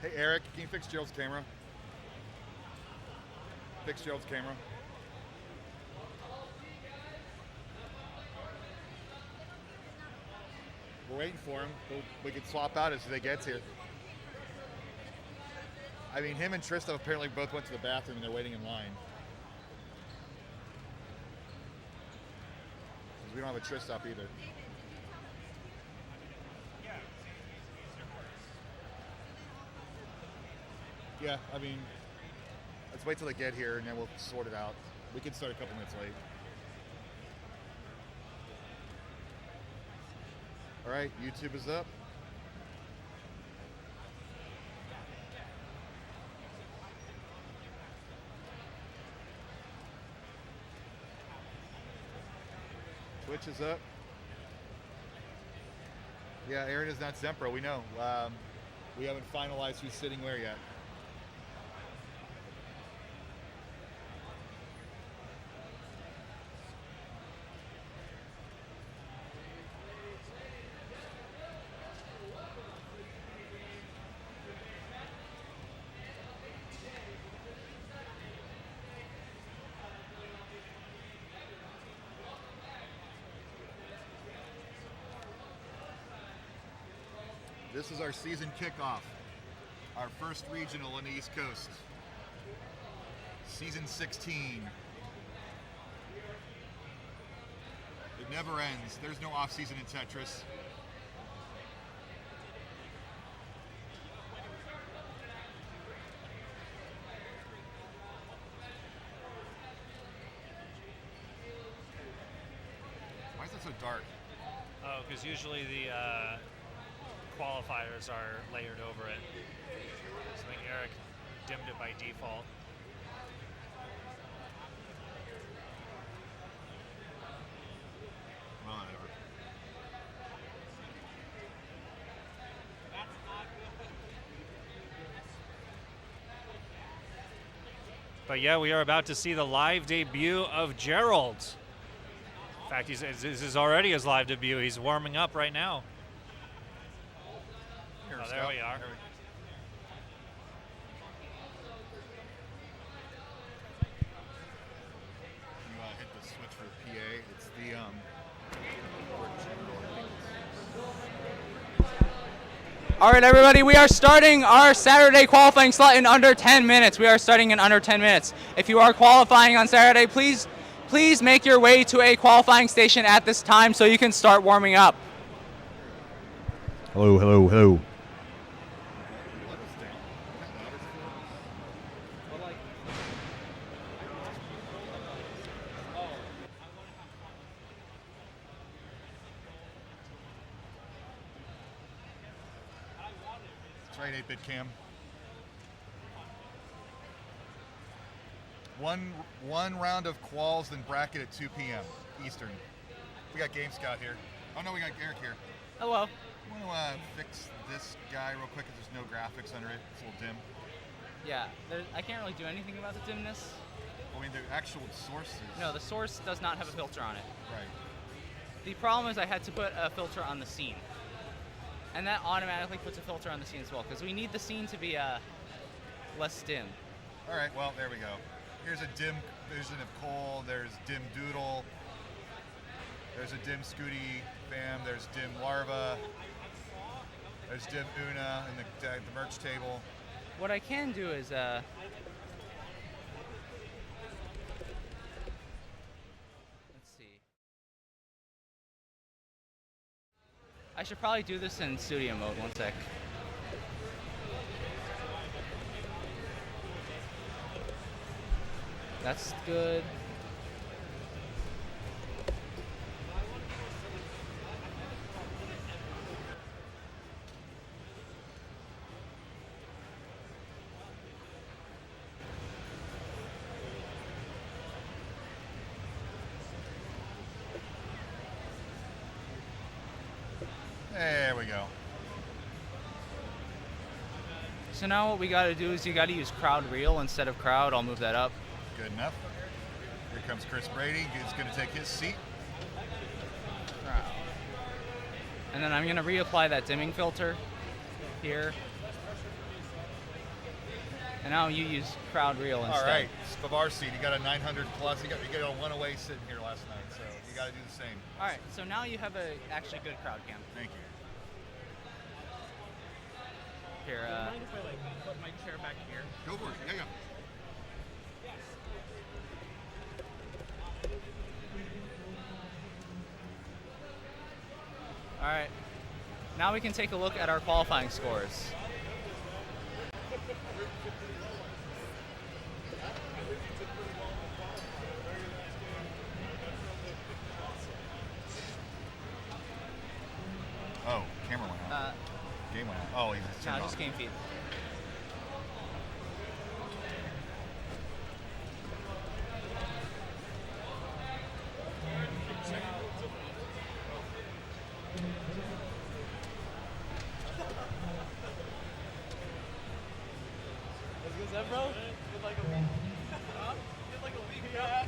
Hey, Eric, can you fix Gerald's camera? Fix Gerald's camera. We're waiting for him. We can swap out as he gets here. I mean, him and Tristan apparently both went to the bathroom and they're waiting in line. We don't have a Tristop either. Yeah, I mean, let's wait till they get here and then we'll sort it out. We can start a couple minutes late. All right, YouTube is up. Twitch is up. Yeah, Aaron is not Zempro, we know. We haven't finalized who's sitting where yet. This is our season kickoff, our first regional in the East Coast. Season 16. It never ends. There's no off season in Tetris. Why is it so dark? Oh, because usually the qualifiers are layered over it. So I think Eric dimmed it by default. Well, whatever. But yeah, we are about to see the live debut of Gerald. In fact, this is already his live debut. He's warming up right now. Oh, there we are. You hit the switch for PA. It's the All right, everybody, we are starting our Saturday qualifying slot in under 10 minutes. We are starting in under 10 minutes. If you are qualifying on Saturday, please make your way to a qualifying station at this time so you can start warming up. Hello, hello, hello. That's right, 8-bit cam. One round of quals, then bracket at 2 p.m. Eastern. We got Game Scout here. Oh no, we got Eric here. Hello. Want to fix this guy real quick? There's no graphics under it. It's a little dim. Yeah, I can't really do anything about the dimness. I mean, the actual source is... No, the source does not have a filter on it. Right. The problem is I had to put a filter on the scene. And that automatically puts a filter on the scene as well, because we need the scene to be less dim. All right, well, there we go. Here's a dim vision of Cole. There's dim Doodle. There's a dim Scooty fam. There's dim Larva. There's dim Una in the merch table. What I can do is let's see. I should probably do this in studio mode. One sec. That's good. There we go. So now what we got to do is you got to use crowd reel instead of crowd. I'll move that up. Good enough. Here comes Chris Brady. He's going to take his seat. Crowd. And then I'm going to reapply that dimming filter here. And now you use crowd reel instead. All right, Spavar seat. You got a 900 plus. You got a one away sitting here last night, so you got to do the same. All right, so now you have a actually good crowd cam. Thank you. Here, Do you mind if I put my chair back here? Go for it. Yeah. all right. Now we can take a look at our qualifying scores. Oh, camera went out. Game went out. Oh, he's No, turned just off. game feed. What's good, bro? Did like a week. Huh? Did like a week, yeah.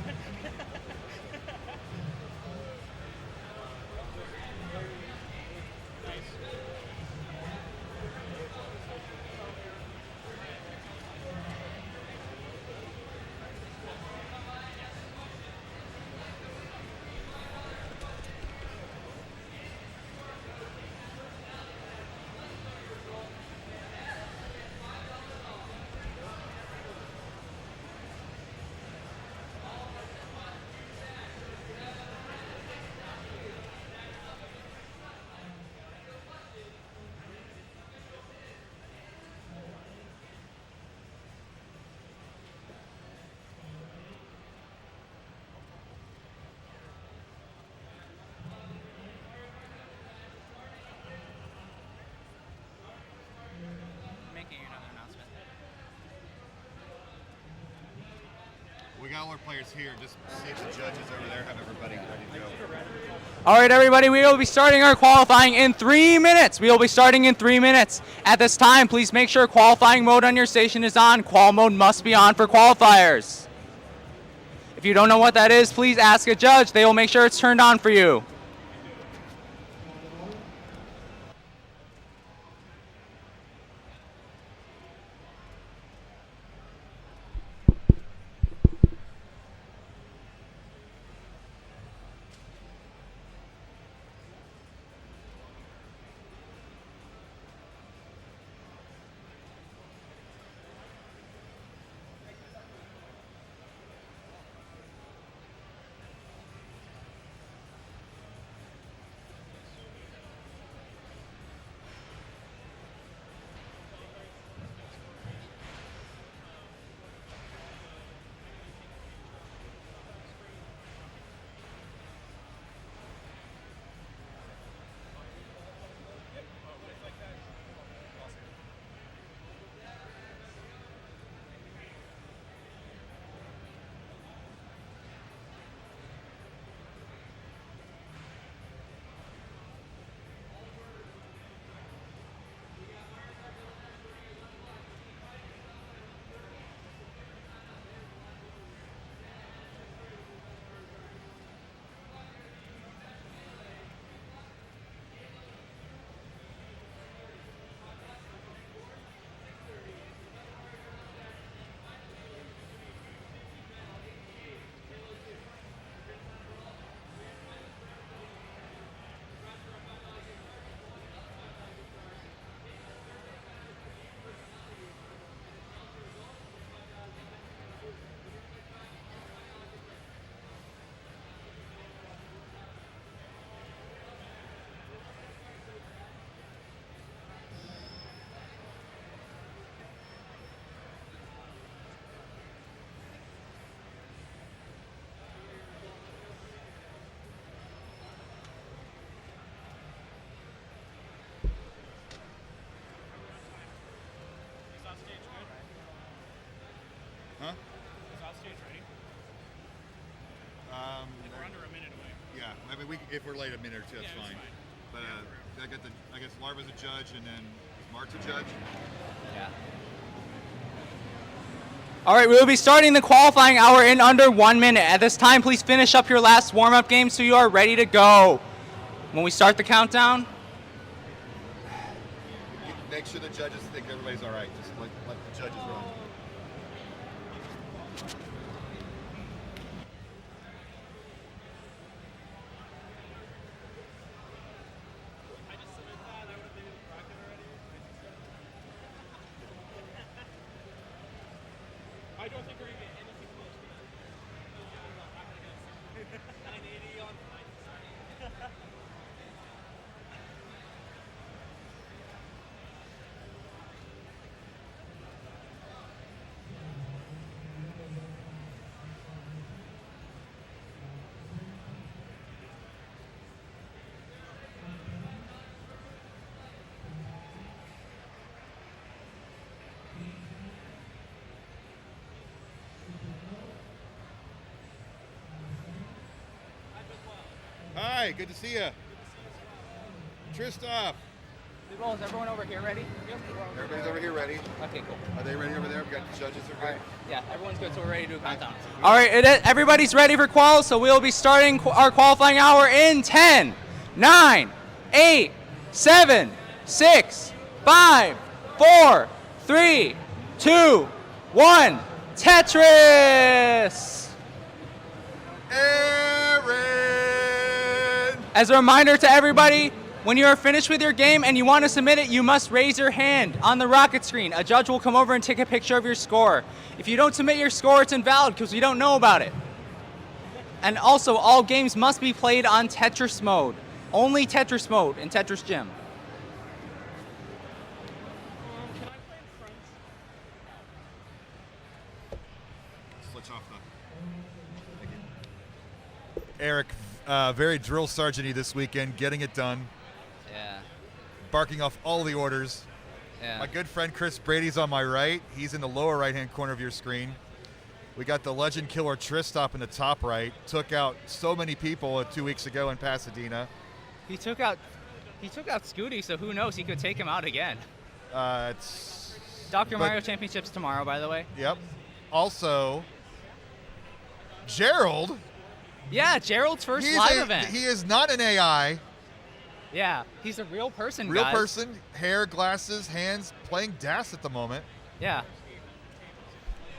Making another announcement. We got all our players here. Just see if the judges over there have everybody ready to go. All right, everybody, we will be starting our qualifying in 3 minutes. We will be starting in 3 minutes. At this time, please make sure qualifying mode on your station is on. Qual mode must be on for qualifiers. If you don't know what that is, please ask a judge. They will make sure it's turned on for you. Huh? Is offstage ready? Like we're under a minute away. Yeah. I mean, if we're late a minute or two, that's Yeah, fine. it's But I guess Larva's a judge, and then Mark's a judge. Yeah. All right, we will be starting the qualifying hour in under 1 minute. At this time, please finish up your last warm-up game so you are ready to go. When we start the countdown, Make sure the judges think everybody's all right. Just let the judges run. don't think we're going to get anything close to that. 980 on 9. Hi, good to see you. Tristan. Well, is everyone over here ready? Everybody's over here ready. Okay, cool. Are they ready over there? We got the judges are All good. right. Yeah, everyone's good, so we're ready to do a countdown. All right, everybody's ready for quals, so we'll be starting our qualifying hour in 10, 9, 8, 7, 6, 5, 4, 3, 2, 1. Tetris! Aaron! As a reminder to everybody, when you are finished with your game and you want to submit it, you must raise your hand on the rocket screen. A judge will come over and take a picture of your score. If you don't submit your score, it's invalid because we don't know about it. And also, all games must be played on Tetris mode. Only Tetris mode in Tetris Gym. Can I play in front? Switch off the... Eric, very drill sergeant-y this weekend, getting it done. Yeah. Barking off all the orders. Yeah. My good friend Chris Brady's on my right. He's in the lower right-hand corner of your screen. We got the legend killer Tristop in the top right. Took out so many people 2 weeks ago in Pasadena. He took out Scooty, so who knows? He could take him out again. It's Dr. Mario Championships tomorrow, by the way. Yep. Also, Gerald. Yeah, Gerald's first live event. He is not an AI. Yeah, he's a real person, Real guys. person, hair, glasses, hands, playing DAS at the moment. Yeah.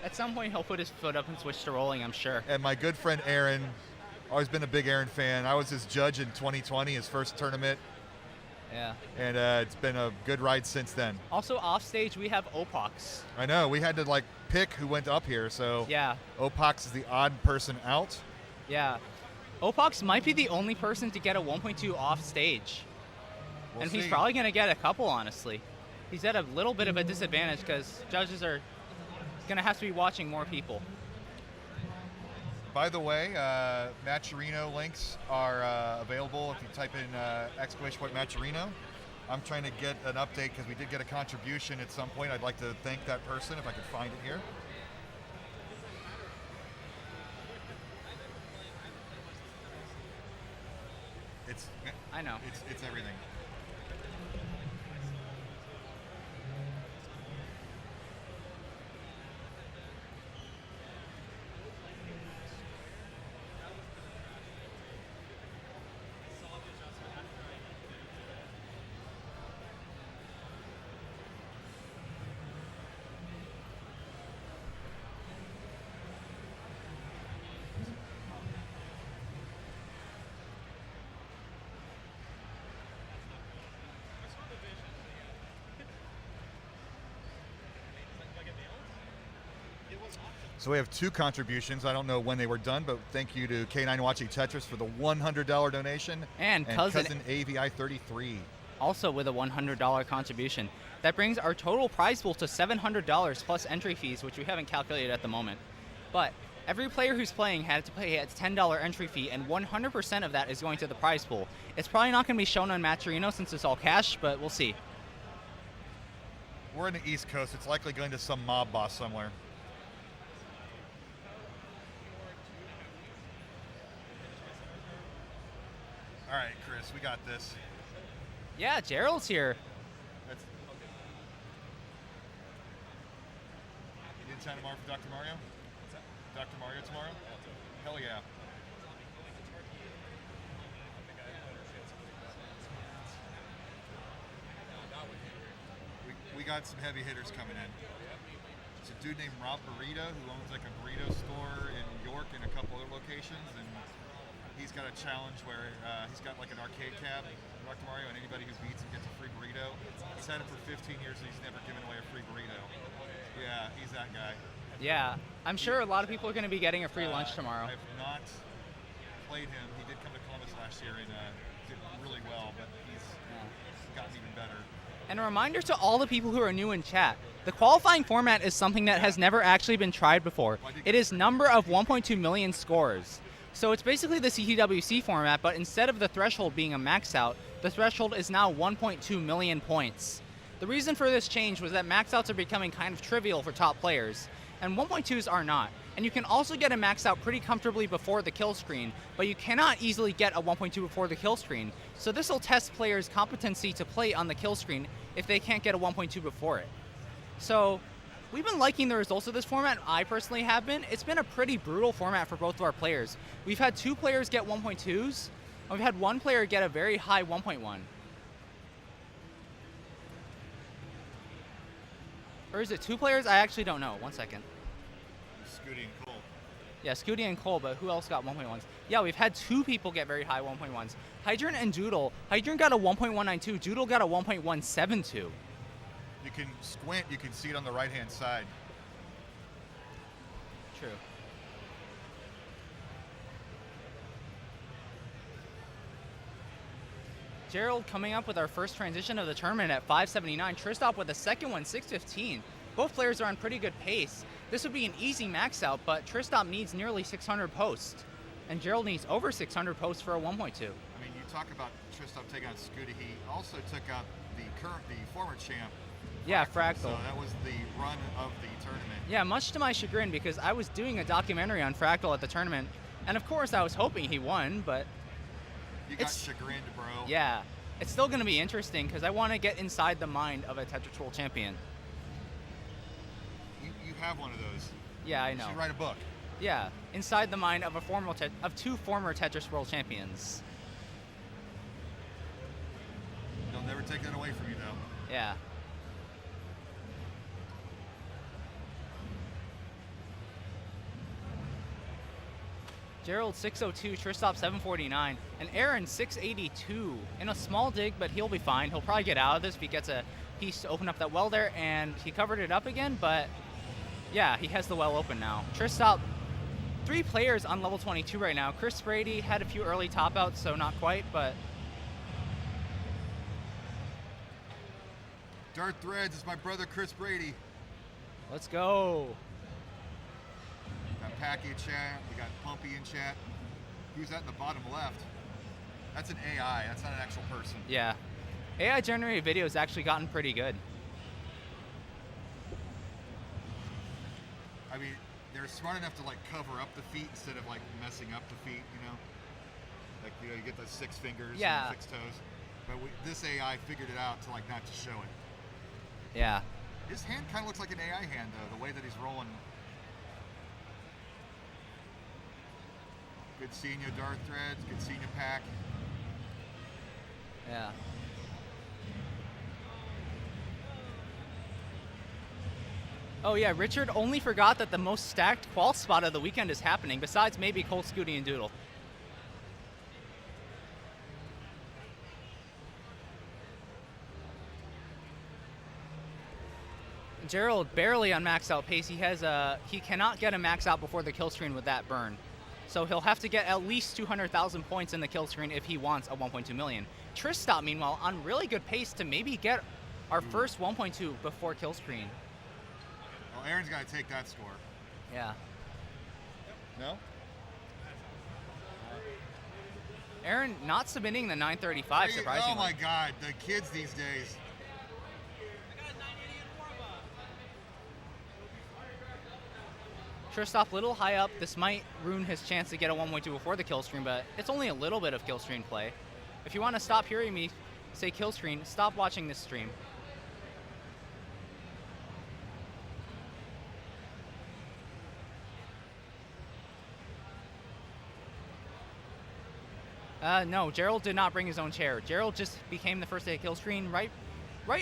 At some point, he'll put his foot up and switch to rolling, I'm sure. And my good friend Aaron, always been a big Aaron fan. I was his judge in 2020, his first tournament. Yeah. And it's been a good ride since then. Also, off stage, we have Opox. I know, we had to pick who went up here, so Yeah. Opox is the odd person out. Yeah. Opox might be the only person to get a 1.2 off stage. We'll And he's see. probably going to get a couple, honestly. He's at a little bit of a disadvantage because judges are going to have to be watching more people. By the way, Matcherino links are available if you type in !Matcherino. I'm trying to get an update because we did get a contribution at some point. I'd like to thank that person if I could find it here. I know. It's everything. So we have two contributions. I don't know when they were done, but thank you to K9 Watching Tetris for the $100 donation. And Cousin AVI 33. also with a $100 contribution. That brings our total prize pool to $700 plus entry fees, which we haven't calculated at the moment. But every player who's playing had to pay a $10 entry fee, and 100% of that is going to the prize pool. It's probably not going to be shown on Matcherino since it's all cash, but we'll see. We're in the East Coast. It's likely going to some mob boss somewhere. All right, Chris, we got this. Yeah, Gerald's here. That's... You in town tomorrow for Dr. Mario? What's that? Dr. Mario tomorrow? Hell yeah. We got some heavy hitters coming in. It's a dude named Rob Burrito who owns like a burrito store in York and a couple other locations, and he's got a challenge where he's got like an arcade cab, Dr. Mario, and anybody who beats him gets a free burrito. He's had it for 15 years and he's never given away a free burrito. Yeah, he's that guy. Yeah, I'm sure a lot of people are going to be getting a free lunch tomorrow. I've not played him. He did come to Columbus last year and did really well, but he's gotten even better. And a reminder to all the people who are new in chat, the qualifying format is something that has never actually been tried before. It is number of 1.2 million scores. So it's basically the CTWC format, but instead of the threshold being a max out, the threshold is now 1.2 million points. The reason for this change was that max outs are becoming kind of trivial for top players, and 1.2s are not. And you can also get a max out pretty comfortably before the kill screen, but you cannot easily get a 1.2 before the kill screen. So this will test players' competency to play on the kill screen if they can't get a 1.2 before it. So we've been liking the results of this format. I personally have been. It's been a pretty brutal format for both of our players. We've had 2 players get 1.2s, and we've had 1 player get a very high 1.1. Or is it 2 players? I actually don't know. 1 second. Scooty and Cole. Yeah, Scooty and Cole, but who else got 1.1s? Yeah, we've had 2 people get very high 1.1s. Hydron and Doodle. Hydron got a 1.192. Doodle got a 1.172. You can squint, you can see it on the right-hand side. True. Gerald coming up with our first transition of the tournament at 579. Tristop with a second one, 615. Both players are on pretty good pace. This would be an easy max out, but Tristop needs nearly 600 posts, and Gerald needs over 600 posts for a 1.2. I mean, you talk about Tristop taking out Scooty. He also took out the former champ. Yeah, Fractal. So that was the run of the tournament. Yeah, much to my chagrin, because I was doing a documentary on Fractal at the tournament, and of course I was hoping he won, but You got chagrined, bro. yeah, it's still going to be interesting because I want to get inside the mind of a Tetris World champion. You have one of those. Yeah, I You know. should write a book. Yeah, inside the mind of of 2 former Tetris World champions. They'll never take that away from you, though. Yeah. Gerald 602, Tristop 749, and Aaron 682 in a small dig, but he'll be fine. He'll probably get out of this if he gets a piece to open up that well there, and he covered it up again, but yeah, he has the well open now. Tristop, 3 players on level 22 right now. Chris Brady had a few early top outs, so not quite, but Darth Threads is my brother Chris Brady. let's go. Got Packy in chat. We got Pumpy in chat. Who's that in the bottom left? That's an AI. That's not an actual person. Yeah. AI generated videos actually gotten pretty good. I mean, they're smart enough to like cover up the feet instead of like messing up the feet, you know? Like, you know, you get those 6 fingers Yeah. and 6 toes. But this AI figured it out to like not to show it. Yeah. His hand kind of looks like an AI hand though, the way that he's rolling. Good seeing you, Darth Threads. Good seeing you, Pack. Yeah. Oh yeah, Richard only forgot that the most stacked qual spot of the weekend is happening, besides maybe Colt, Scooty, and Doodle. Gerald barely on max out pace. He cannot get a max out before the kill screen with that burn. So he'll have to get at least 200,000 points in the kill screen if he wants a 1.2 million. Tristop, meanwhile, on really good pace to maybe get our first 1.2 before kill screen. Well, Aaron's got to take that score. Yeah. No? Aaron not submitting the 935, surprisingly. Oh my God, the kids these days. Tristop little high up. This might ruin his chance to get a 1.2 before the kill screen, but it's only a little bit of kill screen play. If you want to stop hearing me say kill screen, stop watching this stream. No, Gerald did not bring his own chair. Gerald just became the first to hit kill screen right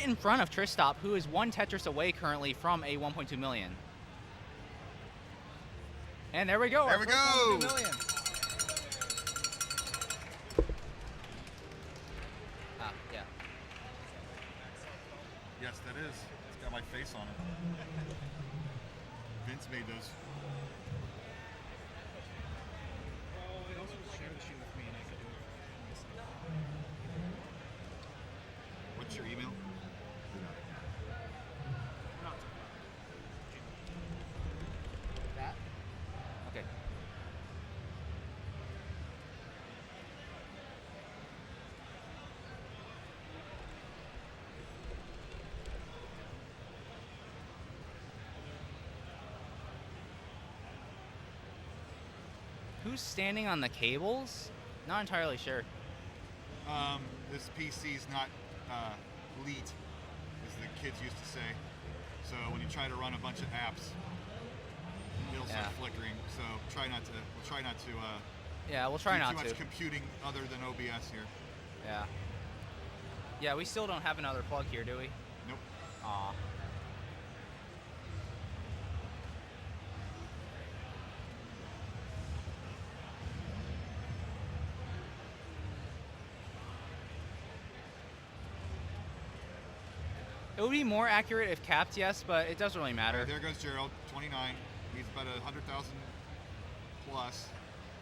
in front of Tristop, who is 1 Tetris away currently from a 1.2 million. And there we go. There we go. Million. Yeah. Yes, that is. It's got my face on it. Vince made those. lose. What's your email? That? Okay. Who's standing on the cables? Not entirely sure. This PC's not elite, as the kids used to say. So when you try to run a bunch of apps, it'll start flickering. So we'll try not to. Yeah, we'll try do not too to. much computing other than OBS here. Yeah. Yeah, we still don't have another plug here, do we? Nope. Aw. It would be more accurate if capped, yes, but it doesn't really matter. There goes Gerald, 29. He's about 100,000 plus.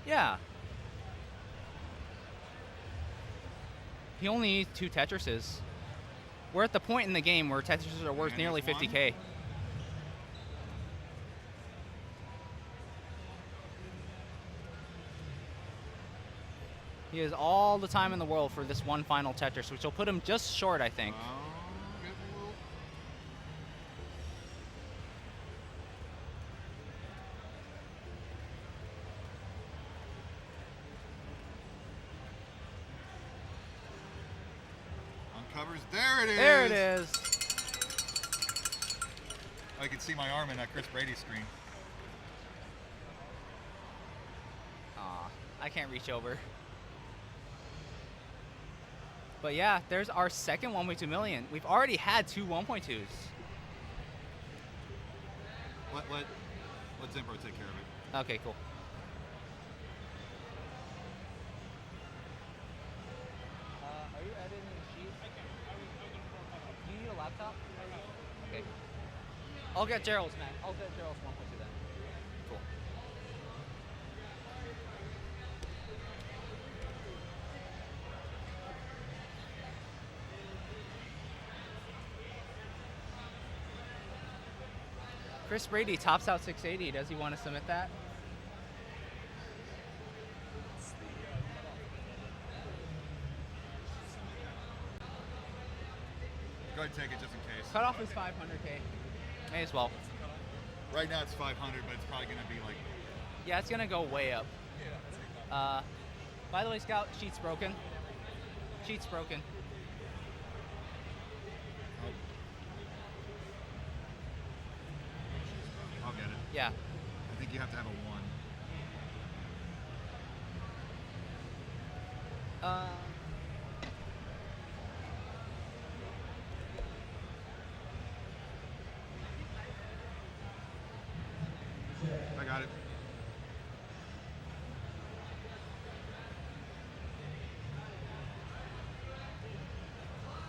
Yeah. He only needs 2 Tetrises. We're at the point in the game where Tetrises are worth And nearly there's one. 50K. He has all the time in the world for this one final Tetris, which will put him just short, I think. Get a little- Uncovers. There it is. There it is. I can see my arm in that Chris Brady screen. Aw, I can't reach over. But yeah, there's our second 1.2 million. We've already had 2 1.2s. Let Zimbro take care of it. Okay, cool. Are you editing the sheet? Do you need a laptop? Okay. I'll get Gerald's, man. I'll get Gerald's 1.2 then. Cool. Chris Brady tops out 680. Does he want to submit that? Go ahead and take it just in case. Cutoff is 500K. May as well. Right now it's 500, but it's probably going to be like. Yeah, it's gonna go way up. By the way, Scout, sheet's broken. Sheet's broken. I'll get it. Yeah. I think you have to have a 1. I got it.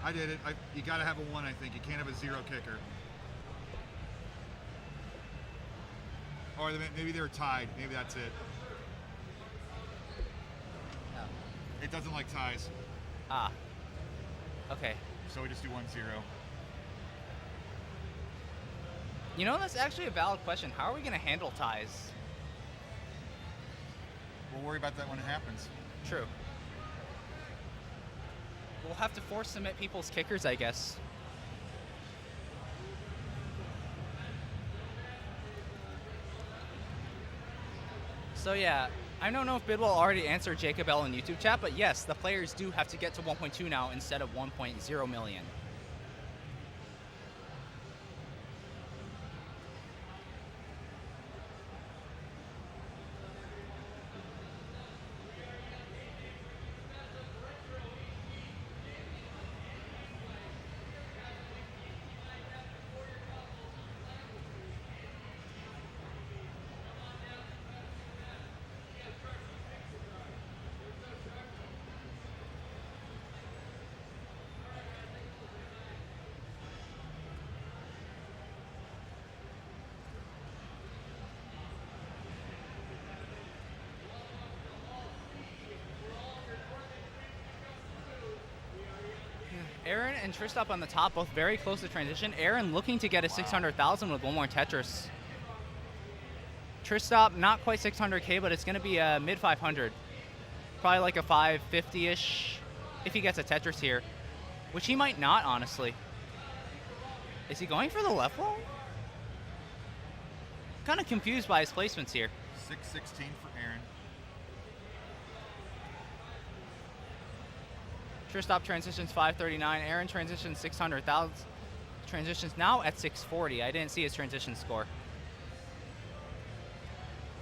I did it. You got to have a 1, I think. You can't have a 0 kicker. Or maybe they were tied. Maybe that's it. No. It doesn't like ties. Ah. Okay. So we just do 1-0. You know, that's actually a valid question. How are we gonna handle ties? We'll worry about that when it happens. True. We'll have to force submit people's kickers, I guess. So yeah, I don't know if Bidwell already answered Jacob L in YouTube chat, but yes, the players do have to get to 1.2 now instead of 1.0 million. Aaron and Tristop on the top, both very close to transition. Aaron looking to get a 600,000 with one more Tetris. Tristop, not quite 600K, but it's going to be a mid 500. Probably like a 550-ish if he gets a Tetris here, which he might not, honestly. Is he going for the left wall? Kind of confused by his placements here. 616 for Aaron. Tristop transitions 539. Aaron transitions 600,000. Transitions now at 640. I didn't see his transition score.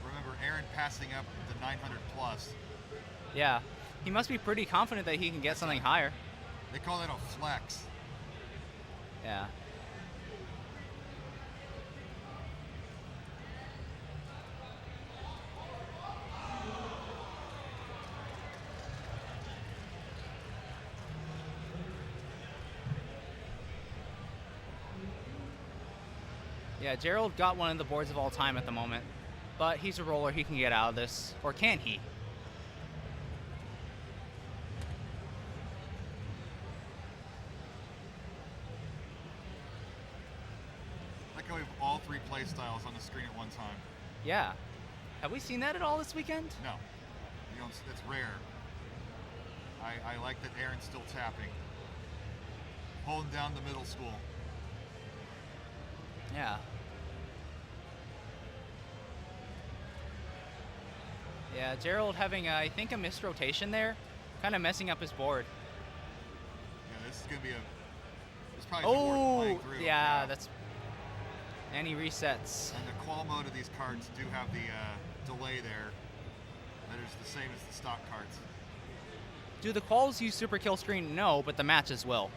Remember, Aaron passing up the 900 plus. Yeah, he must be pretty confident that he can get something higher. They call that a flex. Yeah. Yeah, Gerald got one of the boards of all time at the moment, but he's a roller. He can get out of this, or can he? Like how we have all three play styles on the screen at one time. Yeah. Have we seen that at all this weekend? No, you know, it's rare. I like that Aaron's still tapping, holding down the middle school. Yeah. Yeah, Gerald having, I think, a missed rotation there, kind of messing up his board. Yeah, this is gonna be this probably is more playing through. Yeah, that's. And he resets. And the qual mode of these cards do have the delay there. That is the same as the stock cards. Do the quals use super kill screen? No, but the matches will.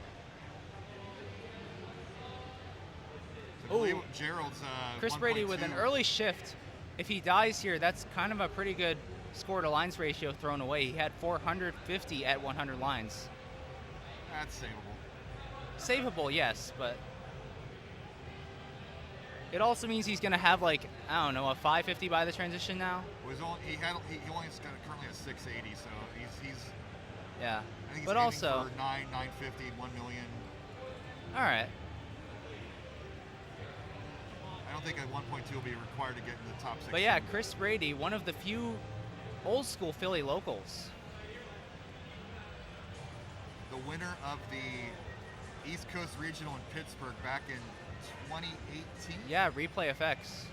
So I believe Gerald's Chris Brady with an 1.2. early shift. If he dies here, that's kind of a pretty good score to lines ratio thrown away. He had 450 at 100 lines. That's savable. Savable, yes, but it also means he's going to have, like, I don't know, a 550 by the transition now. He only got currently a 680, so he's Yeah, I think he's but aiming also for 950, 1 million. all right. I don't think at 1.2 will be required to get in the top 16. But yeah, Chris Brady, one of the few old school Philly locals. The winner of the East Coast Regional in Pittsburgh back in 2018. Yeah, Replay FX.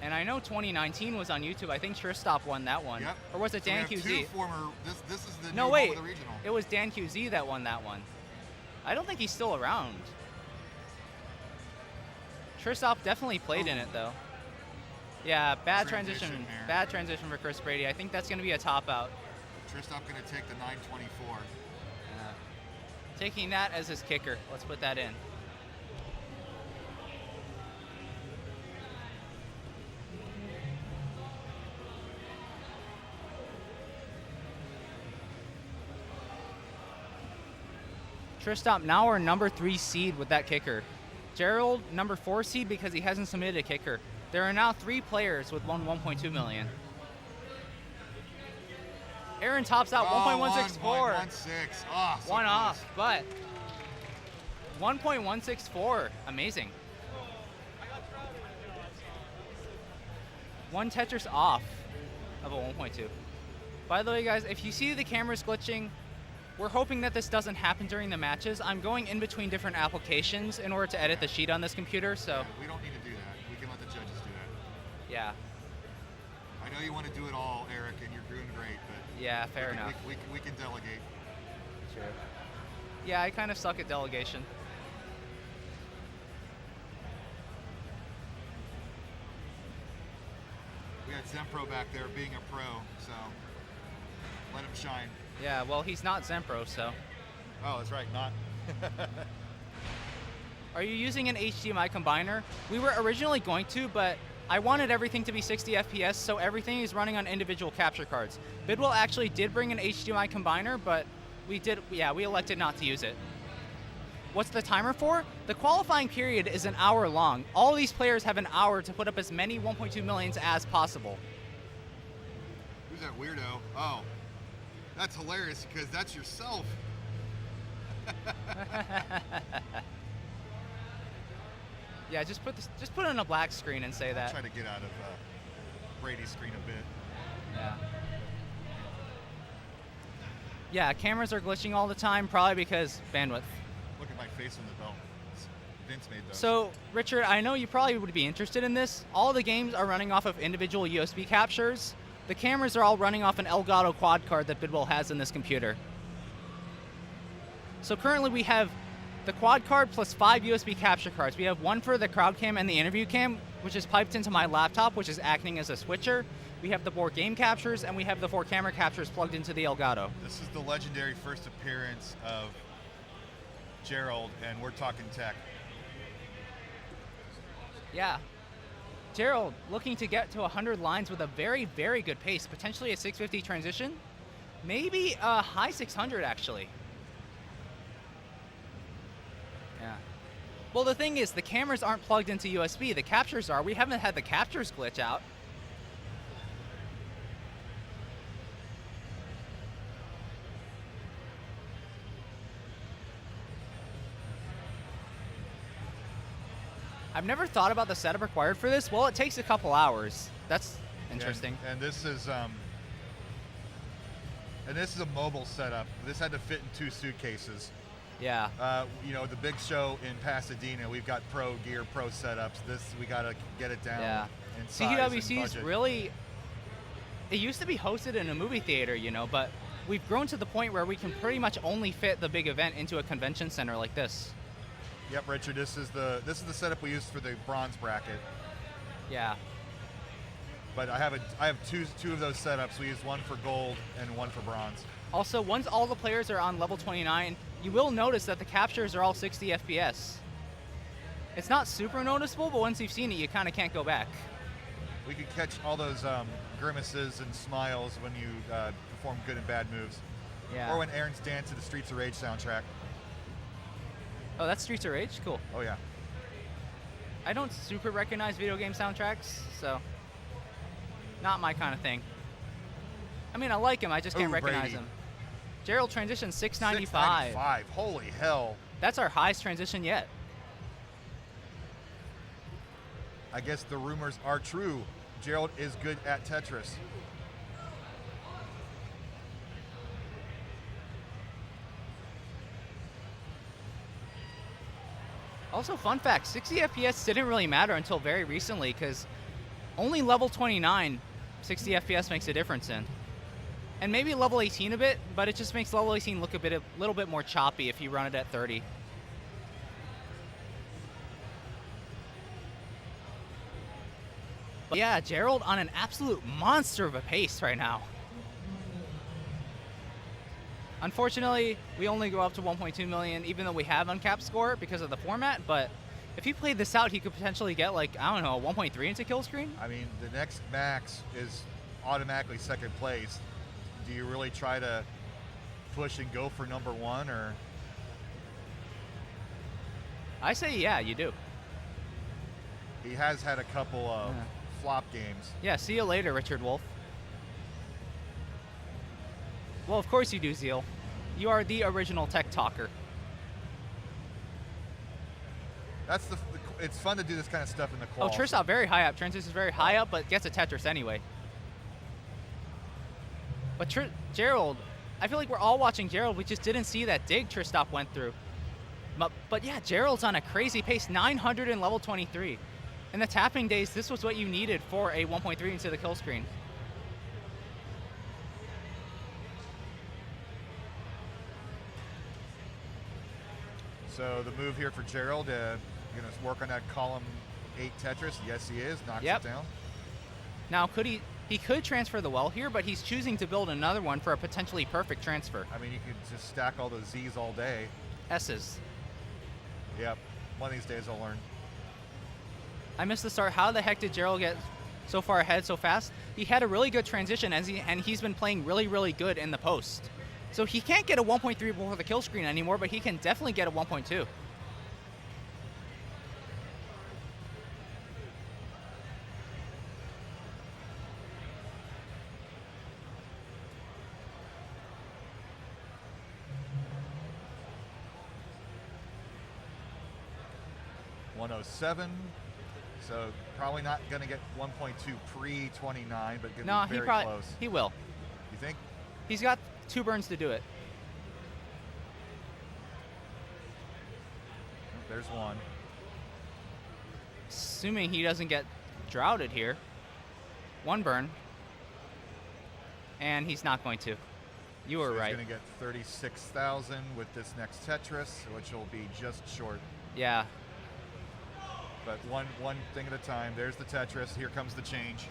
And I know 2019 was on YouTube. I think Tristop won that one. Yep. Or was it So we Dan have QZ? two former. This is the No, new wait. home of the regional. It was Dan QZ that won that one. I don't think he's still around. Tristop definitely played in it, though. Yeah, bad transition. Transition there. Bad transition for Chris Brady. I think that's going to be a top out. Tristop going to take the 924. Taking that as his kicker. Let's put that in. Tristop now our number 3 seed with that kicker. Gerald, number 4 seed because he hasn't submitted a kicker. There are now 3 players with 1.2 million. Aaron tops out 1.164. 1.16. Oh, so One close. off, but 1.164. Amazing. One Tetris off of a 1.2. By the way, guys, if you see the cameras glitching, we're hoping that this doesn't happen during the matches. I'm going in between different applications in order to edit the sheet on this computer, so Yeah, we don't need to do that. We can let the judges do that. yeah. I know you want to do it all, Eric, and you're doing great, but Yeah, fair enough. We can delegate. Sure. Yeah, I kind of suck at delegation. We had Zempro back there being a pro, so let him shine. Yeah, well, he's not Zempro, so. Oh, that's right, not. Are you using an HDMI combiner? We were originally going to, but I wanted everything to be 60 FPS, so everything is running on individual capture cards. Bidwell actually did bring an HDMI combiner, but we elected not to use it. What's the timer for? The qualifying period is an hour long. All these players have an hour to put up as many 1.2 millions as possible. Who's that weirdo? Oh, that's hilarious because that's yourself. Yeah, just put it on a black screen and say that. Try to get out of Brady's screen a bit. Yeah. Yeah, cameras are glitching all the time, probably because bandwidth. Look at my face on the belt. Vince made those. So, Richard, I know you probably would be interested in this. All the games are running off of individual USB captures. The cameras are all running off an Elgato quad card that Bidwell has in this computer. So currently we have the quad card plus 5 USB capture cards. We have one for the crowd cam and the interview cam, which is piped into my laptop, which is acting as a switcher. We have the 4 game captures, and we have the 4 camera captures plugged into the Elgato. This is the legendary first appearance of Gerald, and we're talking tech. Yeah. Gerald looking to get to 100 lines with a very, very good pace, potentially a 650 transition, maybe a high 600 actually. Yeah. Well, the thing is, the cameras aren't plugged into USB. The captures are. We haven't had the captures glitch out. I've never thought about the setup required for this. Well, it takes a couple hours. That's interesting. And this is a mobile setup. This had to fit in 2 suitcases. Yeah. You know, the big show in Pasadena, we've got pro gear, pro setups. This, we got to get it down. Yeah. In size and CTWC is budget. really, it used to be hosted in a movie theater, you know, but we've grown to the point where we can pretty much only fit the big event into a convention center like this. Yep, Richard. This is the setup we used for the bronze bracket. Yeah. But I have two of those setups. We use one for gold and one for bronze. Also, once all the players are on level 29, you will notice that the captures are all 60 FPS. It's not super noticeable, but once you've seen it, you kind of can't go back. We could catch all those grimaces and smiles when you perform good and bad moves. Yeah. Or when Aaron's dance to the Streets of Rage soundtrack. Oh, that's Streets of Rage? Cool. Oh, yeah. I don't super recognize video game soundtracks, so not my kind of thing. I mean, I like him, I just can't recognize Brady. him. Gerald transition 695. 695. Holy hell. That's our highest transition yet. I guess the rumors are true. Gerald is good at Tetris. Also, fun fact, 60 FPS didn't really matter until very recently because only level 29, 60 FPS makes a difference in. And maybe level 18 a bit, but it just makes level 18 look a little bit more choppy if you run it at 30. But yeah, Gerald on an absolute monster of a pace right now. Unfortunately, we only go up to 1.2 million, even though we have uncapped score because of the format, but if he played this out, he could potentially get, like, I don't know, 1.3 into kill screen? I mean, the next max is automatically second place. Do you really try to push and go for number 1, or? I say, yeah, you do. He has had a couple of flop games. Yeah, see you later, Richard Wolf. Well, of course you do, Zeal. You are the original tech talker. It's fun to do this kind of stuff in the Oh, quals. Tristan very high up. Transis is very high up, but gets a Tetris anyway. But Gerald, I feel like we're all watching Gerald. We just didn't see that dig Tristop went through. But yeah, Gerald's on a crazy pace, 900 in level 23. In the tapping days, this was what you needed for a 1.3 into the kill screen. So the move here for Gerald, going to work on that column 8 Tetris. Yes, he is. Knocks it down. Now, he could transfer the well here, but he's choosing to build another one for a potentially perfect transfer. I mean, you could just stack all those Z's all day. S's. Yep. One of these days I'll learn. I missed the start. How the heck did Gerald get so far ahead so fast? He had a really good transition, and he's been playing really, really good in the post. So he can't get a 1.3 before the kill screen anymore, but he can definitely get a 1.2. 107. So probably not going to get 1.2 pre-29, but going No, to be he very probably close. he will. You think? He's got 2 burns to do it. There's one. Assuming he doesn't get droughted here. 1 burn. And he's not going to. You were So right. He's going to get 36,000 with this next Tetris, which will be just short. Yeah. But one thing at a time. There's the Tetris. Here comes the change.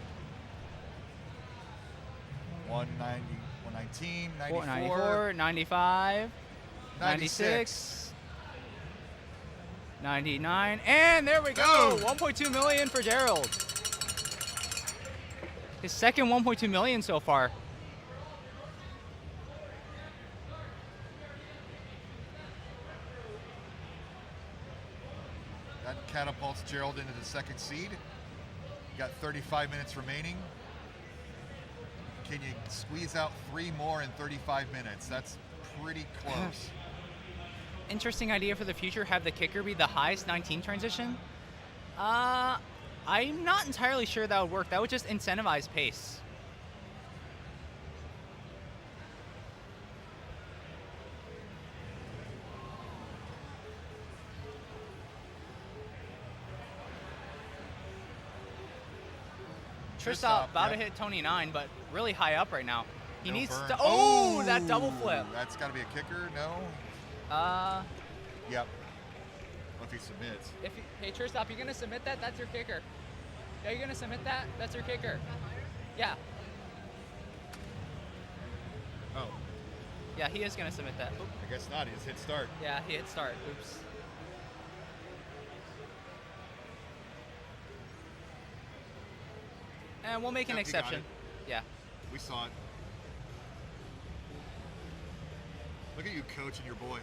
190, 119, 94, 94, 95, 96. 96, 99, and there we go. Boom. 1.2 million for Gerald. His second 1.2 million so far. That catapults Gerald into the second seed. Got 35 minutes remaining. Can you squeeze out 3 more in 35 minutes? That's pretty close. Interesting idea for the future. Have the kicker be the highest 19 transition. I'm not entirely sure that would work. That would just incentivize pace. Tristan about to hit 29, but really high up right now. He No needs burn. to. Oh, that double flip. That's got to be a kicker. No. Yep. Well, if he submits. Hey Tristan, you're gonna submit that? That's your kicker. Yeah, you're gonna submit that? That's your kicker. Yeah. Oh, Yeah, he is gonna submit that. Oop. I guess not. He just hit start. Yeah, he hit start. Oops. And we'll make an Yep, he got exception. it. Yeah. We saw it. Look at you coaching your boy.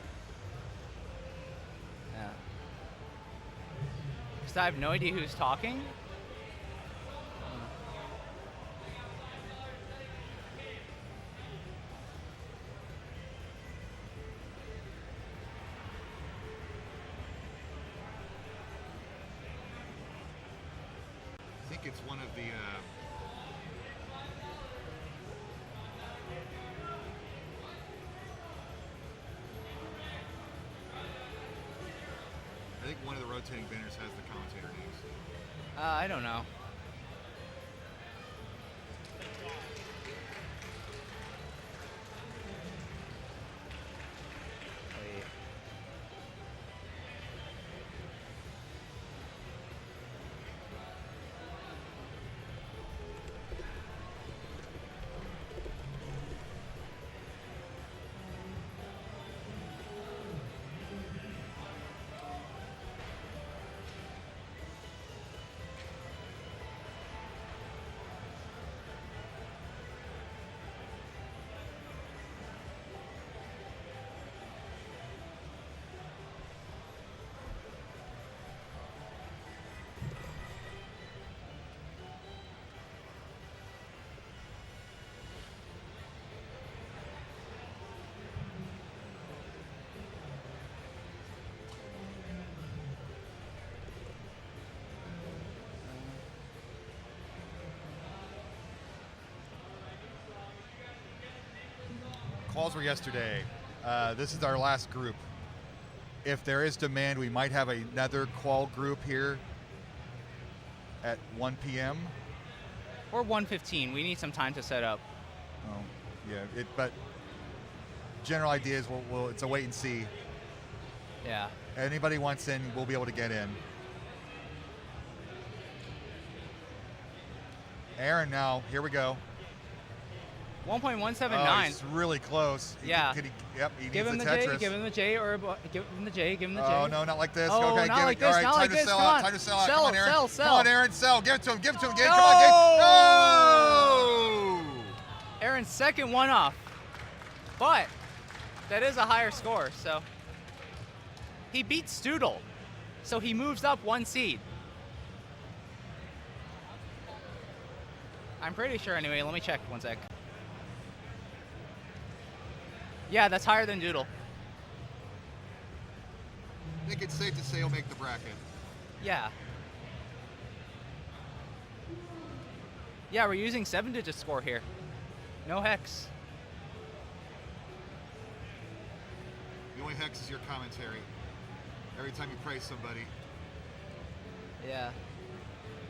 Yeah. Because I have no idea who's talking. I think it's one of the. I think one of the rotating banners has the commentator names. I don't know. Calls were yesterday. This is our last group. If there is demand, we might have another qual group here at 1 p.m. Or 1:15. We need some time to set up. Oh, yeah. But general idea is it's a wait and see. Yeah. Anybody wants in, we'll be able to get in. Aaron now, here we go. 1.179. Oh, he's really close. Yeah. Yep, he Give him needs the a J, Tetris. give him the J, or give him the J, give him the J. Oh, no, not like this. Oh, okay, not give like it. this, All right, not time like to this. sell Come out. on. Time to sell out. Sell, Come on, Aaron. sell, sell. Come on, Aaron, sell. Give it to him. Give it to him again. No! Come on, get. Oh! Aaron's second one off. But that is a higher score, so. He beat Stoodle, so he moves up 1 seed. I'm pretty sure anyway. Let me check 1 sec. Yeah, that's higher than Doodle. I think it's safe to say he'll make the bracket. Yeah. Yeah, we're using 7-digit score here. No hex. The only hex is your commentary. Every time you praise somebody, Yeah.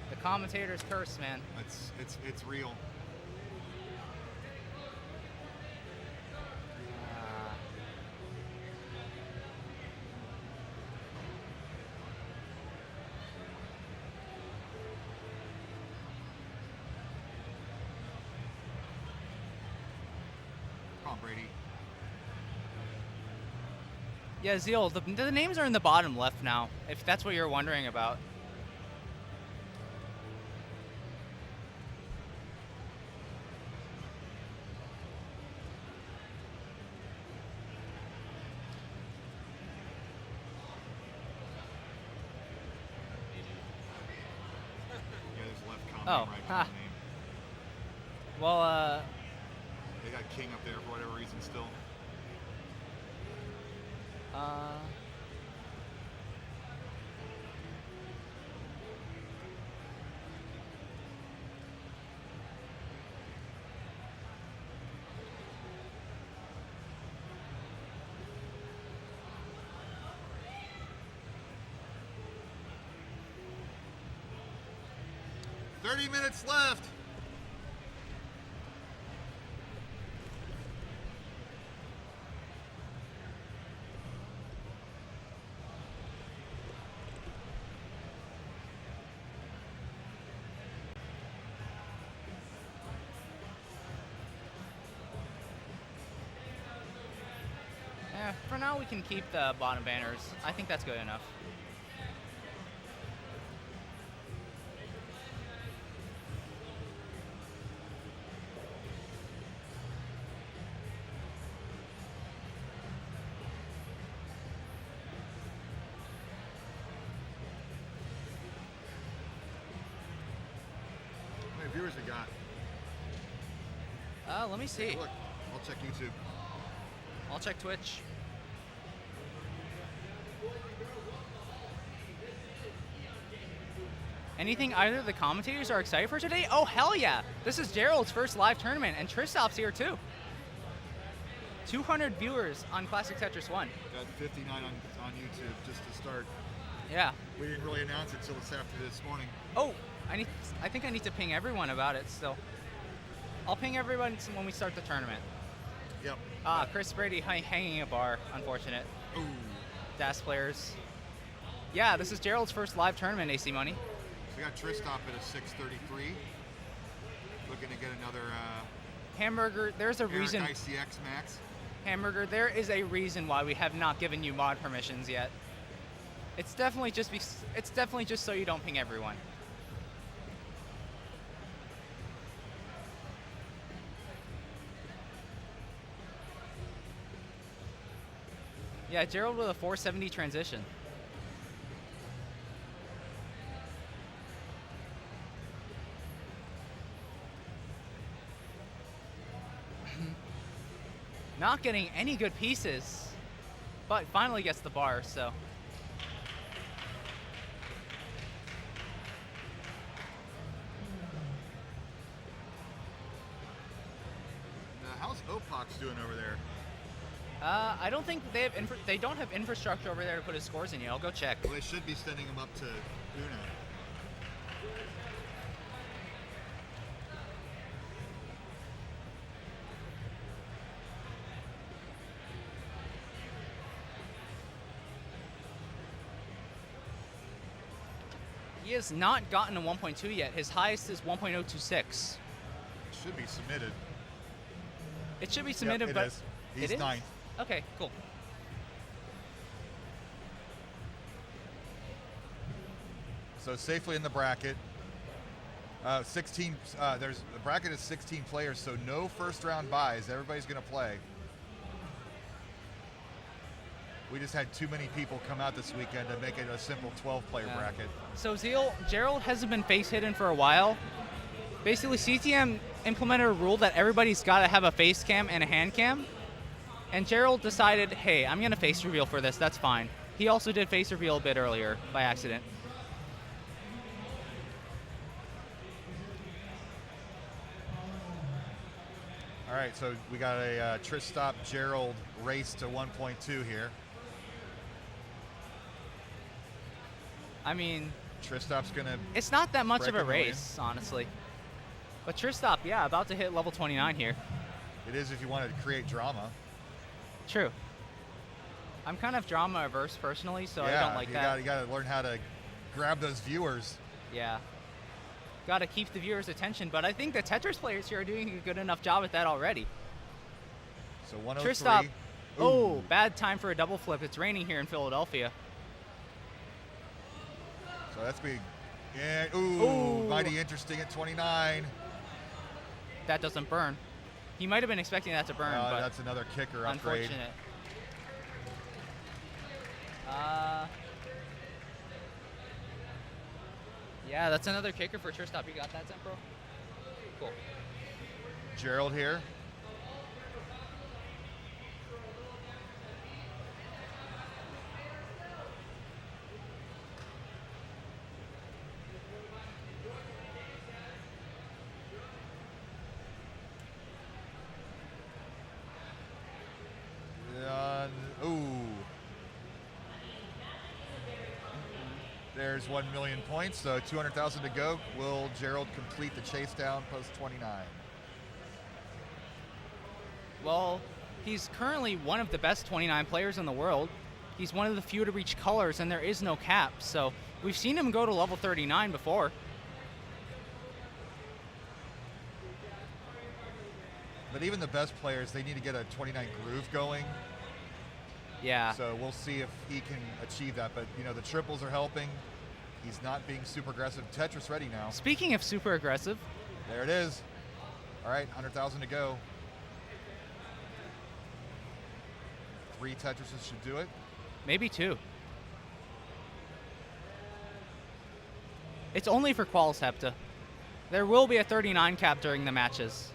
The commentator's curse, man. it's real. Come on, Brady. Yeah, Zeal, the names are in the bottom left now, if that's what you're wondering about. Yeah, there's left comment, Oh, right ha. comment name. Well, They got King up there for whatever reason still. uh... 30 minutes left. Yeah, for now we can keep the bottom banners. I think that's good enough. How many viewers we got? Let me see. Look, I'll check YouTube. I'll check Twitch. Anything either of the commentators are excited for today? Oh, hell yeah. This is Gerald's first live tournament, and Tristop's here too. 200 viewers on Classic Tetris 1. Got 59 on YouTube just to start. Yeah. We didn't really announce it till this morning. Oh, I think I need to ping everyone about it still. I'll ping everyone when we start the tournament. Yep. Chris Brady hanging a bar, unfortunate. Ooh. DAS players. Yeah, this is Gerald's first live tournament, AC Money. We got Tristop at a 633. Looking to get another Hamburger, there's a Eric reason. ICX Max. Hamburger, there is a reason why we have not given you mod permissions yet. It's definitely just so you don't ping everyone. Yeah, Gerald with a 470 transition. Not getting any good pieces, but finally gets the bar, so. How's Opox doing over there? I don't think they don't have infrastructure over there to put his scores in yet. I'll go check. Well, they should be sending him up to Una. He has not gotten a 1.2 yet. His highest is 1.026. Should be submitted. It should be submitted, Yep, but it is. He's it is? ninth. Okay, cool. So safely in the bracket. 16. The bracket is 16 players, so no first round buys. Everybody's going to play. We just had too many people come out this weekend to make it a simple 12-player Yeah. bracket. So Gerald hasn't been face hidden for a while. Basically, CTM implemented a rule that everybody's got to have a face cam and a hand cam. And Gerald decided, hey, I'm going to face reveal for this. That's fine. He also did face reveal a bit earlier by accident. All right, so we got a Tristop Gerald race to 1.2 here. I mean, Tristop's gonna. it's not that much of break a a million. race, honestly. But Tristop, yeah, about to hit level 29 here. It is if you wanted to create drama. True. I'm kind of drama averse personally, so I don't like that. You got to learn how to grab those viewers. Yeah. Got to keep the viewers' attention, but I think the Tetris players here are doing a good enough job at that already. So 103. Tristop. Ooh. Oh, bad time for a double flip. It's raining here in Philadelphia. So that's big. Yeah. Ooh, Ooh. mighty interesting at 29. That doesn't burn. He might have been expecting that to burn, but that's another kicker upgrade. unfortunate. Yeah, that's another kicker for Tristop. You got that, Tempro? Cool. Gerald here. There's 1 million points, so 200,000 to go. Will Gerald complete the chase down post 29? Well, he's currently one of the best 29 players in the world. He's one of the few to reach colors, and there is no cap. So we've seen him go to level 39 before. But even the best players, they need to get a 29 groove going. Yeah. So we'll see if he can achieve that. But, you know, the triples are helping. He's not being super aggressive. Tetris ready now. Speaking of super aggressive. There it is. All right, 100,000 to go. 3 Tetrises should do it. Maybe 2. It's only for quals, Hepta. There will be a 39 cap during the matches.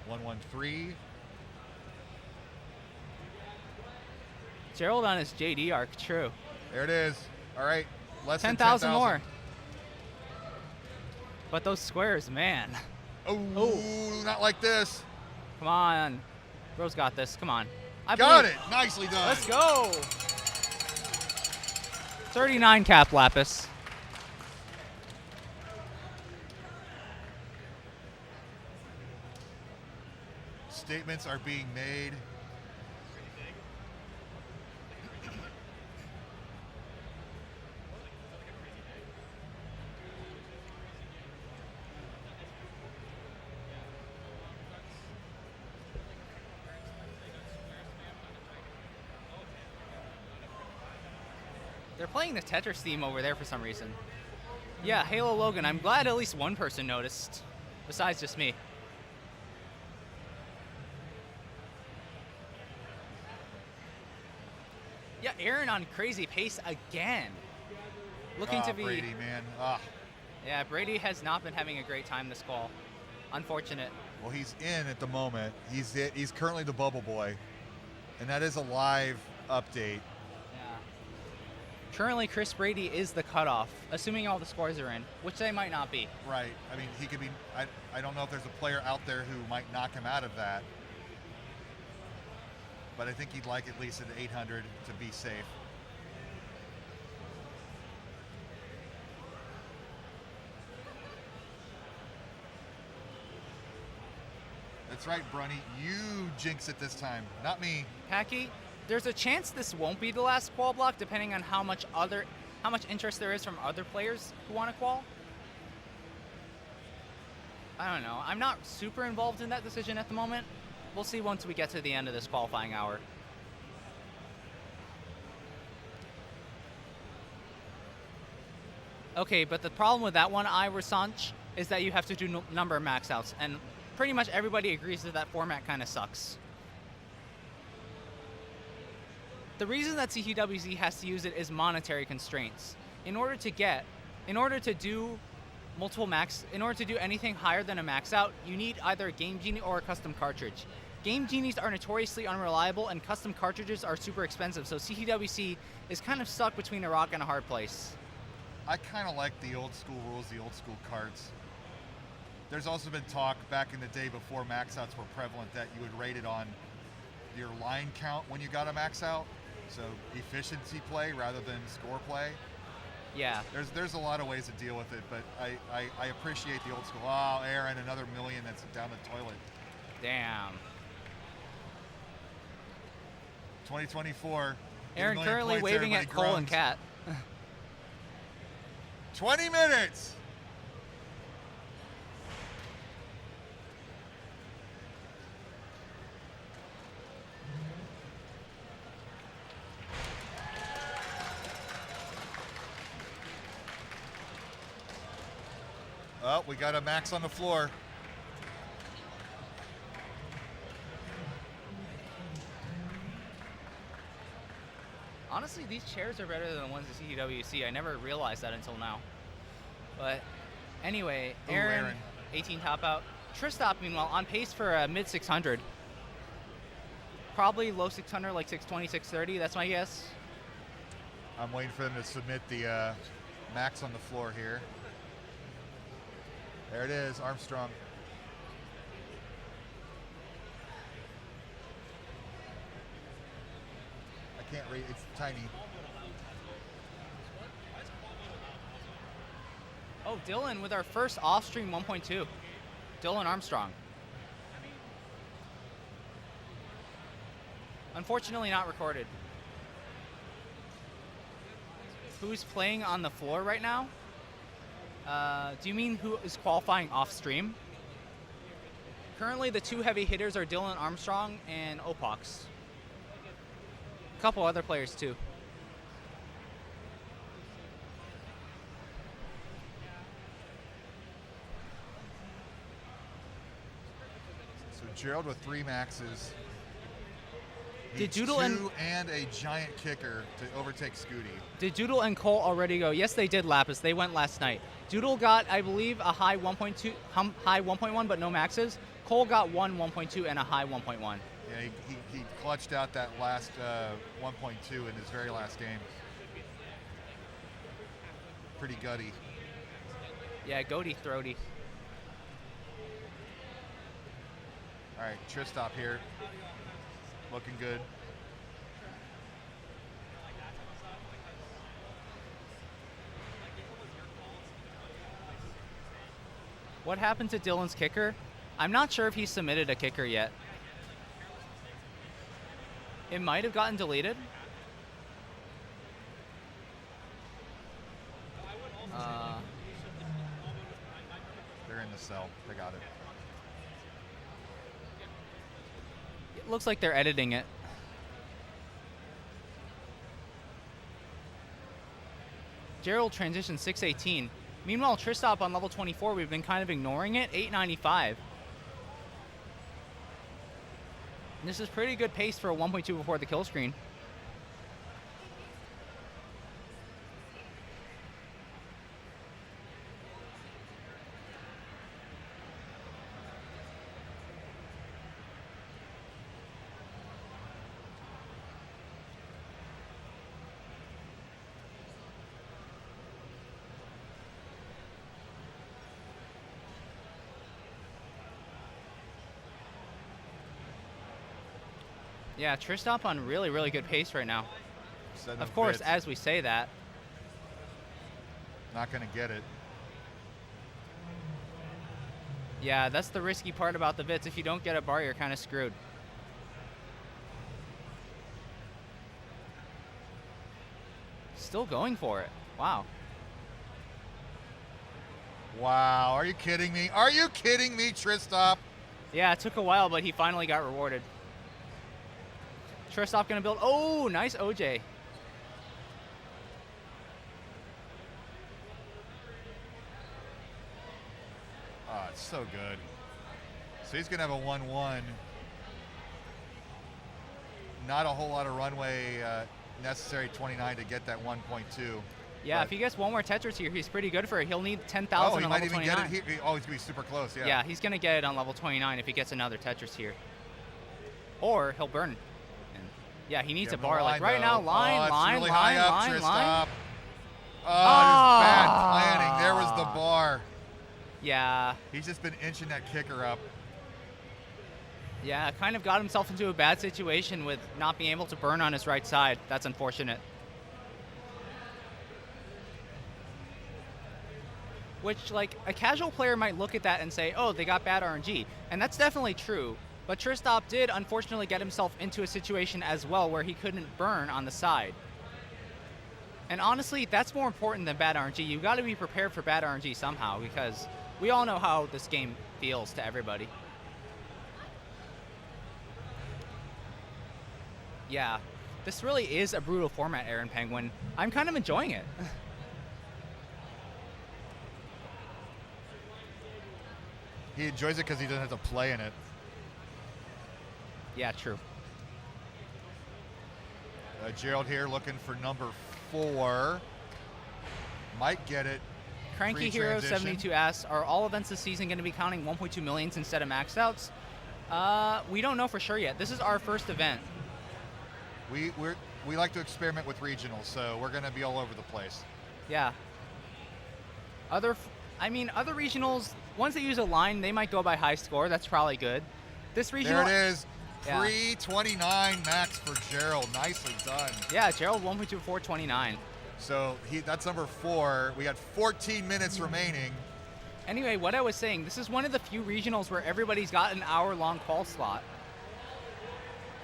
One, 3. Gerald on his JD arc, true. There it is. All right, less than 10,000 more. But those squares, man. Oh, not like this. Come on. Bro's got this. Come on. I Got believe. it. Nicely done. Let's go. 39 cap, Lapis. Statements are being made. They're playing the Tetris theme over there for some reason. Yeah, Halo Logan. I'm glad at least one person noticed, besides just me. Yeah, Aaron on crazy pace again. Looking to be. Brady, man. Yeah, Brady has not been having a great time this call. Unfortunate. Well, he's in at the moment. He's currently the bubble boy, and that is a live update. Yeah. Currently, Chris Brady is the cutoff, assuming all the scores are in, which they might not be. Right. I mean, he could be. I don't know if there's a player out there who might knock him out of that. But I think he'd like at least an 800 to be safe. That's right, Brunny. You jinx it this time, not me. Packy, there's a chance this won't be the last qual block, depending on how much interest there is from other players who want to qual. I don't know. I'm not super involved in that decision at the moment. We'll see once we get to the end of this qualifying hour. Okay, but the problem with that one, Iversanch, is that you have to do number max outs, and pretty much everybody agrees that format kind of sucks. The reason that CTWC has to use it is monetary constraints. In order to do anything higher than a max out, you need either a Game Genie or a custom cartridge. Game Genies are notoriously unreliable, and custom cartridges are super expensive, so CTWC is kind of stuck between a rock and a hard place. I kind of like the old school rules, the old school carts. There's also been talk back in the day before max outs were prevalent that you would rate it on your line count when you got a max out. So efficiency play rather than score play. Yeah. There's a lot of ways to deal with it, but I appreciate the old school. Oh, Aaron, another million that's down the toilet. Damn. 2024. Aaron currently waving at Cole and Kat. 20 minutes. Oh, we got a max on the floor. Honestly, these chairs are better than the ones at CTWC. I never realized that until now. But anyway, Aaron. 18 top out. Tristop, meanwhile, on pace for a mid 600. Probably low 600, like 620, 630. That's my guess. I'm waiting for them to submit the max on the floor here. There it is, Armstrong. I can't read, it's tiny. Oh, Dylan with our first off-stream 1.2. Dylan Armstrong. Unfortunately not recorded. Who's playing on the floor right now? Do you mean who is qualifying off-stream? Currently, the two heavy hitters are Dylan Armstrong and Opox. A couple other players, too. So Gerald with 3 maxes. Did Needs Doodle 2 and a giant kicker to overtake Scooty. Did Doodle and Cole already go? Yes, they did, Lapis. They went last night. Doodle got, I believe, a high 1.2, high 1.1, but no maxes. Cole got one 1.2 and a high 1.1. Yeah, he clutched out that last 1.2 in his very last game. Pretty gutty. Yeah, goaty, throaty. All right, Tristop here. Looking good. What happened to Dylan's kicker? I'm not sure if he submitted a kicker yet. It might have gotten deleted. They're in the cell. They got it. It looks like they're editing it. Gerald transition 618. Meanwhile, Tristop on level 24, we've been kind of ignoring it, 895. This is pretty good pace for a 1.2 before the kill screen. Yeah, Tristop on really, really good pace right now. Of course, as we say that. Not going to get it. Yeah, that's the risky part about the bits. If you don't get a bar, you're kind of screwed. Still going for it. Wow. Wow, are you kidding me? Are you kidding me, Tristop? Yeah, it took a while, but he finally got rewarded. Tristop gonna build. Oh, nice OJ. Oh, it's so good. So he's gonna have a 1-1. Not a whole lot of runway necessary 29 to get that 1.2. Yeah, but if he gets one more Tetris here, he's pretty good for it. He'll need 10,000 oh, on he level might even 29. get it here. Oh, he's gonna be super close. Yeah. Yeah, he's gonna get it on level 29 if he gets another Tetris here. Or he'll burn. And yeah, he needs a bar. Like right now, line, it's line, really line, high up, line, Tristop. line. Oh, just Yeah. He's just been inching that kicker up. Yeah, kind of got himself into a bad situation with not being able to burn on his right side. That's unfortunate. Which, like, a casual player might look at that and say, oh, they got bad RNG. And that's definitely true. But Tristop did, unfortunately, get himself into a situation as well where he couldn't burn on the side. And honestly, that's more important than bad RNG. You've got to be prepared for bad RNG somehow, because we all know how this game feels to everybody. Yeah, this really is a brutal format, Aaron Penguin. I'm kind of enjoying it. He enjoys it because he doesn't have to play in it. Yeah, true. Gerald here looking for number 4. Might get it. Cranky Free Hero transition. 72 asks, are all events this season going to be counting 1.2 millions instead of maxed outs? We don't know for sure yet. This is our first event. We like to experiment with regionals, so we're going to be all over the place. Yeah. Other regionals, ones that use a line, they might go by high score. That's probably good. This regional. There it is. Yeah. 329 max for Gerald. Nicely done. Yeah, Gerald 1.2429. So that's number 4. We got 14 minutes remaining. Anyway, what I was saying, this is one of the few regionals where everybody's got an hour-long qual slot.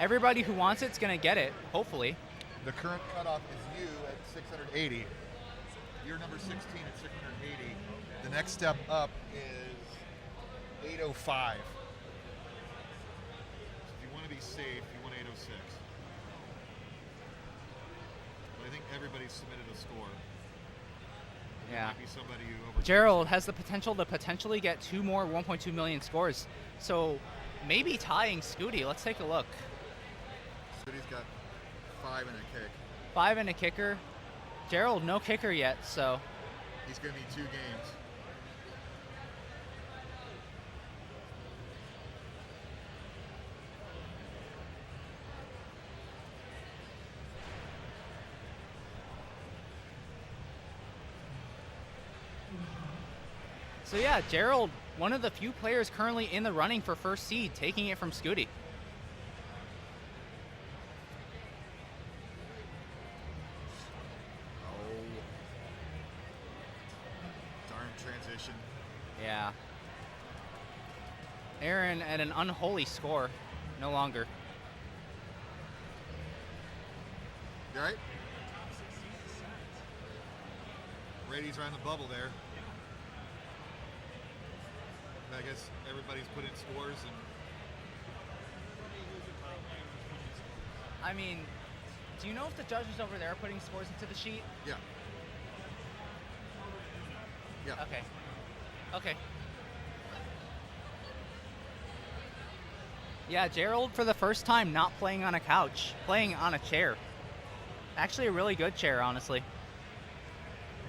Everybody who wants it's going to get it, hopefully. The current cutoff is you at 680. You're number 16 at 680. The next step up is 805. So if you want to be safe, you want 806. But I think everybody's submitted a score. There Yeah. might be somebody who over. Gerald has the potential to potentially get 2 more 1.2 million scores. So maybe tying Scooty. Let's take a look. Scooty's got 5 and a kick. 5 and a kicker. Gerald, no kicker yet, so. He's going to need 2 games. So yeah, Gerald, one of the few players currently in the running for first seed, taking it from Scooty. Oh. Darn transition. Yeah. Aaron at an unholy score, no longer. You all right? Brady's around the bubble there. I guess everybody's put in scores and I mean, do you know if the judges over there are putting scores into the sheet? yeah. Yeah. Okay. Okay. Yeah, Gerald for the first time not playing on a couch, playing on a chair. Actually a really good chair, honestly.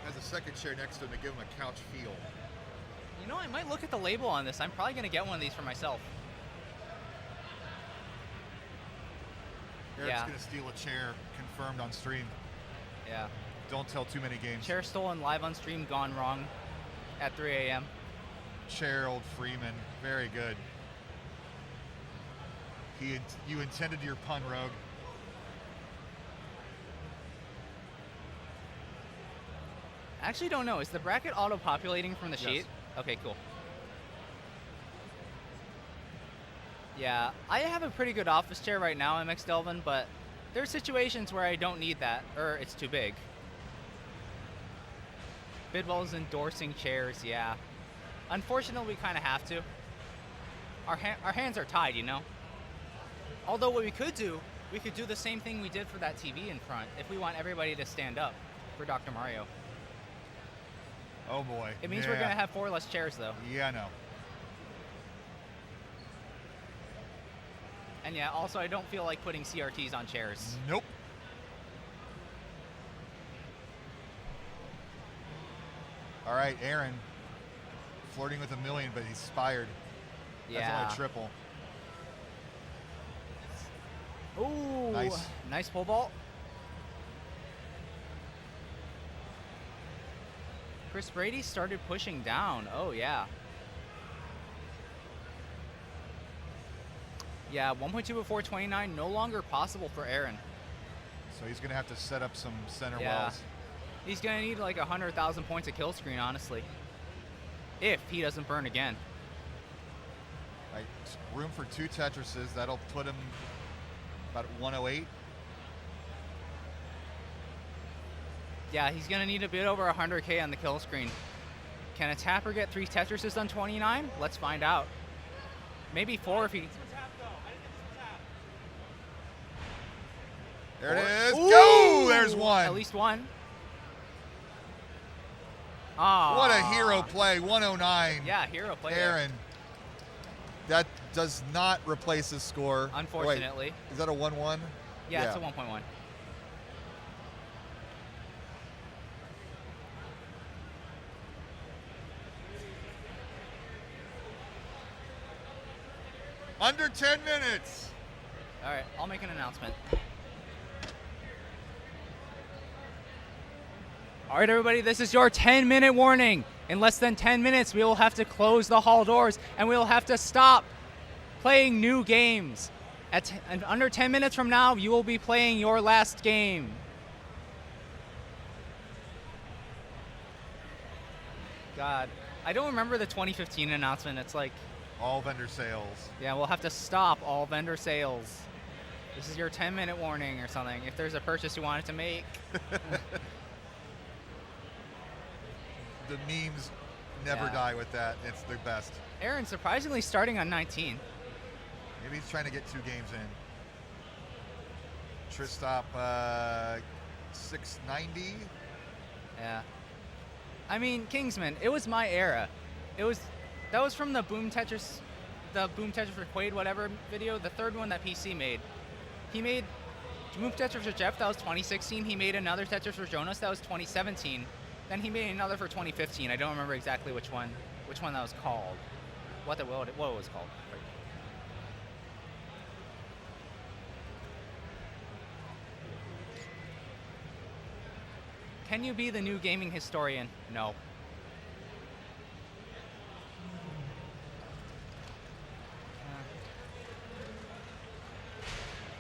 Has a second chair next to him to give him a couch feel. You know, I might look at the label on this. I'm probably going to get one of these for myself. Eric's Yeah. going to steal a chair, confirmed on stream. Yeah. Don't tell too many games. Chair stolen live on stream, gone wrong at 3 a.m. Gerald Freeman, very good. You intended your pun, Rogue. I actually don't know. Is the bracket auto-populating from the Yes. sheet? Okay, cool. Yeah, I have a pretty good office chair right now, MX Delvin, but there's situations where I don't need that, or it's too big. Bidwell is endorsing chairs, yeah. Unfortunately, we kind of have to. Our hands are tied, you know? Although what we could do the same thing we did for that TV in front, if we want everybody to stand up for Dr. Mario. Oh boy. It means we're going to have 4 less chairs, though. Yeah, I know. And yeah, also I don't feel like putting CRTs on chairs. Nope. All right, Aaron. Flirting with $1 million, but he's fired. That's Yeah. only triple. Ooh, Nice. nice pole vault. Chris Brady started pushing down. Oh, yeah. Yeah, 1.2 before 29, no longer possible for Aaron. So he's going to have to set up some center Yeah. wells. He's going to need like 100,000 points of kill screen, honestly. If he doesn't burn again. Right, room for 2 Tetrises. That'll put him about 108. Yeah, he's going to need a bit over 100K on the kill screen. Can a tapper get 3 Tetrises on 29? Let's find out. Maybe 4 if he... There it is. Ooh! Go! There's one. At least one. Oh. What a hero play. 109. Yeah, hero play. there. Aaron. That does not replace his score. Unfortunately. Wait, is that a 1-1? Yeah, it's a 1.1. Under 10 minutes. All right, I'll make an announcement. All right, everybody, this is your 10-minute warning. In less than 10 minutes, we will have to close the hall doors, and we will have to stop playing new games. And under 10 minutes from now, you will be playing your last game. God, I don't remember the 2015 announcement. It's like, All vendor sales. yeah, we'll have to stop all vendor sales. This is your 10-minute warning or something, if there's a purchase you wanted to make. The memes never Yeah. die with that. It's the best. Aaron surprisingly starting on 19. Maybe he's trying to get 2 games in. Tristop 690. Yeah. I mean, Kingsman, it was my era. That was from the Boom Tetris for Quaid whatever video, the third one that PC made. He made Boom Tetris for Jeff, that was 2016. He made another Tetris for Jonas, that was 2017. Then he made another for 2015. I don't remember exactly which one that was called. What it was called. Can you be the new gaming historian? No.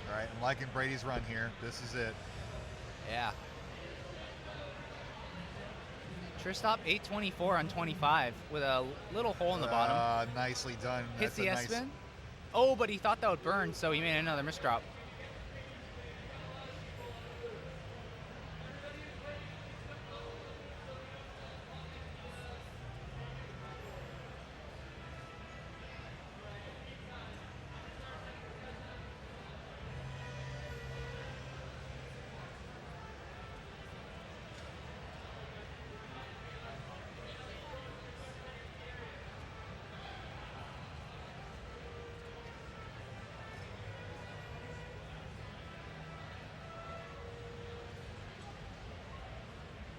All right, I'm liking Brady's run here. This is it. Yeah. Tristop 824 on 25 with a little hole in the bottom. Nicely done. Hits That's the a S spin. Oh, but he thought that would burn, so he made another misdrop.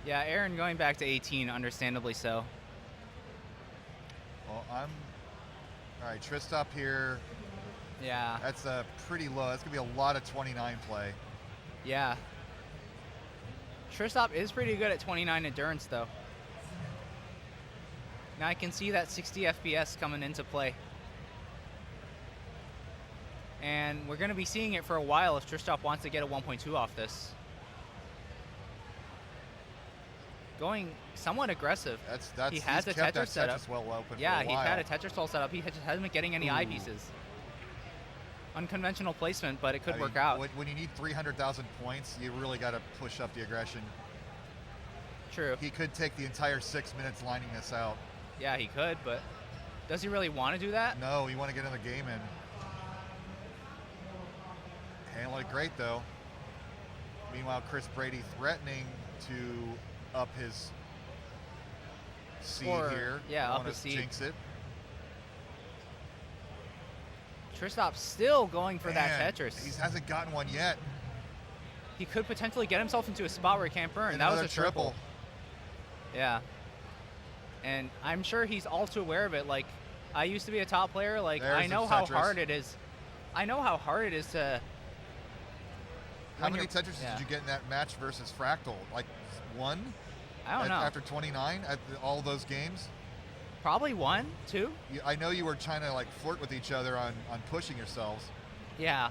Yeah, Aaron going back to 18, understandably so. Well, all right, Tristop here. Yeah. That's a pretty low. That's going to be a lot of 29 play. Yeah. Tristop is pretty good at 29 endurance, though. Now I can see that 60 FPS coming into play. And we're going to be seeing it for a while if Tristop wants to get a 1.2 off this. Going somewhat aggressive. That's he has he's a kept Tetris that setup. Tetris well open Yeah, for a he's while. had a Tetris hole set up. He just hasn't been getting any eyepieces. Unconventional placement, but it could work out. When you need 300,000 points, you really got to push up the aggression. True. He could take the entire 6 minutes lining this out. Yeah, he could, but does he really want to do that? No, you want to get another game in. Handled it great, though. Meanwhile, Chris Brady threatening to up his seed here. Yeah, Don't up wanna his seed. jinx it. Tristop still going for that Man, Tetris. He hasn't gotten one yet. He could potentially get himself into a spot where he can't burn. That was Another a triple. Yeah. And I'm sure he's all too aware of it. Like, I used to be a top player. Like, There's I know the how Tetris. hard it is. I know how hard it is to... How when many you're- Tetrises yeah. did you get in that match versus Fractal? Like 1? I don't know. After 29 at all those games? Probably 1, 2. I know you were trying to like flirt with each other on pushing yourselves. Yeah.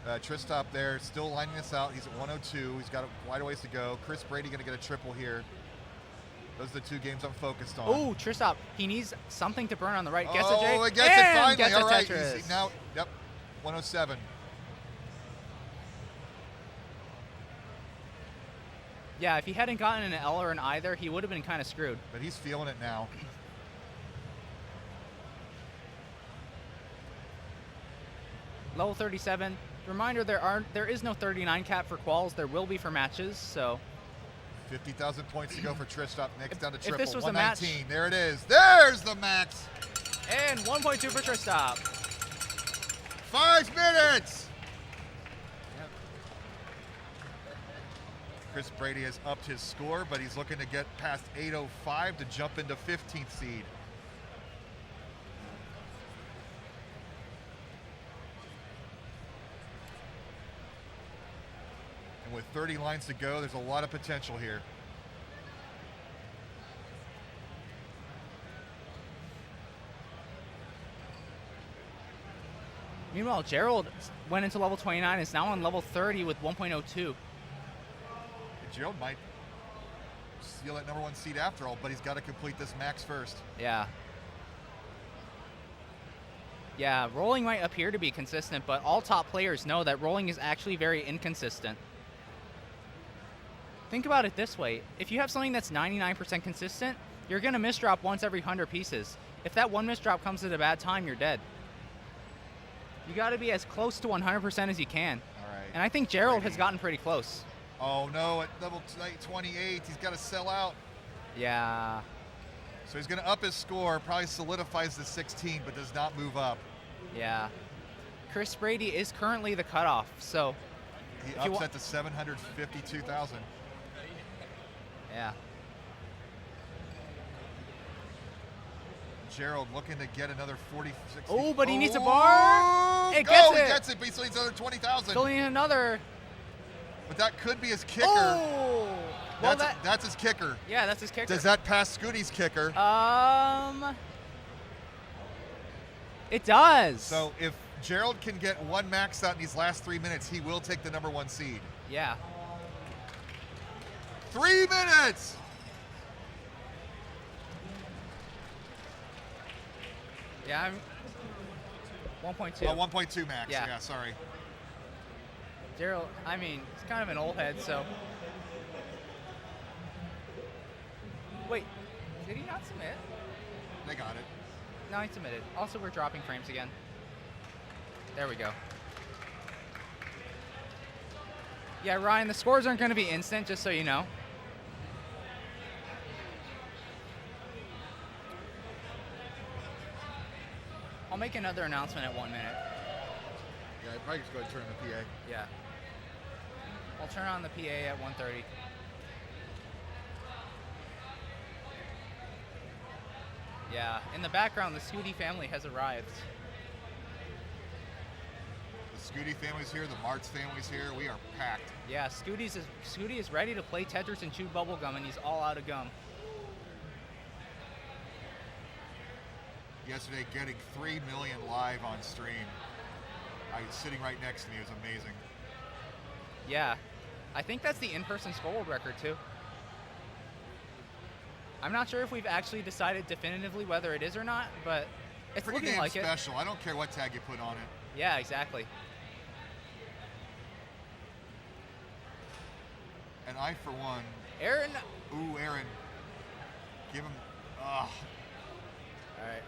Tristop there, still lining us out. He's at 102. He's got quite a ways to go. Chris Brady going to get a triple here. Those are the 2 games I'm focused on. Oh, Tristop. He needs something to burn on the right. Gets it, Jake. Oh, it gets it finally. Gets All right. Tetris. Now, yep, 107. Yeah, if he hadn't gotten an L or an either, he would have been kind of screwed. But he's feeling it now. Level 37. Reminder, there is no 39 cap for quals. There will be for matches, so. 50,000 points to go for Tristop. Next down to triple. If this was 119. a match. There it is. There's the max. And 1.2 for Tristop. 5 minutes. Chris Brady has upped his score, but he's looking to get past 805 to jump into 15th seed. And with 30 lines to go, there's a lot of potential here. Meanwhile, Gerald went into level 29, is now on level 30 with 1.02. Gerald might steal that number 1 seed after all, but he's got to complete this max first. Yeah. Yeah, rolling might appear to be consistent, but all top players know that rolling is actually very inconsistent. Think about it this way. If you have something that's 99% consistent, you're going to misdrop once every 100 pieces. If that one misdrop comes at a bad time, you're dead. You got to be as close to 100% as you can. All right. And I think Gerald has gotten pretty close. Oh no, at level 28, he's got to sell out. Yeah. So he's going to up his score, probably solidifies the 16, but does not move up. Yeah. Chris Brady is currently the cutoff, so. He ups that to 752,000. Yeah. Gerald looking to get another 40, 60. Oh, but he needs a bar. It He gets it, but he still needs another 20,000. Still need another. But that could be his kicker. Oh! Well, that's his kicker. Yeah, that's his kicker. Does that pass Scooty's kicker? It does. So if Gerald can get 1 max out in these last 3 minutes, he will take the number 1 seed. Yeah. 3 minutes! Yeah, I'm 1.2. Oh, 1.2 max. Yeah, sorry. Gerald, I mean, he's kind of an old head, so. Wait, did he not submit? They got it. No, he submitted. Also, we're dropping frames again. There we go. Yeah, Ryan, the scores aren't going to be instant, just so you know. I'll make another announcement at 1 minute. Yeah, I'd probably just go ahead and turn on the PA. Yeah. I'll turn on the PA at 1:30. Yeah, in the background, the Scooty family has arrived. The Scooty family's here, the Martz family's here. We are packed. Yeah, Scooty is ready to play Tetris and chew bubblegum, and he's all out of gum. Yesterday, getting 3 million live on stream. Sitting right next to me, it was amazing. Yeah, I think that's the in-person score world record too. I'm not sure if we've actually decided definitively whether it is or not, but it's Pretty looking damn like special. I don't care what tag you put on it. it. Yeah, exactly. And I, for one. Aaron. Ooh, Aaron. Give him. All right.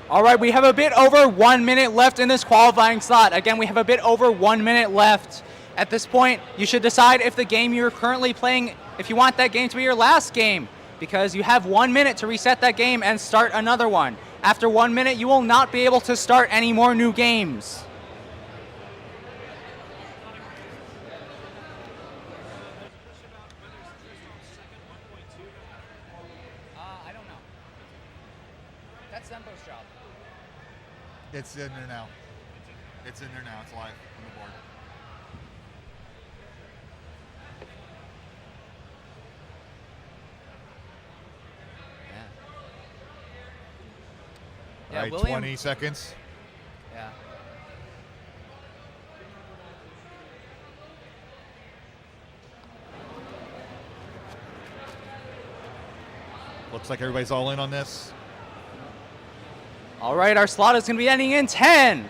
All right, we have a bit over 1 minute left in this qualifying slot. Again, we have a bit over 1 minute left. At this point, you should decide if the game you're currently playing, if you want that game to be your last game, because you have 1 minute to reset that game and start another one. After 1 minute, you will not be able to start any more new games. I don't know. drop. It's in there now. It's in there now. It's live on the board. Yeah. All right, William, 20 seconds. Yeah. Looks like everybody's all in on this. All right, our slot is going to be ending in 10,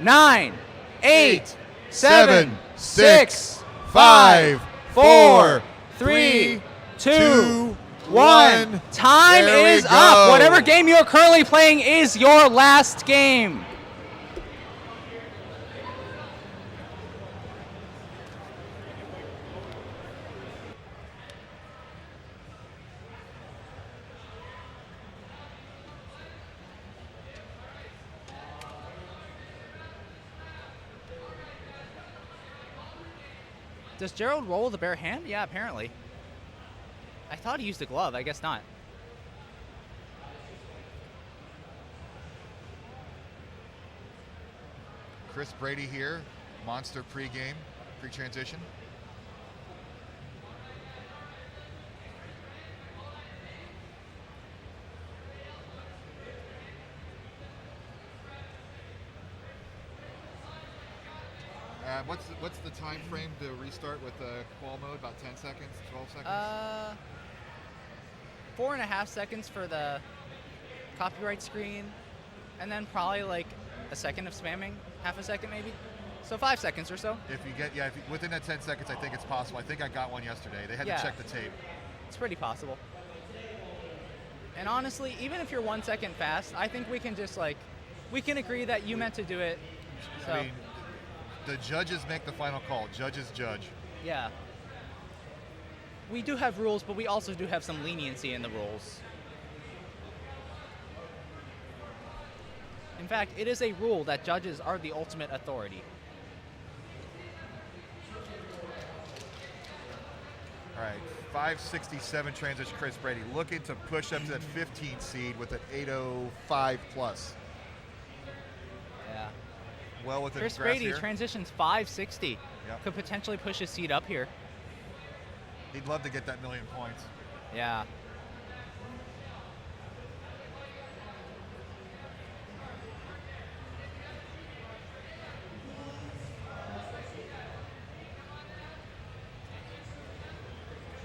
9, 8, 7, 7, 6, 6, 5, 4, 3, 2, 2, 1. Time There we is up. go. Whatever game you're currently playing is your last game. Does Gerald roll with a bare hand? Yeah, apparently. I thought he used a glove. I guess not. Chris Brady here, monster pre-game, pre-transition. What's the time frame to restart with the qual mode? About 10 seconds, 12 seconds? 4.5 seconds for the copyright screen, and then probably like a second of spamming, half a second maybe. So 5 seconds or so. If you get, within that 10 seconds, I think it's possible. I think I got one yesterday. They had Yeah. to check the tape. It's pretty possible. And honestly, even if you're 1 second fast, I think we can just we can agree that you meant to do it. So, I mean, the judges make the final call. Judges judge. yeah. We do have rules, but we also do have some leniency in the rules. In fact, it is a rule that judges are the ultimate authority. All right, 567 transition Chris Brady looking to push up to that 15 seed with an 805 plus. Yeah. Well within Chris grasp Brady here. transitions 560. Yep. Could potentially push his seed up here. He'd love to get that million points. Yeah.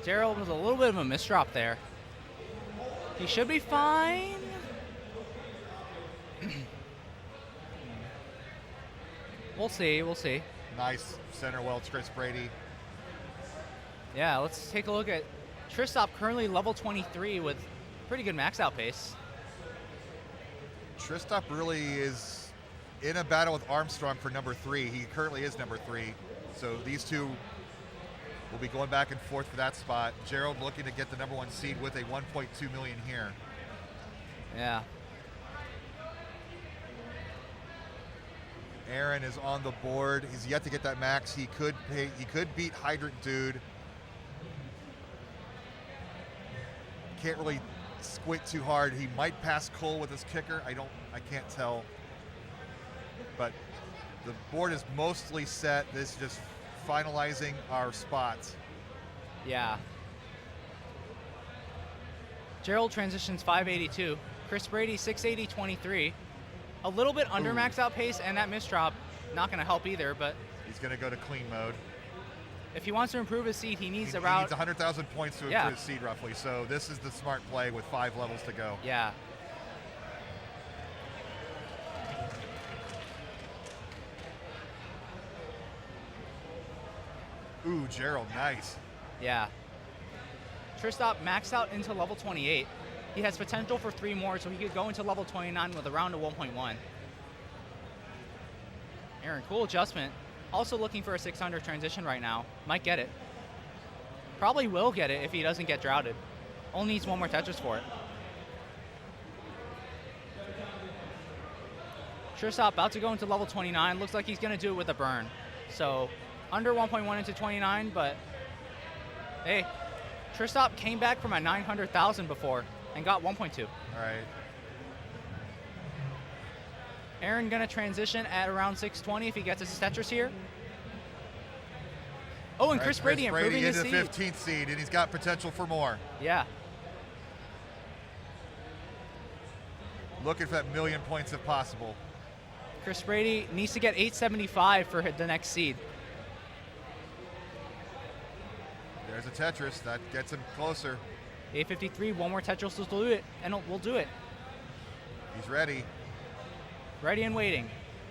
Gerald was a little bit of a misdrop there. He should be fine. We'll see, we'll see. Nice center welch, Chris Brady. Yeah, let's take a look at Tristop, currently level 23 with pretty good max out pace. Tristop really is in a battle with Armstrong for number 3. He currently is number 3. So these two will be going back and forth for that spot. Gerald looking to get the number 1 seed with a 1.2 million here. Yeah. Aaron is on the board. He's yet to get that max. He could beat Hydrant Dude. Can't really squint too hard. He might pass Cole with his kicker. I can't tell. But the board is mostly set. This is just finalizing our spots. Yeah. Gerald transitions 582. Chris Brady 680.23. A little bit under max out pace, and that misdrop not going to help either, but He's going to go to clean mode. if he wants to improve his seed, he needs He around. needs 100,000 points to Yeah. improve his seed roughly. So this is the smart play with 5 levels to go. Yeah. Ooh, Gerald, nice. Yeah. Tristop maxed out into level 28. He has potential for 3 more, so he could go into level 29 with around a 1.1. Aaron, cool adjustment. Also looking for a 600 transition right now. Might get it. Probably will get it if he doesn't get droughted. Only needs 1 more Tetris for it. Tristop about to go into level 29. Looks like he's going to do it with a burn. So under 1.1 into 29, but hey, Tristop came back from a 900,000 before and got 1.2. All right. Aaron gonna transition at around 620 if he gets his Tetris here. Oh, and Chris Brady improving his into seed. 15th seed, and he's got potential for more. Yeah. Looking for that million points if possible. Chris Brady needs to get 875 for the next seed. There's a Tetris. That gets him closer. 853, one more Tetris will do it, and we'll do it. He's ready. Ready and waiting.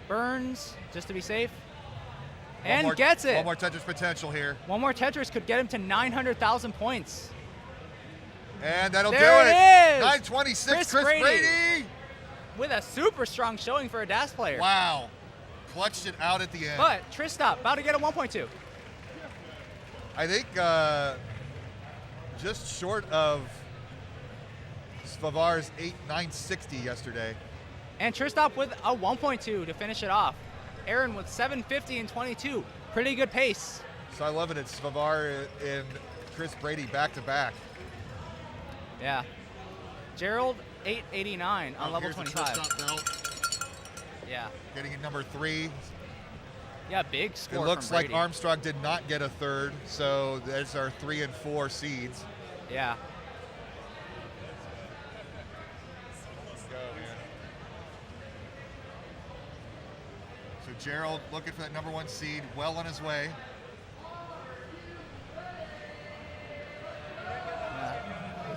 Burns, just to be safe. One And more, gets it. One more Tetris potential here. One more Tetris could get him to 900,000 points. And that'll There do it it. is. 926, Chris Brady. With a super strong showing for a DAS player. Wow. Clutched it out at the end. But Tristop about to get a 1.2. I think just short of Svavar's 960 yesterday. And Tristop with a 1.2 to finish it off. Aaron with 750 and 22. Pretty good pace. So I love it. It's Svavar and Chris Brady back to back. Yeah. Gerald 889 on level Here's 25. The Tristop belt. Yeah. Getting it number 3. Yeah, big score. It looks from like Brady. Armstrong did not get a 3rd, so there's our 3 and 4 seeds. Yeah. Let's go, man. So Gerald looking for that number 1 seed, well on his way.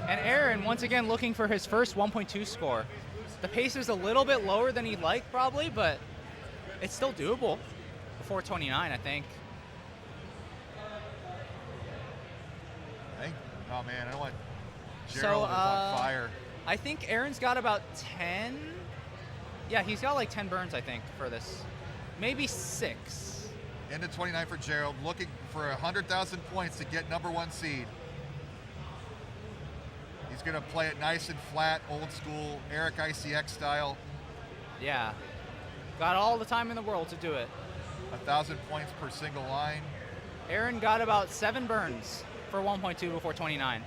And Aaron, once again, looking for his first 1.2 score. The pace is a little bit lower than he'd like, probably, but it's still doable. 429, I think. Oh man, I don't want Gerald is on fire. I think Aaron's got about 10. Yeah, he's got like 10 burns, I think, for this. Maybe 6. Into 29 for Gerald, looking for 100,000 points to get number 1 seed. He's gonna play it nice and flat, old school, Eric ICX style. Yeah. Got all the time in the world to do it. 1,000 points per single line. Aaron got about 7 burns for 1.2 before 29.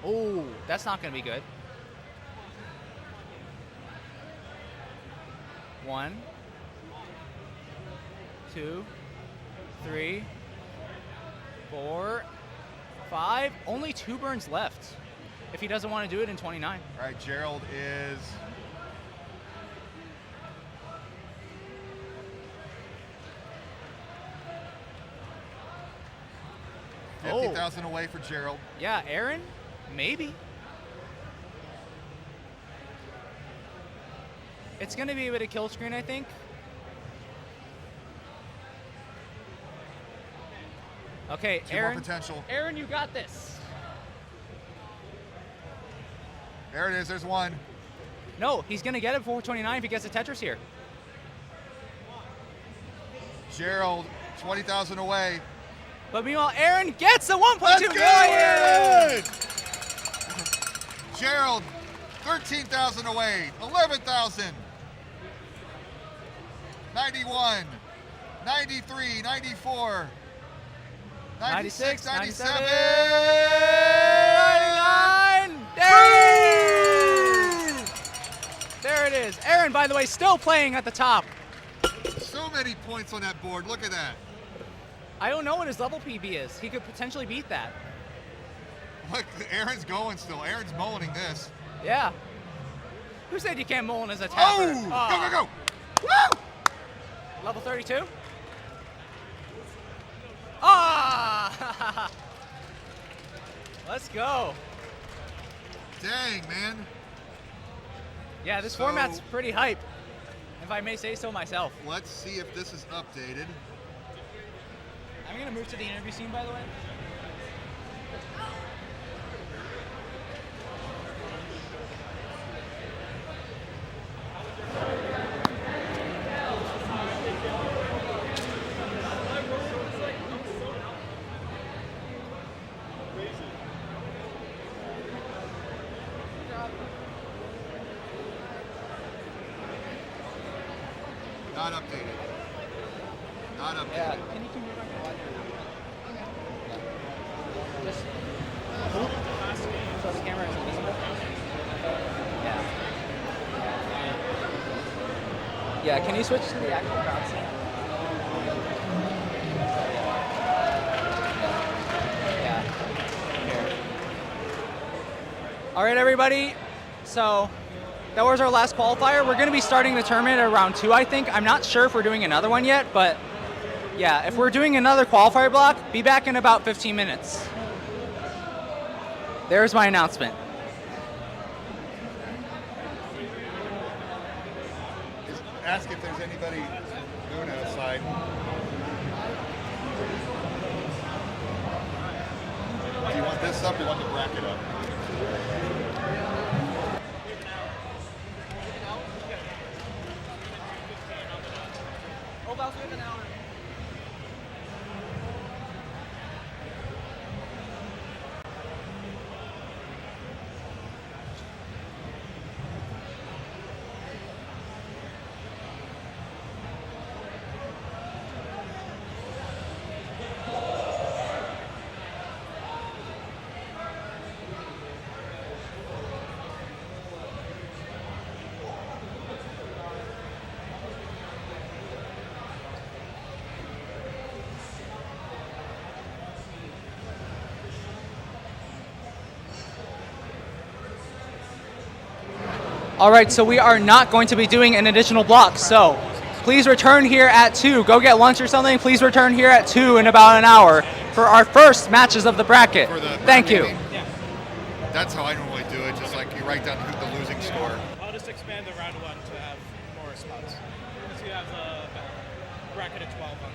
Oh, that's not going to be good. 1, 2, 3, 4, 5. Only 2 burns left if he doesn't want to do it in 29. All right, Gerald is Oh. 50,000 away for Gerald. Yeah, Aaron, maybe. It's going to be with a kill screen, I think. Okay, 2 Aaron. more potential. Aaron, you got this. There it is, there's 1. No, he's going to get it before 29 if he gets a Tetris here. Gerald, 20,000 away. But meanwhile, Aaron gets a 1.2 Let's million! go, Aaron! Gerald, 13,000 away, 11,000. 91, 93, 94, 96, 97. 99! There it is! There it is. Aaron, by the way, still playing at the top. So many points on that board, look at that. I don't know what his level PB is. He could potentially beat that. Look, Aaron's going still. Aaron's mullining this. Yeah. Who said you can't mullen as a tapper? Oh! Go, go, go! Woo! Level 32? Ah! Let's go. Dang, man. Yeah, this So- format's pretty hype, if I may say so myself. Let's see if this is updated. I'm going to move to the interview scene, by the way. Not updated. Not updated. Yeah. Can you turn your mic on? Just so the camera is invisible. Yeah. Yeah, can you switch to the actual crowd scene? Yeah. Here. All right, everybody. So that was our last qualifier. We're going to be starting the tournament at round 2, I think. I'm not sure if we're doing another one yet, but yeah, if we're doing another qualifier block, be back in about 15 minutes. There's my announcement. Ask if there's anybody doing outside. Do you want this up or you want the bracket up? Oh, about an hour. All right, so we are not going to be doing an additional block, so please return here at 2. Go get lunch or something. Please return here at 2 in about an hour for our first matches of the bracket. Thank you. Yeah. That's how I normally do it, just like you write down the losing score. I'll just expand the round 1 to have more spots. So you have the bracket of 12 on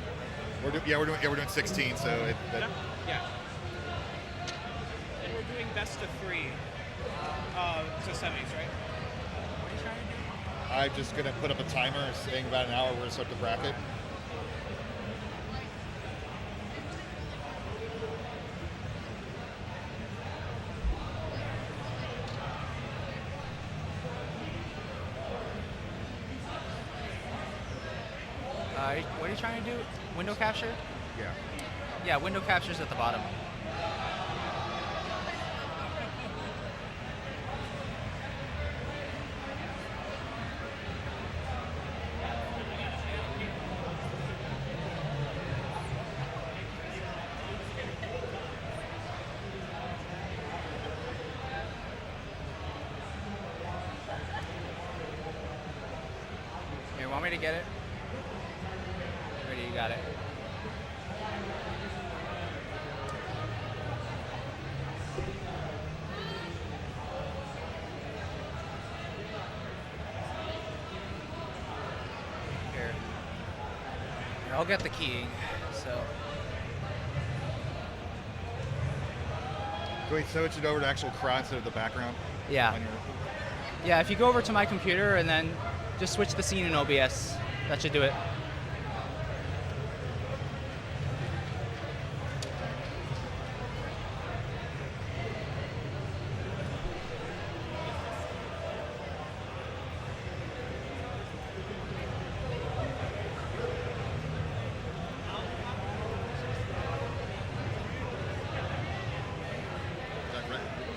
there. We're doing 16, so Yeah. And we're doing best of 3 to semis, right? I'm just gonna put up a timer saying about an hour we're gonna start the bracket. What are you trying to do? Window capture? Yeah. Yeah, window capture's at the bottom. Here, want me to get it? Ready, you got it. Here, I'll get the keying, so. Can we switch it over to actual CRA instead of the background? Yeah. On your- Yeah, if you go over to my computer and then just switch the scene in OBS, that should do it.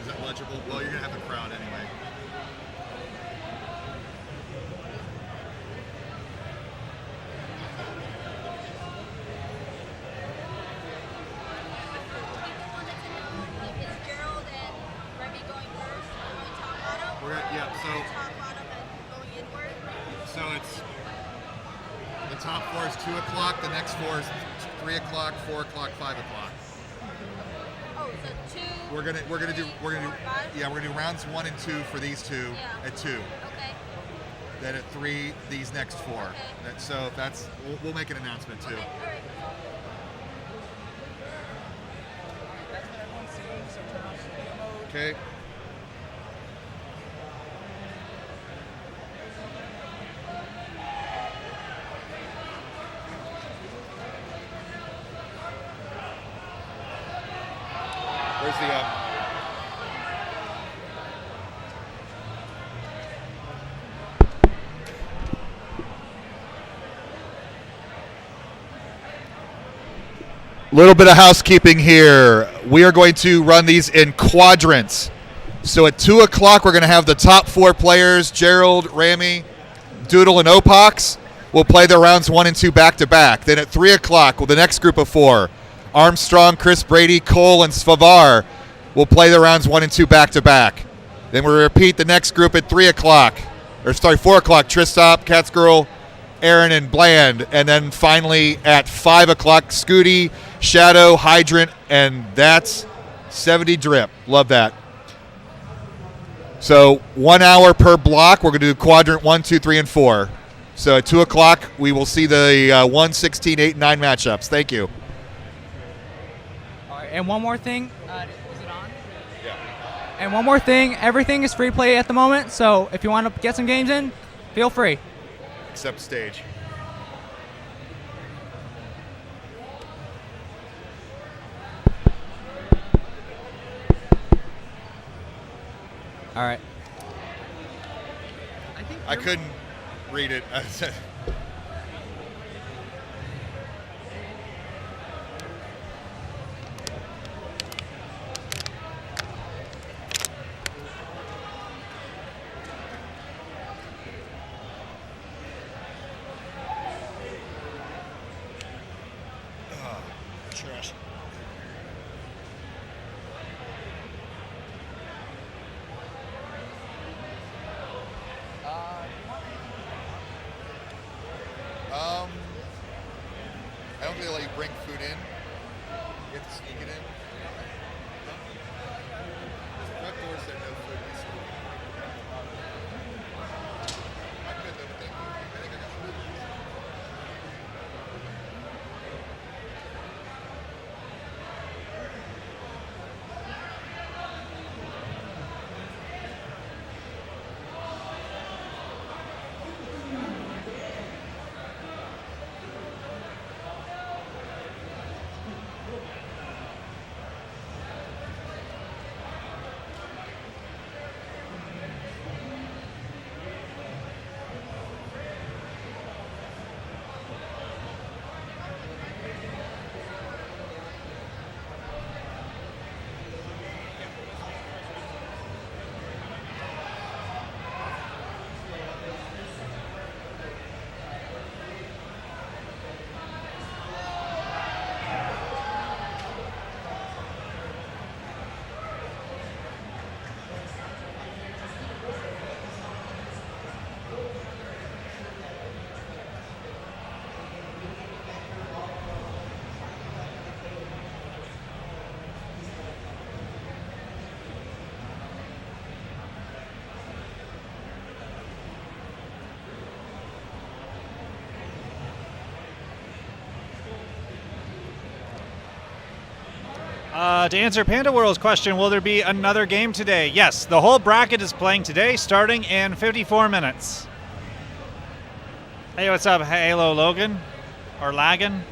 Is that legible? Well, you're gonna have the crowd anyway. Is Gerald and Remy going first? Going top bottom? We're at, yeah, Top bottom and going inward? so it's the top 4 is 2 o'clock, the next 4 is 3 o'clock, 4 o'clock, 5 o'clock. Oh, so 2. We're gonna do 4, 5? yeah, we're gonna do rounds 1 and 2 for these 2 Yeah. at 2. Okay. Then at 3 these next 4. Okay. So that's we'll make an announcement too. Okay, all right. Okay. Where's the little bit of housekeeping here. We are going to run these in quadrants. So at 2 o'clock, we're going to have the top 4 players, Gerald, Ramy, Doodle, and Opox. will play their rounds 1 and 2 back-to-back. Then at 3 o'clock, the next group of 4, Armstrong, Chris Brady, Cole, and Svavar will play their rounds 1 and 2 back-to-back. Then we repeat the next group at 4 o'clock. Tristop, Catskirl, Aaron, and Bland. And then finally at 5 o'clock, Scooty, Shadow, Hydrant, and that's 70 Drip. Love that. So 1 hour per block. We're going to do quadrant 1, 2, 3, and 4. So at 2 o'clock, we will see the 1, 16, 8, and 9 matchups. Thank you. All right, and one more thing. Is it on? Yeah. And one more thing. Everything is free play at the moment, so if you want to get some games in, feel free. Except stage. All right. I couldn't read it. Trash. I don't think they let you bring food in. You have to sneak it in. The front door said no food. You sneak it in. I'm good though, thank you. I think I got some food. To answer Panda World's question, will there be another game today? Yes, the whole bracket is playing today, starting in 54 minutes. Hey, what's up, Halo Logan? Or Lagan?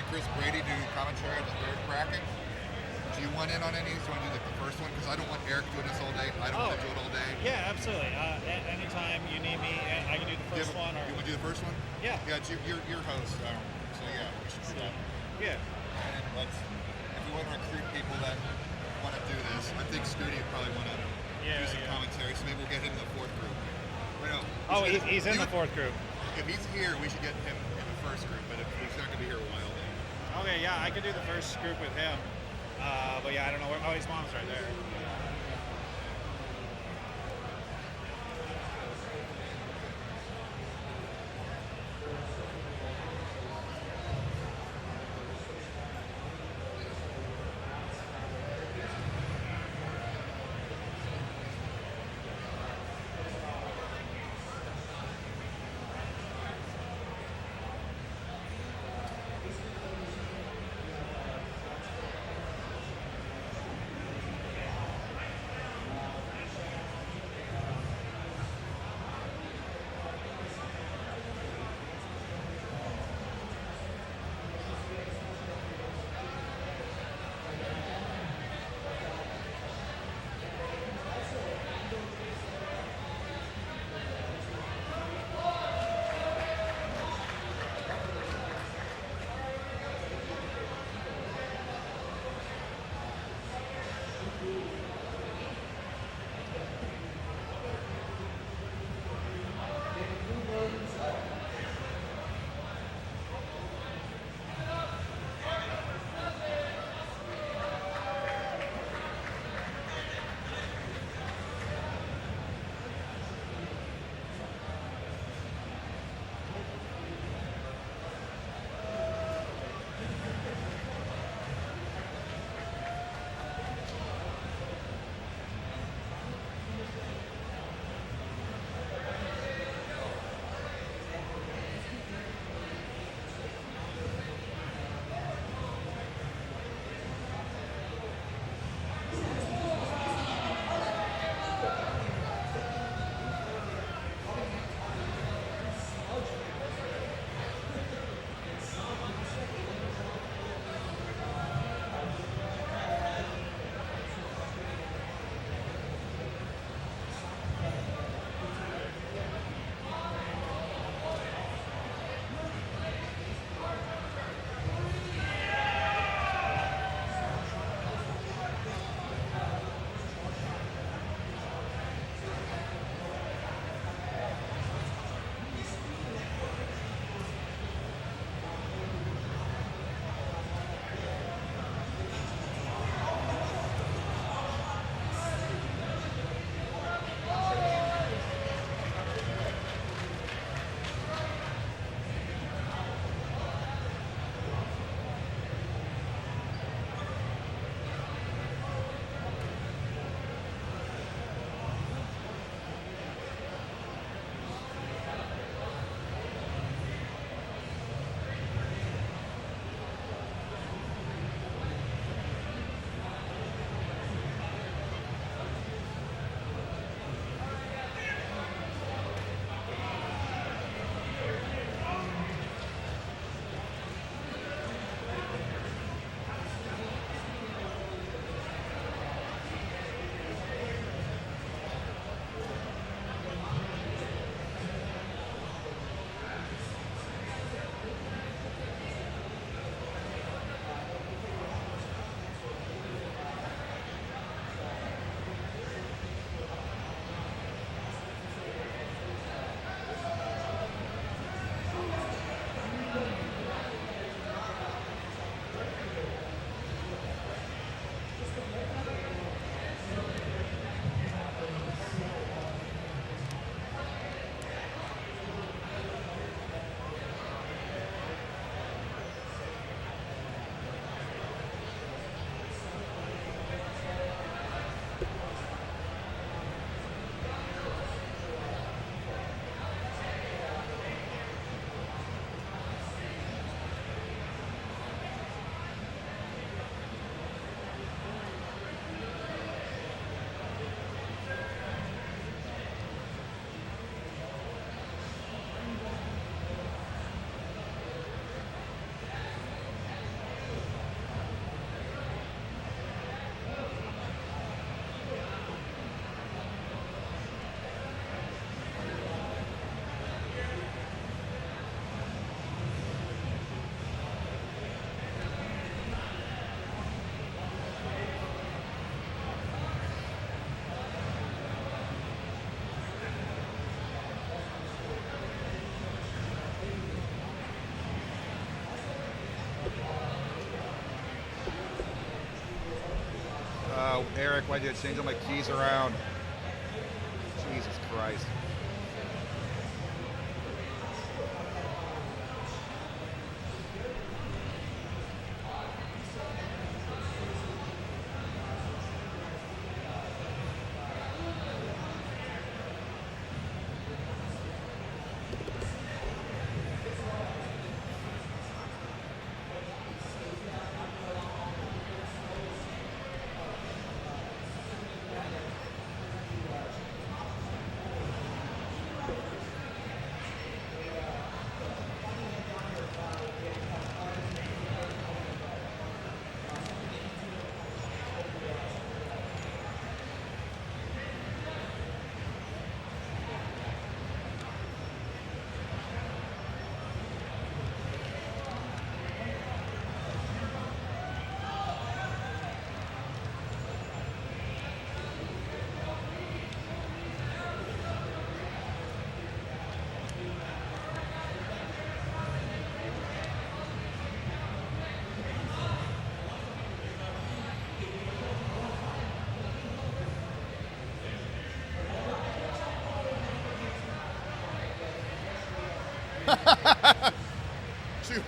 Chris Brady do commentary on the third bracket. Do you want in on any? Do you want to do like the first one? Because I don't want Eric doing this all day. I don't want to do it all day. Yeah, absolutely. Anytime you need me, I can do the first one. Or You want to do the first one? Yeah. Yeah, it's your host. So yeah, we should do that. Yeah. And if we want to recruit people that want to do this, I think Scooty would probably want to do some commentary. So maybe we'll get him in the fourth group. Wait, no, He's in the fourth group. If he's here, we should get him in the first group. But if he's not going to be here a while, then Okay, yeah, I could do the first group with him. But yeah, I don't know where. Oh, his mom's right there. Eric, why did you change all my keys around? Jesus Christ.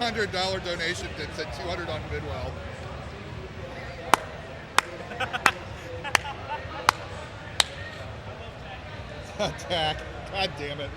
$200 donation that said 200 on Bidwell. Attack. God damn it.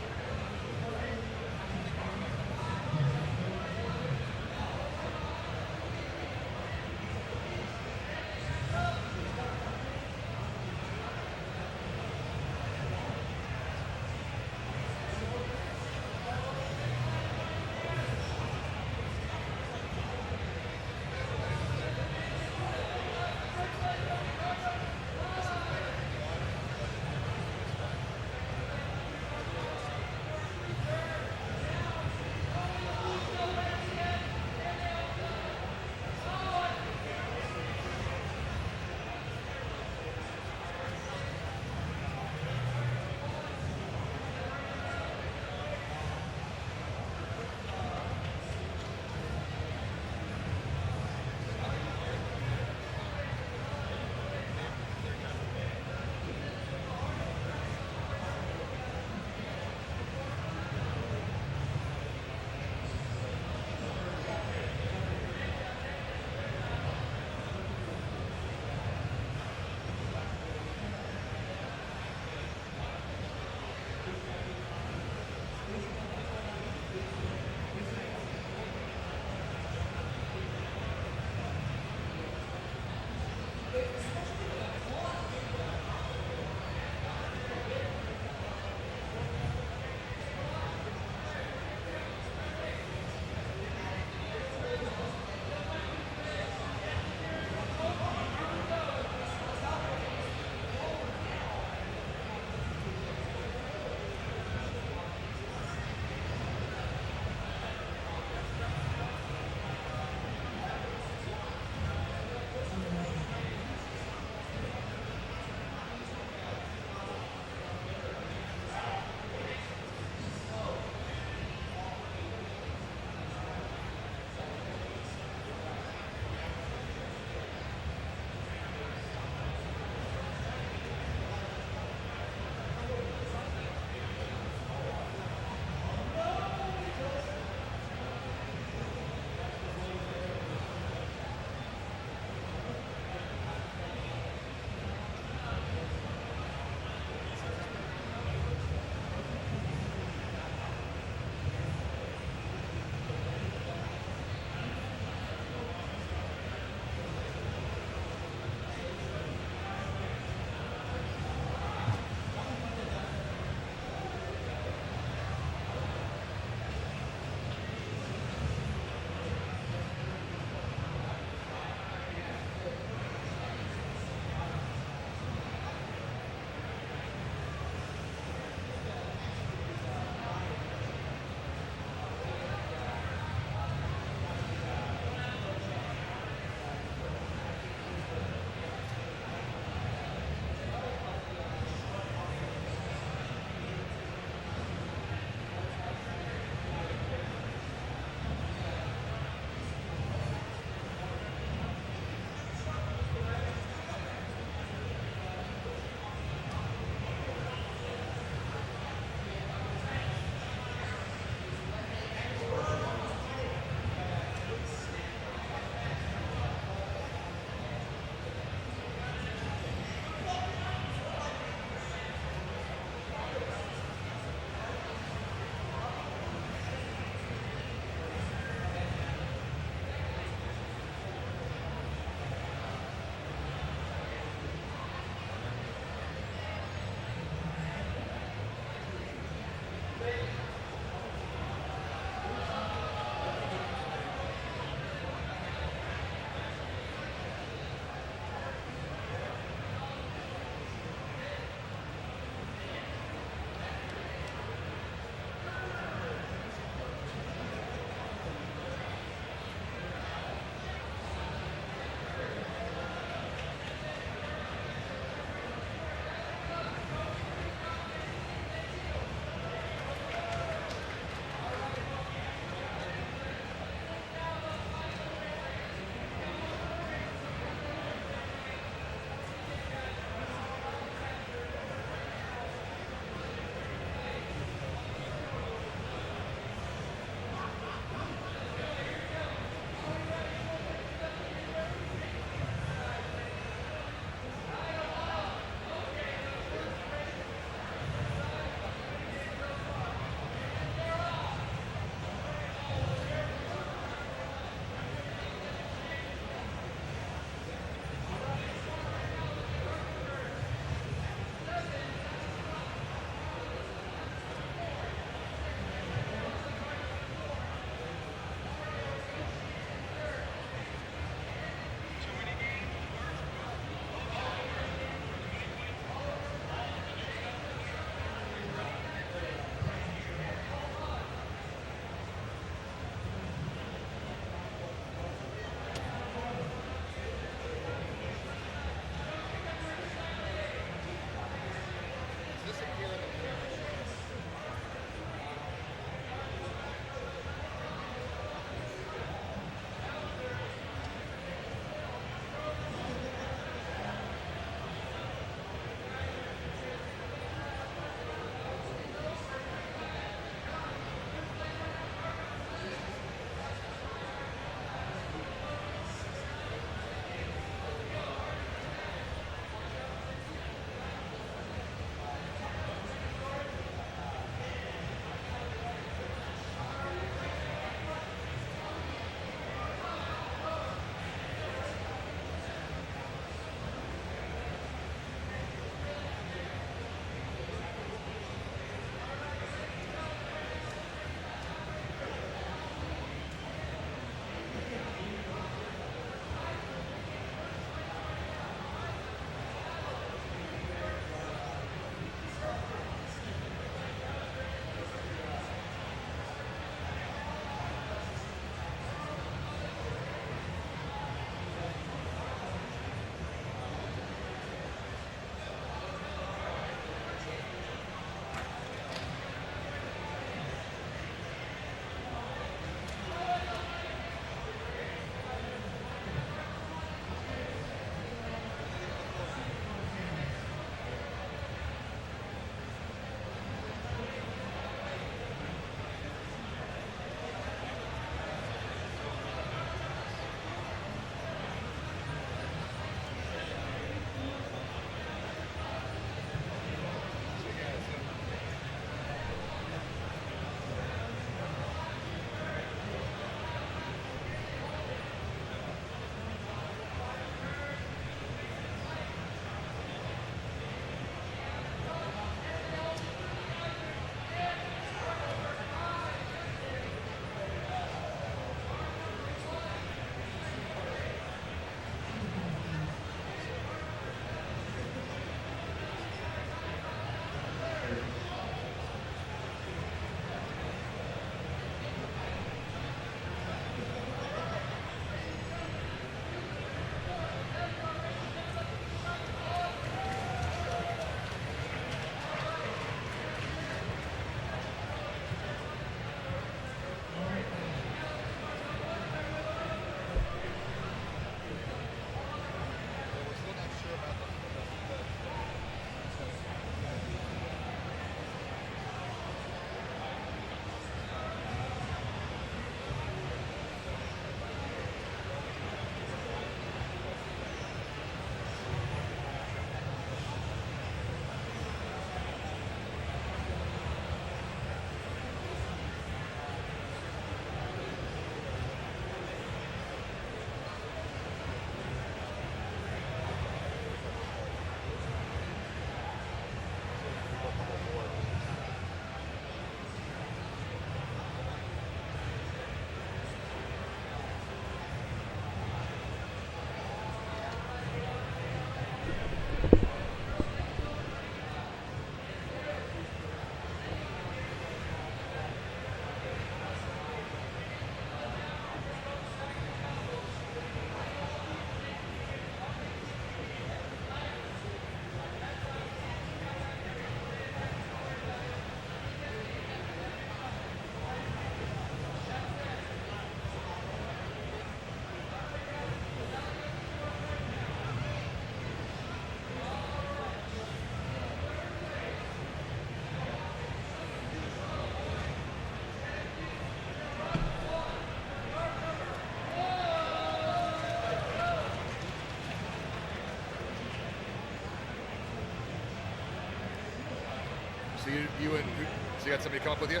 So you got somebody come up with you?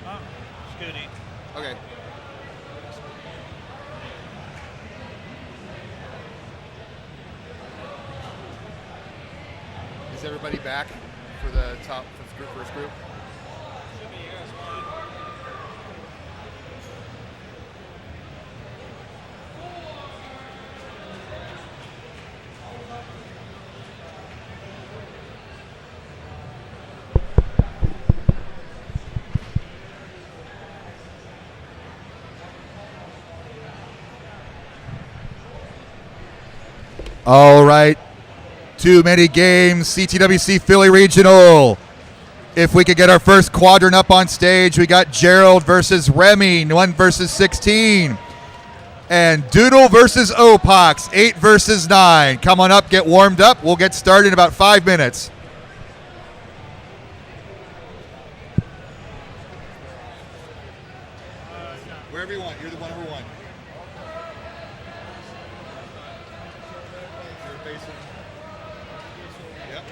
Oh, Scooty. Okay. Is everybody back for the first group? All right. Too many games. CTWC Philly Regional. If we could get our first quadrant up on stage, we got Gerald versus Remy, 1 versus 16. And Doodle versus Opox, 8 versus 9. Come on up, get warmed up. We'll get started in about 5 minutes. Wherever you want. You're the number one. You're facing. Yep.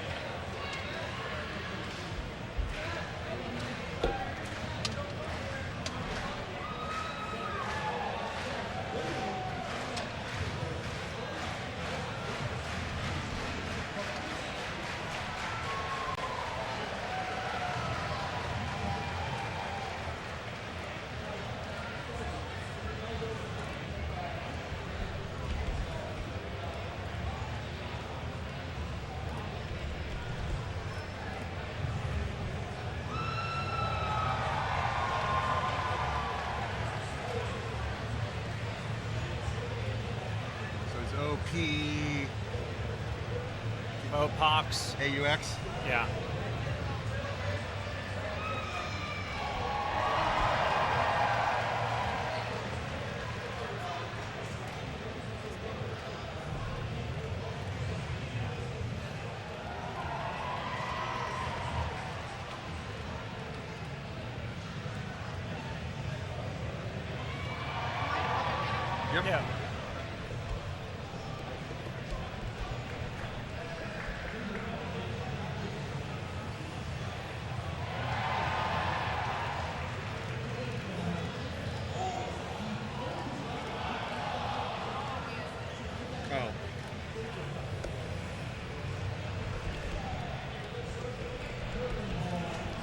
Opox. AUX. Yeah. Yep. Yeah. Oh.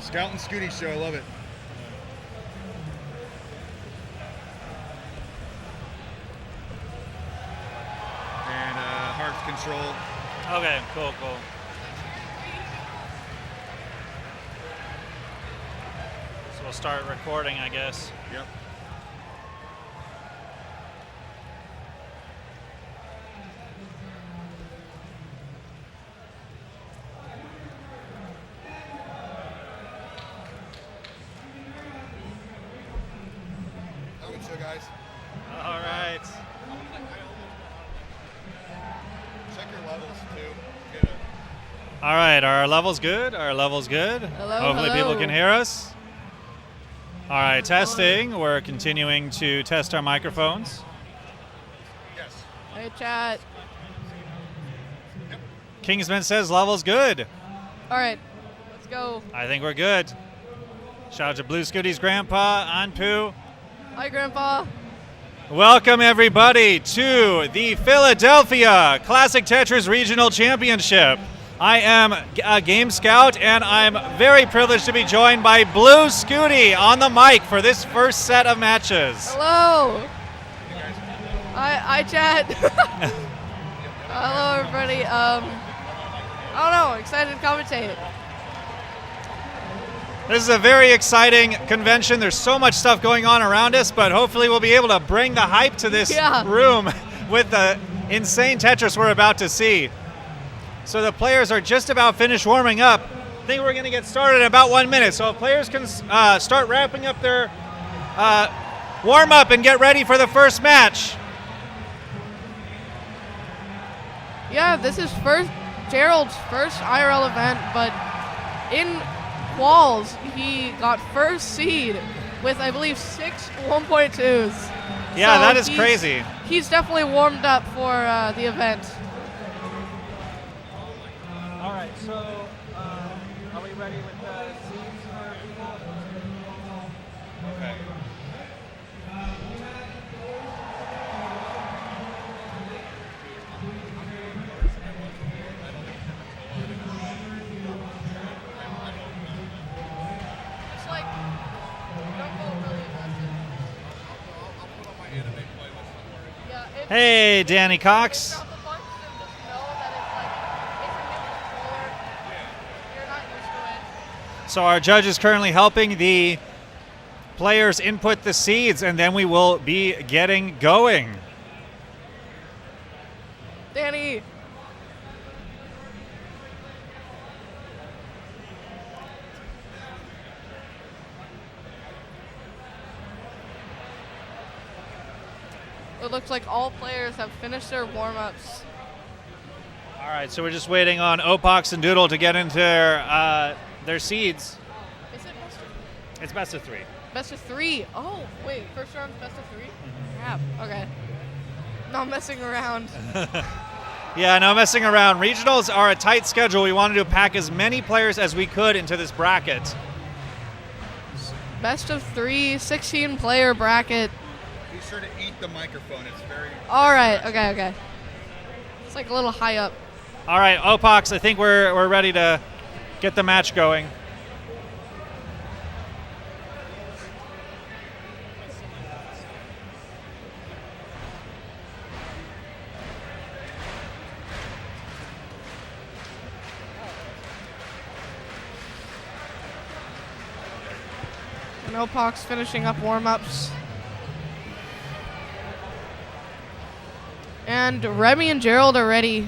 Scout and Scooty show, I love it. And heart control. Okay, cool. So we'll start recording, I guess. Yep. Good show, guys. All right. Check your levels too. All right, are our levels good? Are our levels good? Hello, Hopefully hello. people can hear us. All right, testing. We're continuing to test our microphones. Yes. Hey, chat. Kingsman says levels good. All right, let's go. I think we're good. Shout out to Blue Scooty's grandpa, Anpu. Hi, Grandpa. Welcome everybody to the Philadelphia Classic Tetris Regional Championship. I am a game scout and I'm very privileged to be joined by Blue Scooty on the mic for this first set of matches. Hello. Hi, chat. Hello, everybody. I don't know. Excited to commentate. This is a very exciting convention. There's so much stuff going on around us, but hopefully we'll be able to bring the hype to this room with the insane Tetris we're about to see. So the players are just about finished warming up. I think we're going to get started in about 1 minute. So if players can start wrapping up their warm-up and get ready for the first match. Yeah, this is Gerald's first IRL event, but in quals, he got first seed with, I believe, 6 1.2s. Yeah, So that is crazy. He's definitely warmed up for the event. All right, so are we ready with the seeds for people. Okay. Just like, don't go really aggressive. I'll put on my anime playlist. Don't worry. Yeah, if Hey, Danny Cox. drop a bunch, then just know that it's like, if you're not used to it. So our judge is currently helping the players input the seeds, and then we will be getting going. Danny. It looks like all players have finished their warm-ups. All right, so we're just waiting on Opox and Doodle to get into their seeds. Is it best of, It's best of 3. best of 3? Oh, wait, first round's best of 3? Crap, okay. Not messing around. Yeah, no messing around. Regionals are a tight schedule. We wanted to pack as many players as we could into this bracket. Best of 3, 16-player bracket. Be sure to eat the microphone. It's very. All right, okay. It's like a little high up. All right, Opox, I think we're ready to get the match going. And Opox finishing up warm-ups. And Remy and Gerald are ready.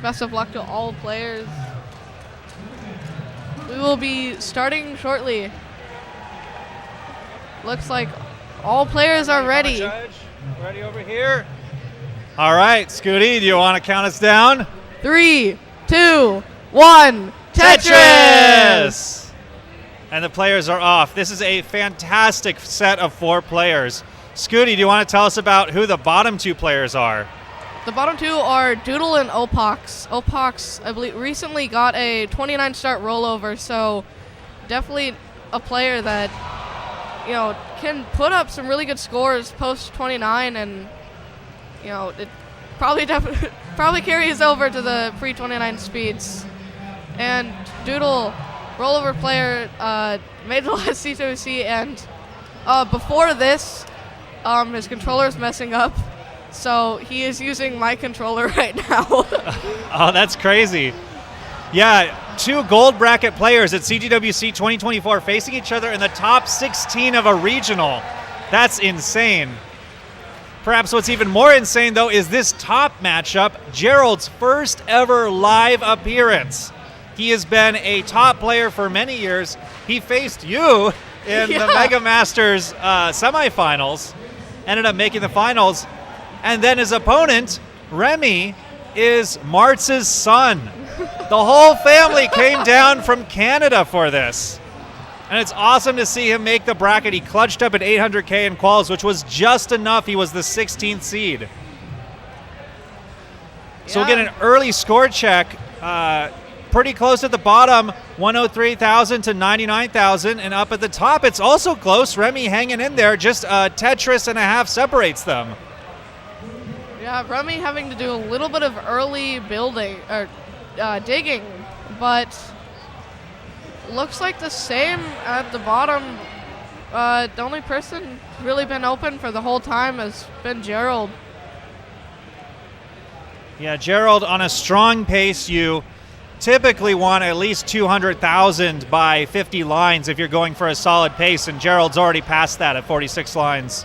Best of luck to all players. We will be starting shortly. Looks like all players are ready. Judge, ready over here. All right, Scooty, do you want to count us down? 3, 2, 1. Tetris! And the players are off. This is a fantastic set of 4 players. Scooty, do you want to tell us about who the bottom 2 players are? The bottom 2 are Doodle and Opox. Opox, I believe, recently got a 29 start rollover, so definitely a player that, can put up some really good scores post 29, and it probably probably carries over to the pre 29 speeds. And Doodle, rollover player, made the last CTWC, and before this, his controller is messing up. So he is using my controller right now. Oh, that's crazy. Yeah, 2 gold bracket players at CTWC 2024 facing each other in the top 16 of a regional. That's insane. Perhaps what's even more insane, though, is this top matchup, Gerald's first ever live appearance. He has been a top player for many years. He faced you in the Mega Masters semifinals, ended up making the finals. And then his opponent, Remy, is Martz's son. The whole family came down from Canada for this. And it's awesome to see him make the bracket. He clutched up at 800K in quals, which was just enough. He was the 16th seed. So we'll get an early score check. Pretty close at the bottom, 103,000 to 99,000. And up at the top, it's also close. Remy hanging in there. Just a Tetris and a half separates them. Yeah, Remy having to do a little bit of early building or digging, but looks like the same at the bottom. The only person really been open for the whole time has been Gerald. Yeah, Gerald on a strong pace. You typically want at least 200,000 by 50 lines if you're going for a solid pace, and Gerald's already passed that at 46 lines.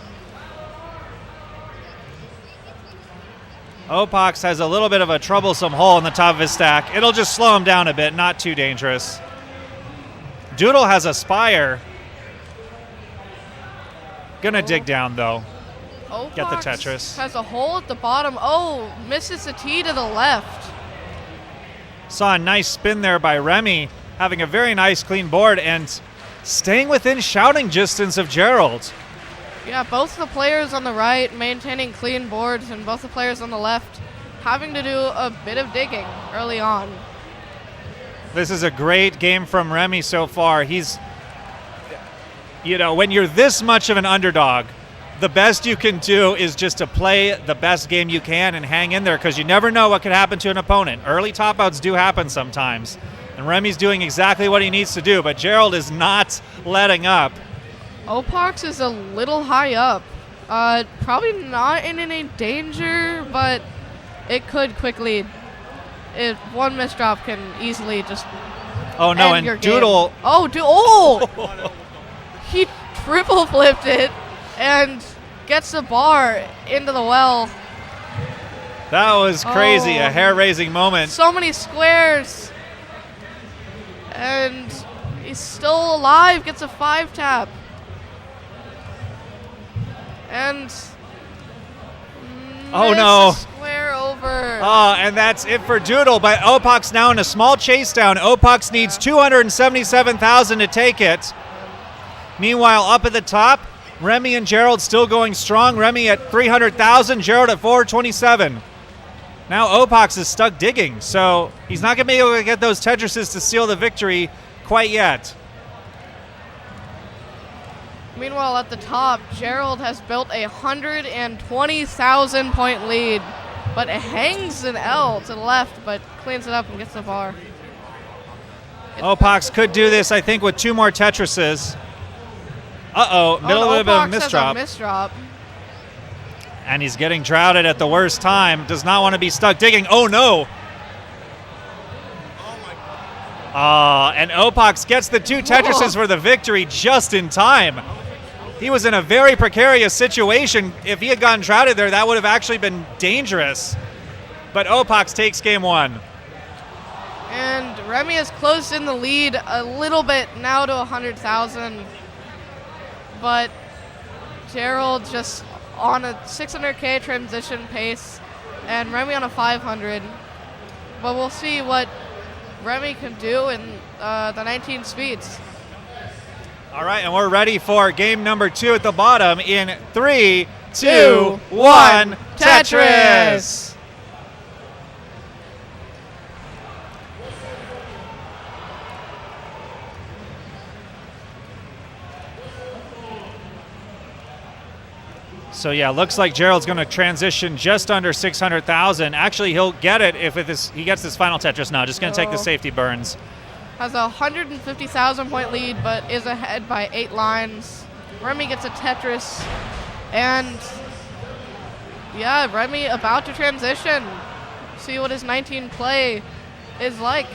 Opox has a little bit of a troublesome hole in the top of his stack. It'll just slow him down a bit, not too dangerous. Doodle has a Spire. Gonna dig down, though. Opox Get the Tetris. has a hole at the bottom. Oh, misses the tee to the left. Saw a nice spin there by Remy, having a very nice clean board and staying within shouting distance of Gerald. Yeah, both the players on the right maintaining clean boards, and both the players on the left having to do a bit of digging early on. This is a great game from Remy so far. He's, when you're this much of an underdog, the best you can do is just to play the best game you can and hang in there, because you never know what could happen to an opponent. Early top outs do happen sometimes, and Remy's doing exactly what he needs to do, but Gerald is not letting up. Opox is a little high up. Probably not in any danger, but it could quickly. One misdrop can easily just. Oh no! end And your game. Doodle. Oh, he triple flipped it and gets the bar into the well. That was crazy. Oh. A hair-raising moment. So many squares, and he's still alive. Gets a 5-tap. And Oh no! Square over. Oh, and that's it for Doodle. But Opox now in a small chase down. Opox needs 277,000 to take it. Meanwhile, up at the top, Remy and Gerald still going strong. Remy at 300,000, Gerald at 427. Now Opox is stuck digging, so he's not going to be able to get those Tetrises to seal the victory quite yet. Meanwhile, at the top, Gerald has built a 120,000 point lead, but it hangs an L to the left, but cleans it up and gets the bar. Opox could do this, I think, with 2 more Tetrises. Middle of a bit of a misdrop. Has a misdrop. And he's getting droughted at the worst time. Does not want to be stuck digging. Oh no! And Opox gets the 2 Tetrises for the victory just in time. He was in a very precarious situation. If he had gotten droughted there, that would have actually been dangerous. But Opox takes game 1. And Remy has closed in the lead a little bit now to 100,000. But Gerald just on a 600K transition pace, and Remy on a 500. But we'll see what Remy can do in the 19 speeds. All right, and we're ready for game number 2 at the bottom in 3, 2, 1, Tetris! So yeah, looks like Gerald's going to transition just under 600,000. Actually, he'll get it if he gets this final Tetris now. Just going to take the safety burns. Has a 150,000 point lead, but is ahead by 8 lines. Remy gets a Tetris, and yeah, Remy about to transition. See what his 19 play is like.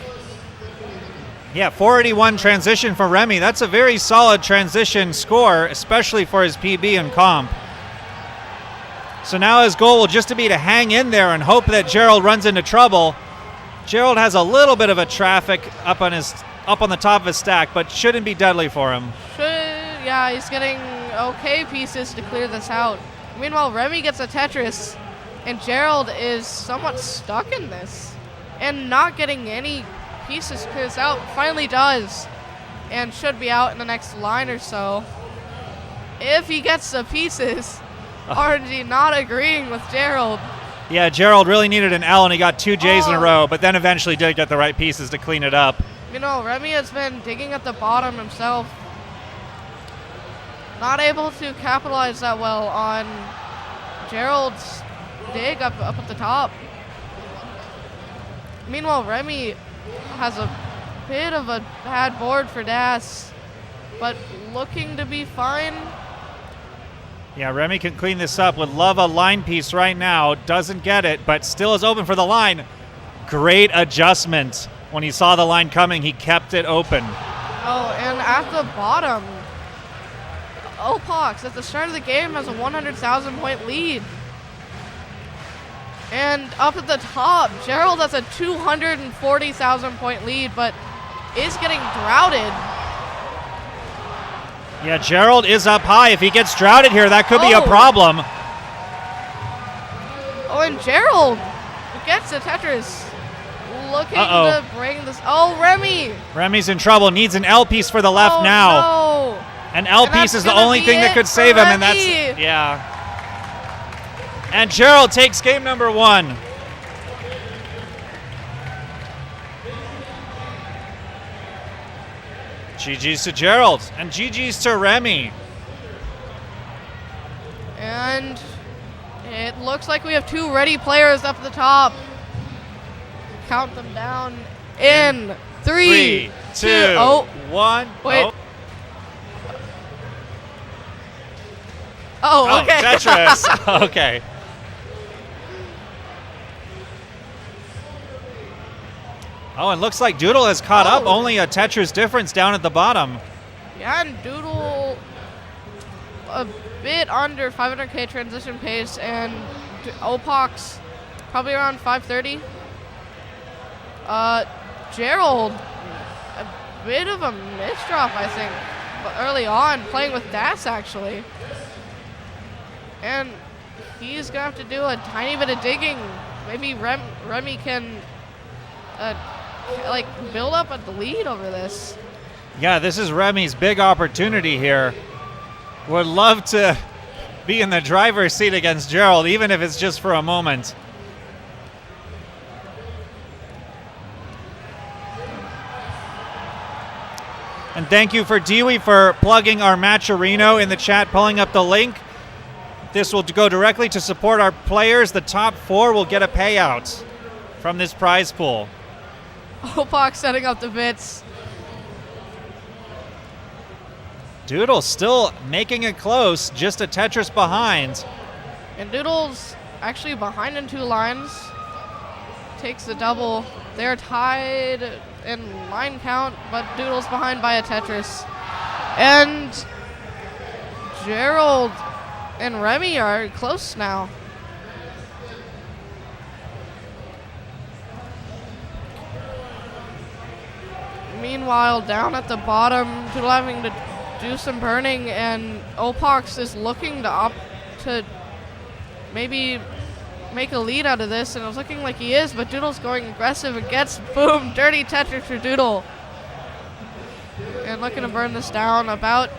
Yeah, 481 transition for Remy. That's a very solid transition score, especially for his PB and comp. So now his goal will just be to hang in there and hope that Gerald runs into trouble. Gerald has a little bit of a traffic up on the top of his stack, but shouldn't be deadly for him. Yeah, he's getting okay pieces to clear this out. Meanwhile, Remy gets a Tetris, and Gerald is somewhat stuck in this and not getting any pieces to clear this out. Finally does, and should be out in the next line or so. If he gets the pieces, RNG not agreeing with Gerald. Yeah, Gerald really needed an L, and he got 2 Js in a row, but then eventually did get the right pieces to clean it up. Remy has been digging at the bottom himself. Not able to capitalize that well on Gerald's dig up at the top. Meanwhile, Remy has a bit of a bad board for Das, but looking to be fine. Yeah, Remy can clean this up. Would love a line piece right now. Doesn't get it, but still is open for the line. Great adjustment. When he saw the line coming, he kept it open. Oh, and at the bottom, Opox at the start of the game has a 100,000 point lead. And up at the top, Gerald has a 240,000 point lead, but is getting droughted. Yeah, Gerald is up high. If he gets droughted here, that could be a problem. Oh, and Gerald gets the Tetris. Looking to bring this. Oh, Remy. Remy's in trouble. Needs an L piece for the left now. No. An L And piece that's is the gonna only be thing that it could for save him, and that's, Remy. yeah. And Gerald takes game number 1. GG's to Gerald, and GG's to Remy. And it looks like we have 2 ready players up at the top. Count them down in 3, 2, oh, 1. wait. Oh. Oh, okay. Tetris. Okay. Oh, and looks like Doodle has caught up. Oh. Only a Tetris difference down at the bottom. Yeah, and Doodle a bit under 500k transition pace, and Opox probably around 530. Gerald, a bit of a misdrop, I think, but early on, playing with Das actually. And he's gonna have to do a tiny bit of digging. Maybe Remy can like build up at the lead over this. Yeah, this is Remy's big opportunity here. Would love to be in the driver's seat against Gerald, even if it's just for a moment. And thank you for Dewey for plugging our Matcherino in the chat, pulling up the link. This will go directly to support our players. The top 4 will get a payout from this prize pool. Opox setting up the bits. Doodle still making it close, just a Tetris behind. And Doodle's actually behind in 2 lines. Takes the double. They're tied in line count, but Doodle's behind by a Tetris. And Gerald and Remy are close now. Meanwhile, down at the bottom, Doodle having to do some burning, and Opox is looking to maybe make a lead out of this, and it was looking like he is, but Doodle's going aggressive and gets, boom, dirty Tetris for Doodle. And looking to burn this down, about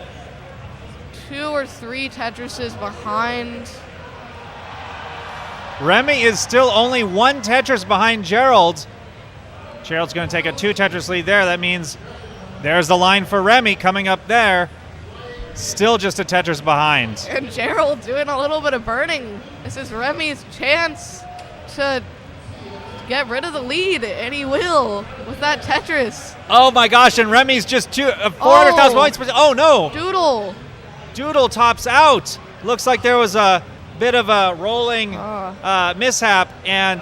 2 or 3 Tetrises behind. Remy is still only 1 Tetris behind Gerald. Gerald's going to take a 2 Tetris lead there. That means there's the line for Remy coming up there. Still just a Tetris behind. And Gerald doing a little bit of burning. This is Remy's chance to get rid of the lead, and he will with that Tetris. Oh my gosh, and Remy's just 400,000 points. Oh no! Doodle tops out. Looks like there was a bit of a rolling mishap, and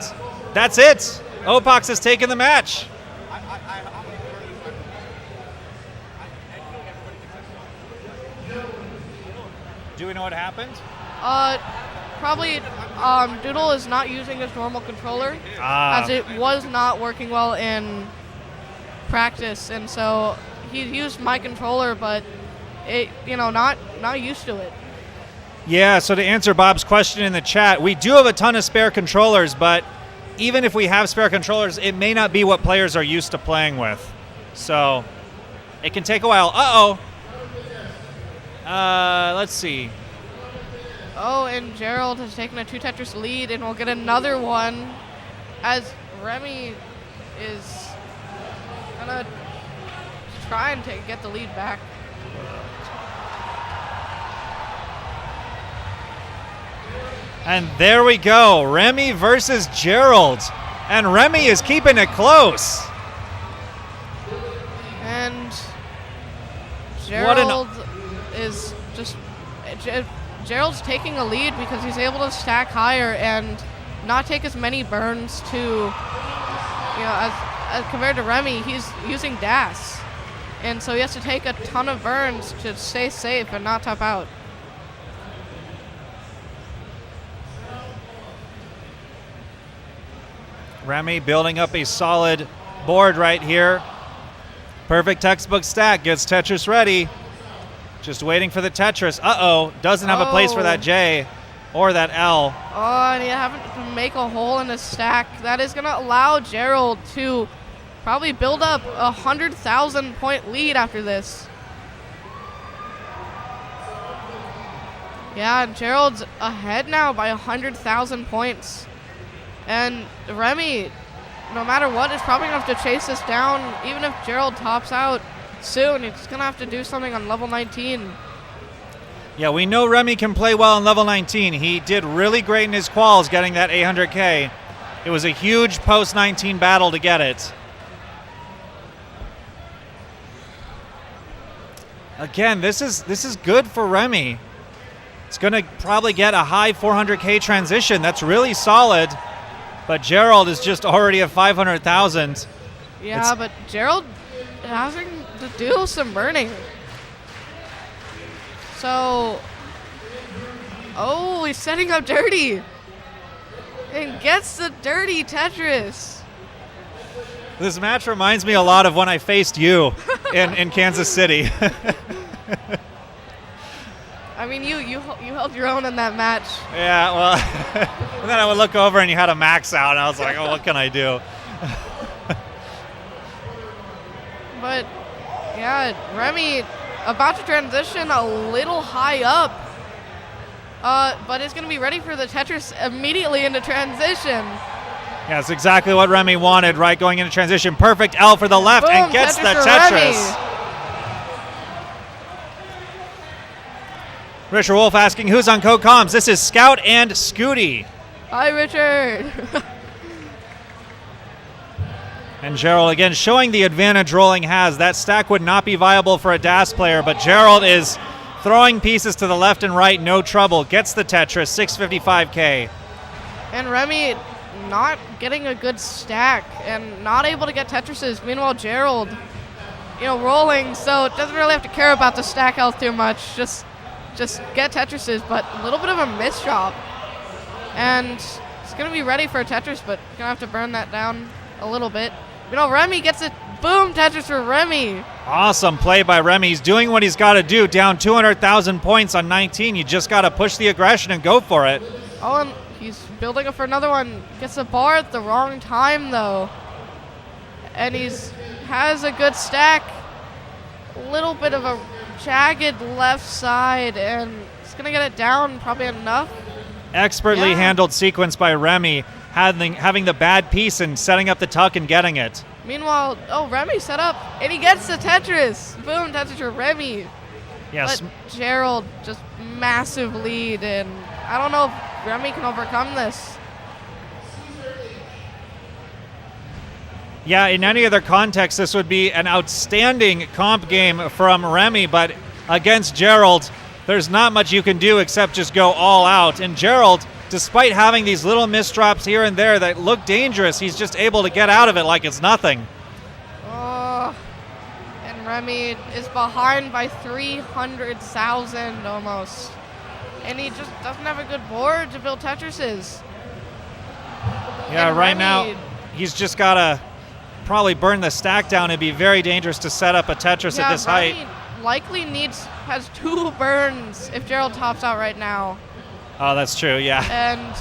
that's it. Opox has taken the match. Do we know what happened? Probably Doodle is not using his normal controller, as it was not working well in practice, and so he used my controller, but it, not used to it. Yeah, so to answer Bob's question in the chat, we do have a ton of spare controllers, but even if we have spare controllers, it may not be what players are used to playing with. So it can take a while. Let's see. Oh, and Gerald has taken a 2 Tetris lead, and we'll get another one as Remy is gonna try and get the lead back. And there we go, Remy versus Gerald. And Remy is keeping it close. And Gerald is just... Gerald's taking a lead because he's able to stack higher and not take as many burns to, as compared to Remy, he's using Das. And so he has to take a ton of burns to stay safe and not tap out. Remy building up a solid board right here. Perfect textbook stack, gets Tetris ready. Just waiting for the Tetris. Doesn't have a place for that J or that L. Oh, and you have to make a hole in the stack. That is going to allow Gerald to probably build up a 100,000 point lead after this. Yeah, and Gerald's ahead now by 100,000 points. And Remy, no matter what, is probably going to have to chase this down. Even if Gerald tops out soon, he's going to have to do something on level 19. Yeah, we know Remy can play well on level 19. He did really great in his quals getting that 800K. It was a huge post-19 battle to get it. Again, this is good for Remy. It's going to probably get a high 400K transition. That's really solid. But Gerald is just already at 500,000. Yeah, but Gerald having to do some burning. So, he's setting up dirty. And gets the dirty Tetris. This match reminds me a lot of when I faced you in Kansas City. I mean, you held your own in that match. Yeah, well, and then I would look over and you had a max out, and I was like, oh, what can I do? But, yeah, Remy about to transition a little high up. But is going to be ready for the Tetris immediately into transition. Yeah, that's exactly what Remy wanted, right? Going into transition. Perfect L for the left. Boom, And gets Tetris the for Tetris. Remy. Richard Wolf asking, who's on code comms? This is Scout and Scooty. Hi, Richard. And Gerald, again, showing the advantage Rolling has. That stack would not be viable for a DAS player, but Gerald is throwing pieces to the left and right, no trouble. Gets the Tetris, 655K. And Remy not getting a good stack and not able to get Tetrises. Meanwhile, Gerald, rolling, so doesn't really have to care about the stack health too much. Just get Tetrises, but a little bit of a misdrop. And it's going to be ready for a Tetris, but going to have to burn that down a little bit. Remy gets it. Boom, Tetris for Remy. Awesome play by Remy. He's doing what he's got to do. Down 200,000 points on 19. You just got to push the aggression and go for it. Oh, and he's building up for another one. Gets the bar at the wrong time, though. And has a good stack. A little bit of a jagged left side, and he's going to get it down probably enough. Expertly handled sequence by Remy, having the bad piece and setting up the tuck and getting it. Meanwhile, Remy set up, and he gets the Tetris. Boom, Tetris for Remy. Yes. But Gerald, just massive lead, and I don't know if Remy can overcome this. Yeah, in any other context, this would be an outstanding comp game from Remy, but against Gerald, there's not much you can do except just go all out. And Gerald, despite having these little misdrops here and there that look dangerous, he's just able to get out of it like it's nothing. Oh, and Remy is behind by 300,000 almost. And he just doesn't have a good board to build Tetrises. Yeah, and right Remy, now, he's just got to probably burn the stack down. It'd be very dangerous to set up a Tetris at this Remy height. Likely has 2 burns if Gerald tops out right now. Oh, that's true, yeah. And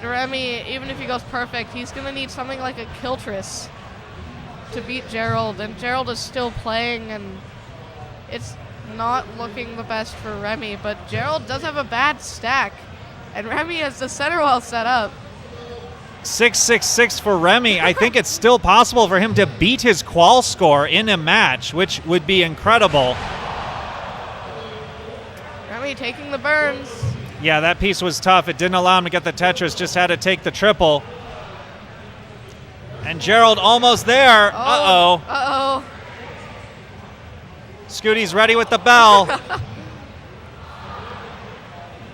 Remy, even if he goes perfect, he's going to need something like a Kiltris to beat Gerald. And Gerald is still playing, and it's not looking the best for Remy. But Gerald does have a bad stack, and Remy has the center wall set up. 666 for Remy. I think it's still possible for him to beat his qual score in a match, which would be incredible. Remy taking the burns. Yeah, that piece was tough. It didn't allow him to get the Tetris, just had to take the triple. And Gerald almost there. Uh-oh. Uh-oh. Scooty's ready with the bell.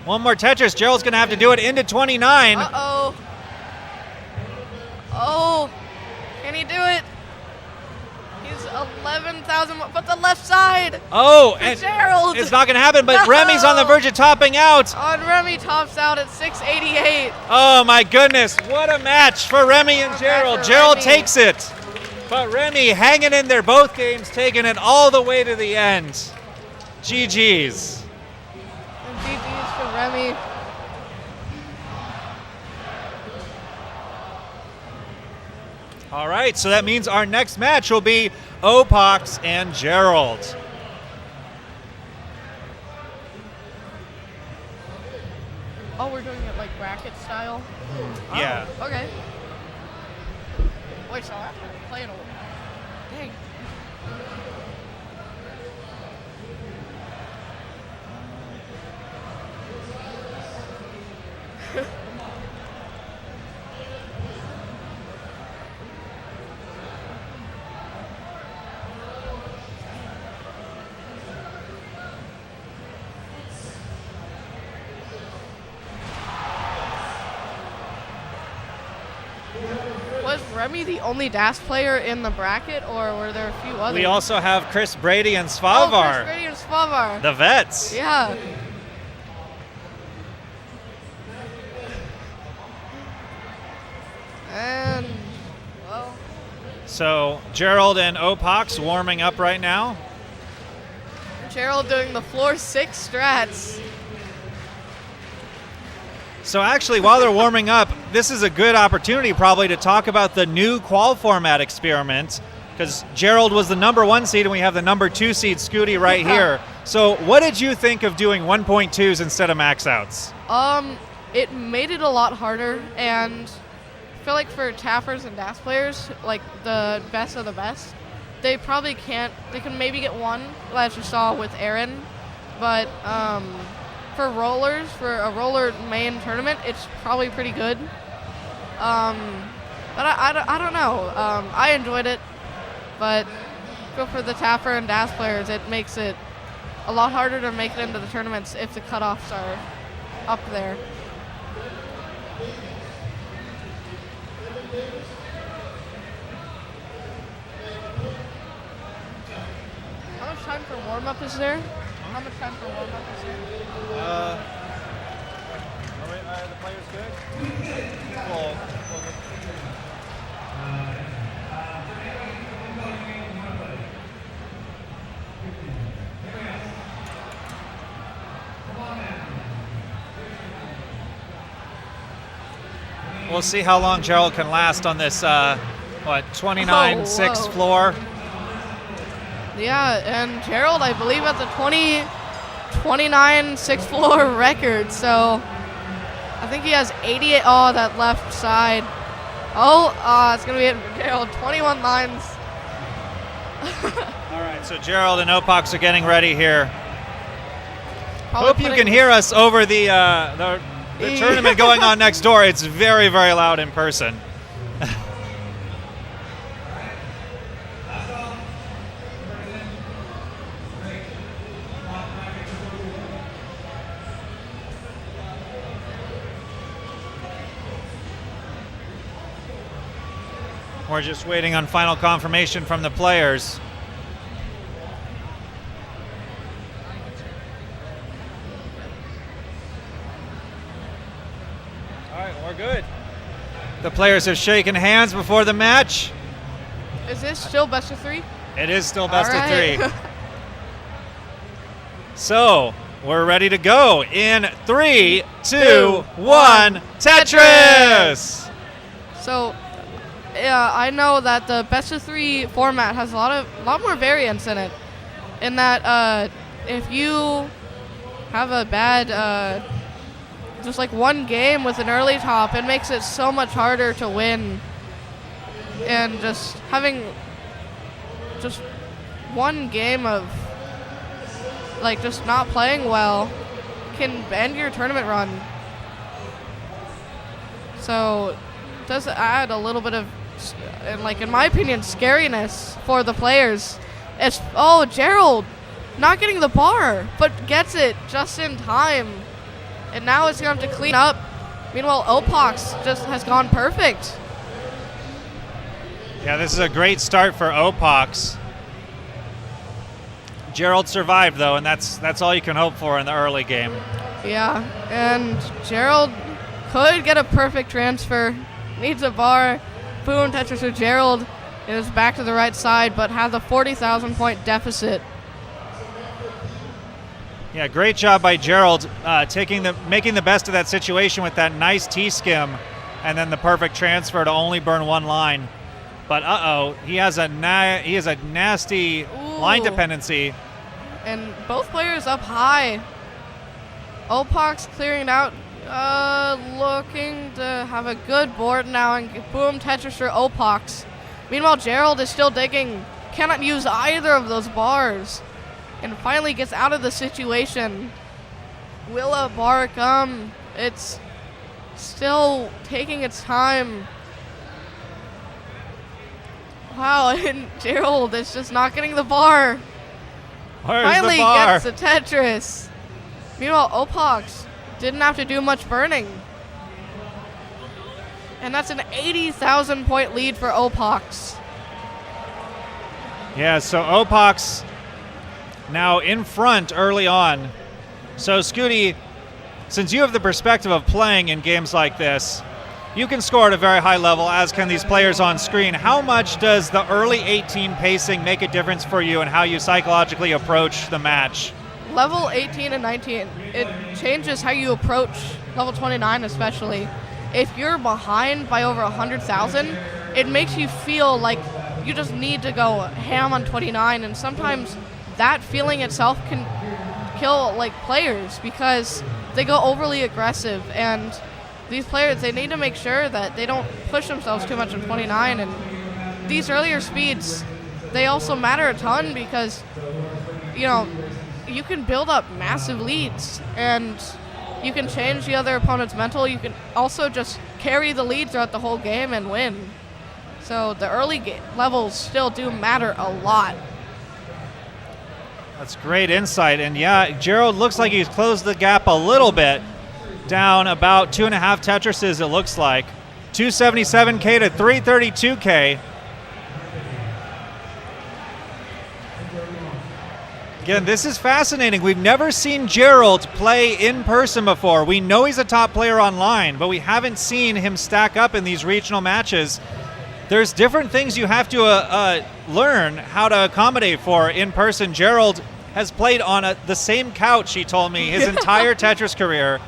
One more Tetris. Gerald's going to have to do it into 29. Uh-oh. Oh, can he do it? He's 11,000, but the left side. Oh, for and Gerald. it's not going to happen, but Remy's on the verge of topping out. And Remy tops out at 688. Oh, my goodness. What a match for Remy and Gerald. Gerald Remy. takes it, but Remy hanging in there both games, taking it all the way to the end. GG's. And GG's for Remy. All right, so that means our next match will be Opox and Gerald. Oh, we're doing it like bracket style? Yeah. Oh, okay. Wait, so I have to play it a Dang. Was Remy the only DAS player in the bracket, or were there a few others? We also have Chris Brady and Oh, Svavar, Chris Brady and Svavar. the vets. Yeah. And, well, So Gerald and Opox warming up right now. Gerald doing the floor 6 strats. So actually, while they're warming up, this is a good opportunity probably to talk about the new qual format experiment, because Gerald was the number 1 seed and we have the number 2 seed Scooty right here. So what did you think of doing 1.2s instead of max outs? It made it a lot harder, and I feel like for Taffers and DAS players, like the best of the best, they probably can't, they can maybe get 1, as you saw with Aaron, but for rollers, for a roller main tournament, it's probably pretty good. But I don't know. I enjoyed it, but for the Taffer and DAS players, it makes it a lot harder to make it into the tournaments if the cutoffs are up there. How much time for warm-up is there? How much time for warm-up is there? Are the players good? We'll see how long Gerald can last on this, 29 6th whoa. floor. Yeah, and Gerald, I believe, has a 29 6th floor record, so I think he has 88. Oh, that left side. It's going to be it for Gerald. 21 lines. All right, so Gerald and Opox are getting ready here. Probably Hope you can hear us over the tournament going on next door. It's very, very loud in person. We're just waiting on final confirmation from the players. All right, we're good. The players have shaken hands before the match. Is this still best of 3? It is still best All right. of 3. So, we're ready to go in 3, 2, 1, Tetris! So, yeah, I know that the best of 3 format has a lot more variance in it. In that, if you have a bad, just like one game with an early top, it makes it so much harder to win. And just having just one game of like just not playing well can end your tournament run. So it does add a little bit of, like in my opinion, scariness for the players. It's Gerald not getting the bar, but gets it just in time. And now it's going to have to clean up. Meanwhile, Opox just has gone perfect. Yeah, this is a great start for Opox. Gerald survived, though, and that's all you can hope for in the early game. Yeah, and Gerald could get a perfect transfer. Needs a bar. Boom, Tetris for Gerald. It was back to the right side, but had the 40,000 point deficit. Yeah, great job by Gerald making the best of that situation with that nice T-skim and then the perfect transfer to only burn one line. But he has a nasty line dependency. And both players up high. Opox clearing it out. Looking to have a good board now and boom Tetris for Opox. Meanwhile, Gerald is still digging. Cannot use either of those bars. And finally gets out of the situation. Will a bar come? It's still taking its time. Wow, and Gerald is just not getting the bar. Where's Finally the bar? gets the Tetris. Meanwhile, Opox didn't have to do much burning. And that's an 80,000 point lead for Opox. Yeah, so Opox now in front early on. So Scooty, since you have the perspective of playing in games like this, you can score at a very high level, as can these players on screen. How much does the early 18 pacing make a difference for you and how you psychologically approach the match? Level 18 and 19, it changes how you approach level 29 especially. If you're behind by over 100,000, it makes you feel like you just need to go ham on 29, and sometimes that feeling itself can kill like players because they go overly aggressive, and these players, they need to make sure that they don't push themselves too much on 29, and these earlier speeds, they also matter a ton because, you know, you can build up massive leads and you can change the other opponent's mental. You can also just carry the lead throughout the whole game and win. So the early levels still do matter a lot. That's great insight. And yeah, Gerald looks like he's closed the gap a little bit, down about 2.5 Tetrises it looks like. 277K to 332K. Again, this is fascinating. We've never seen Gerald play in person before. We know he's a top player online, but we haven't seen him stack up in these regional matches. There's different things you have to learn how to accommodate for in person. Gerald has played on the same couch, he told me, his entire Tetris career.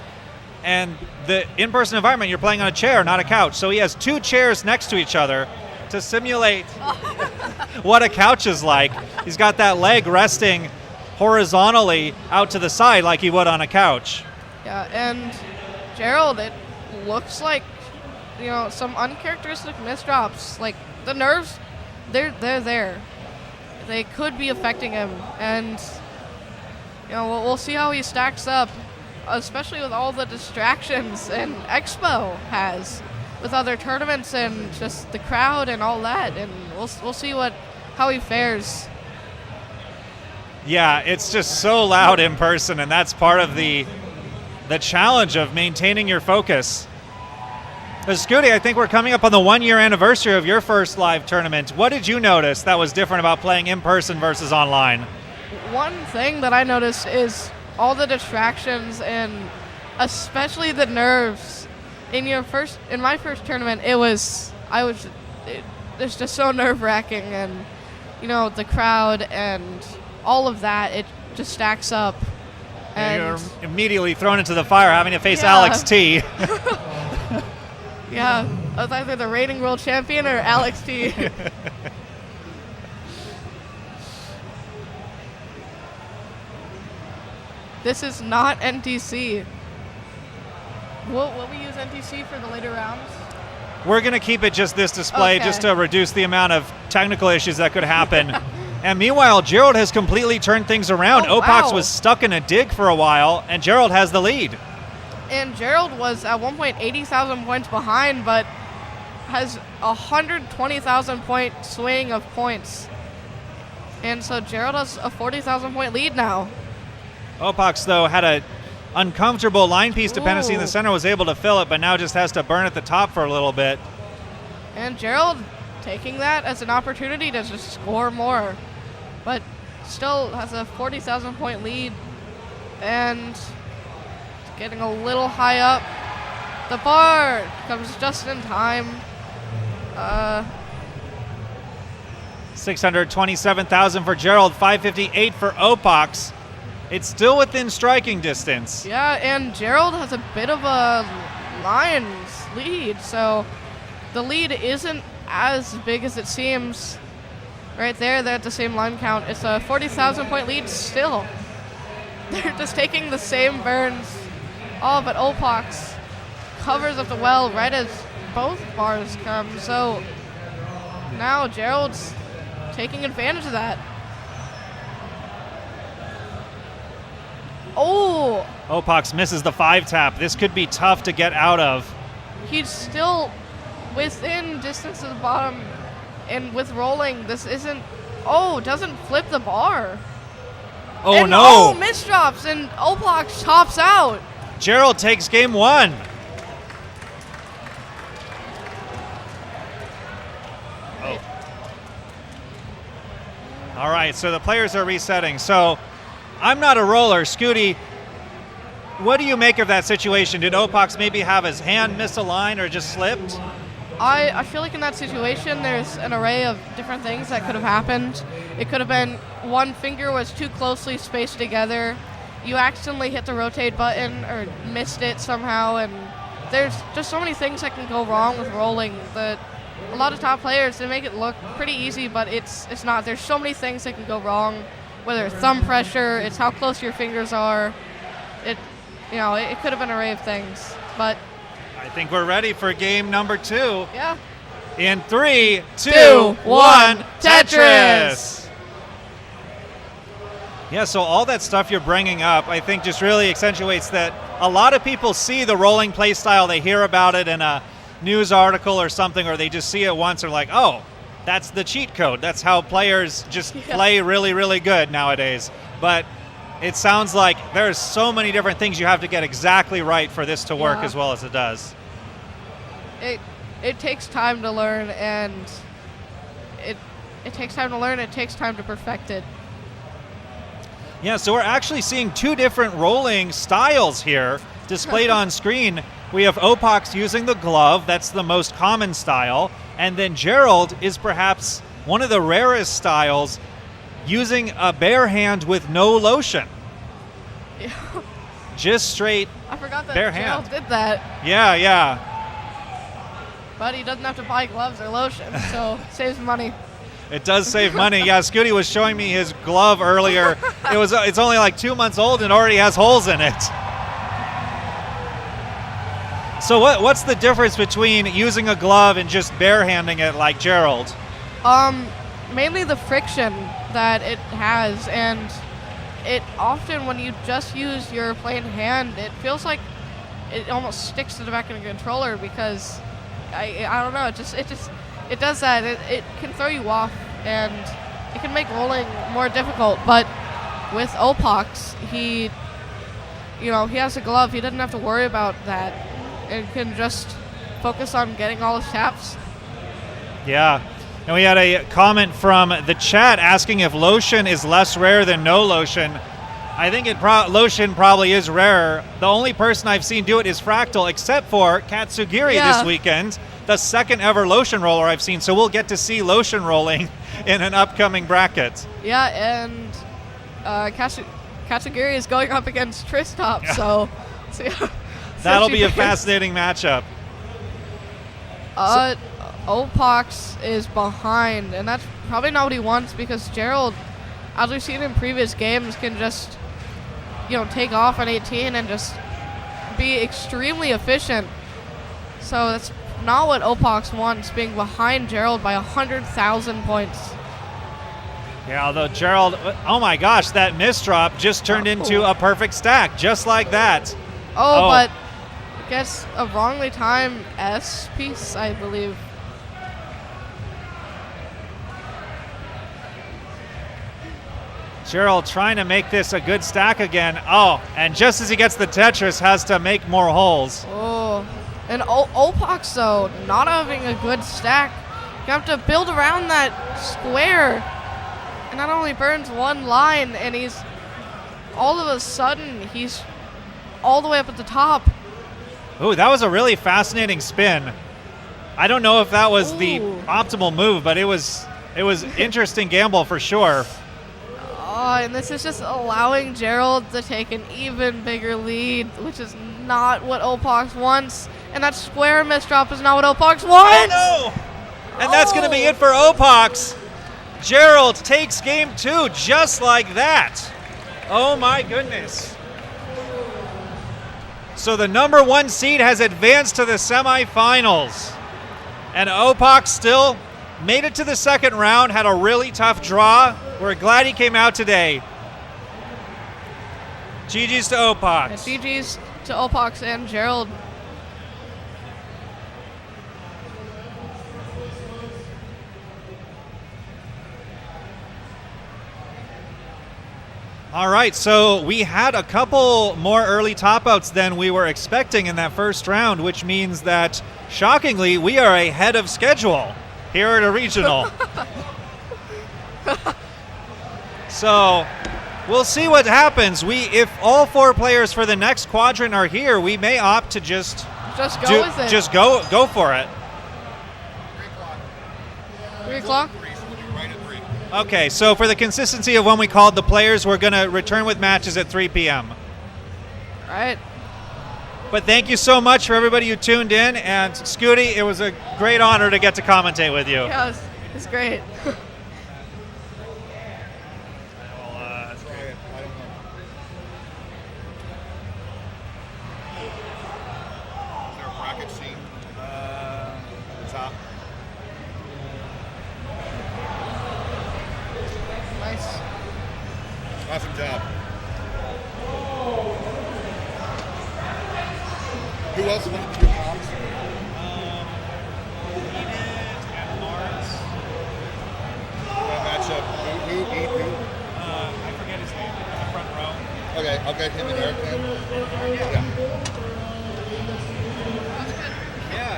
And the in-person environment, you're playing on a chair, not a couch. So he has 2 chairs next to each other to simulate what a couch is like. He's got that leg resting horizontally out to the side like he would on a couch. Yeah, and Gerald, it looks like, you know, some uncharacteristic misdrops. Like, the nerves, they're there. They could be affecting him, and, you know, we'll see how he stacks up, especially with all the distractions and Expo has with other tournaments and just the crowd and all that, and we'll see how he fares. Yeah, it's just so loud in person, and that's part of the challenge of maintaining your focus. Scooty, I think we're coming up on the 1-year anniversary of your first live tournament. What did you notice that was different about playing in person versus online? One thing that I noticed is all the distractions and especially the nerves. In my first tournament, it's just so nerve-wracking, and, you know, the crowd and all of that, it just stacks up. And you're immediately thrown into the fire having to face Alex T. Yeah, it was either the reigning world champion or Alex T. This is not NTC. Will we use NTC for the later rounds? We're going to keep it just this display, just to reduce the amount of technical issues that could happen. And meanwhile, Gerald has completely turned things around. Opox was stuck in a dig for a while, and Gerald has the lead. And Gerald was at one point 80,000 points behind, but has 120,000 point swing of points. And so Gerald has a 40,000 point lead now. Opox, though, had a uncomfortable line piece dependency in the center, was able to fill it, but now just has to burn at the top for a little bit. And Gerald taking that as an opportunity to just score more, but still has a 40,000 point lead and getting a little high up. The bar comes just in time. 627,000 for Gerald, 558 for Opox. It's still within striking distance. Yeah, and Gerald has a bit of a Lions lead, so the lead isn't as big as it seems. Right there, they're at the same line count. It's a 40,000 point lead still. They're just taking the same burns Oh, but Opox covers up the well right as both bars come. So now Gerald's taking advantage of that. Oh! Opox misses the 5-tap. This could be tough to get out of. He's still within distance of the bottom. And with rolling, this isn't... Oh, doesn't flip the bar. Oh, and no. Oh, misdrops, and Opox tops out. Gerald takes game 1. Oh. All right, so the players are resetting. So I'm not a roller. Scooty, what do you make of that situation? Did Opox maybe have his hand miss a line or just slipped? I feel like in that situation, there's an array of different things that could have happened. It could have been one finger was too closely spaced together. You accidentally hit the rotate button or missed it somehow, and there's just so many things that can go wrong with rolling that a lot of top players, they make it look pretty easy, but it's not. There's so many things that can go wrong, whether it's thumb pressure, it's how close your fingers are. It could have been an array of things, but I think we're ready for game number 2. yeah. In 3, 2, 2, 1, 1, Tetris! Yeah, so all that stuff you're bringing up, I think just really accentuates that a lot of people see the rolling play style, they hear about it in a news article or something, or they just see it once and are like, oh, that's the cheat code. That's how players just play really, really good nowadays. But it sounds like there's so many different things you have to get exactly right for this to work as well as it does. It takes time to learn, and it takes time to learn. It takes time to perfect it. Yeah, so we're actually seeing 2 different rolling styles here displayed on screen. We have Opox using the glove. That's the most common style. And then Gerald is perhaps one of the rarest styles, using a bare hand with no lotion. Yeah. Just straight I forgot that bare Gerald hand. did that, Yeah. but he doesn't have to buy gloves or lotion, so saves money. It does save money. Yeah, Scooty was showing me his glove earlier. It's only like 2 months old and already has holes in it. So what's the difference between using a glove and just barehanding it like Gerald? Mainly the friction that it has, and it often, when you just use your plain hand, it feels like it almost sticks to the back of the controller, because I don't know, it does that. It can throw you off, and it can make rolling more difficult. But with Opox, he has a glove. He doesn't have to worry about that, and can just focus on getting all his taps. Yeah. And we had a comment from the chat asking if lotion is less rare than no lotion. I think lotion probably is rarer. The only person I've seen do it is Fractal, except for Katsugiri this weekend, the second ever lotion roller I've seen. So we'll get to see lotion rolling in an upcoming bracket. Yeah, and Katsugiri is going up against Tristop, so that'll be a fascinating matchup. Opox is behind, and that's probably not what he wants, because Gerald, as we've seen in previous games, can just take off on 18 and just be extremely efficient. So that's not what Opox wants, being behind Gerald by 100,000 points. Yeah, although Gerald, oh my gosh, that misdrop just turned into a perfect stack, just like that. Oh, but gets a wrongly timed S piece, I believe. Gerald trying to make this a good stack again. Oh, and just as he gets the Tetris, has to make more holes. Oh, and Opox, though, not having a good stack. You have to build around that square. And not only burns one line, and he's all of a sudden, he's all the way up at the top. Ooh, that was a really fascinating spin. I don't know if that was the optimal move, but it was interesting gamble for sure. Oh, and this is just allowing Gerald to take an even bigger lead, which is not what Opox wants. And that square misdrop is not what Opox wants. Oh, no! And that's going to be it for Opox. Gerald takes game 2 just like that. Oh, my goodness. So So the number 1 seed has advanced to the semifinals. And Opak still made it to the second round, had a really tough draw. We're glad he came out today. GG's to Opak. And GG's to Opox and Gerald. All right, so we had a couple more early top-outs than we were expecting in that first round, which means that, shockingly, we are ahead of schedule here at a regional. So we'll see what happens. If all 4 players for the next quadrant are here, we may opt to just go with it. Just go for it. 3 o'clock? Okay, so for the consistency of when we called the players, we're going to return with matches at 3 p.m. All right. But thank you so much for everybody who tuned in. And Scooty, it was a great honor to get to commentate with you. Yeah, it's great. Nice. Awesome job. Who else went to your comps? Matchup. Who? I forget his name. In the front row. Okay, I'll get him and Eric then. Yeah.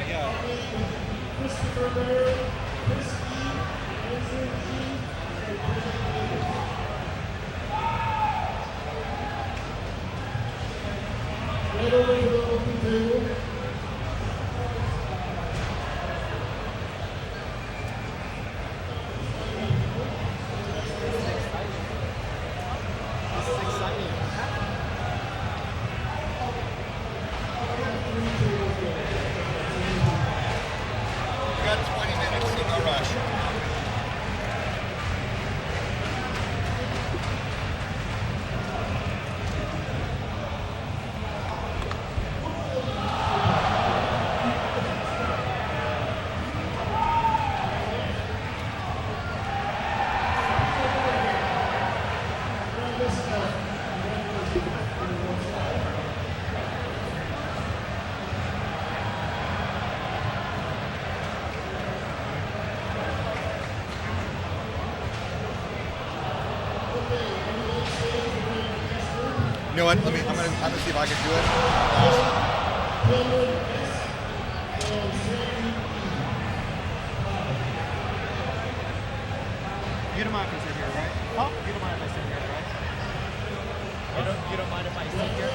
We got 20 minutes, so no rush. You know what? I'm gonna see if I can do it. You don't mind if I sit here, right? Oh, you don't mind if I sit here, right? You don't mind if I sit here?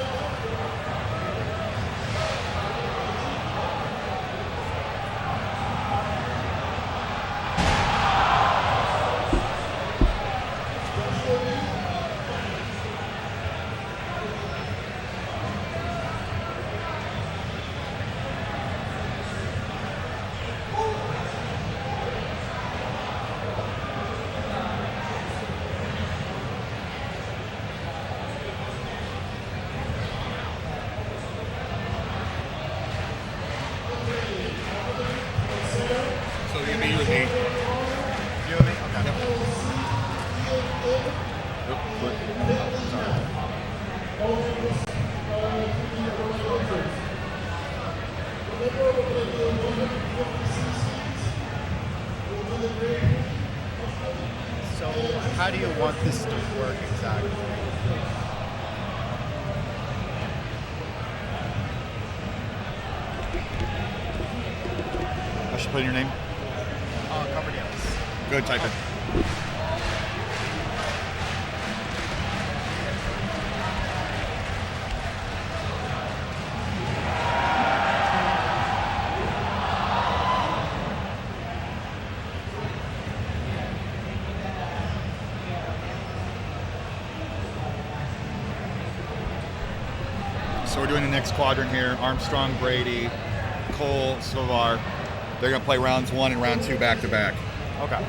So you're gonna be with me. You and me? Okay. So how do you want this to work exactly? I should put in your name. Coverdales. Go ahead, type it. So we're doing the next quadrant here. Armstrong, Brady, Cole, Slovar. They're going to play rounds 1 and round 2 back to back. Okay.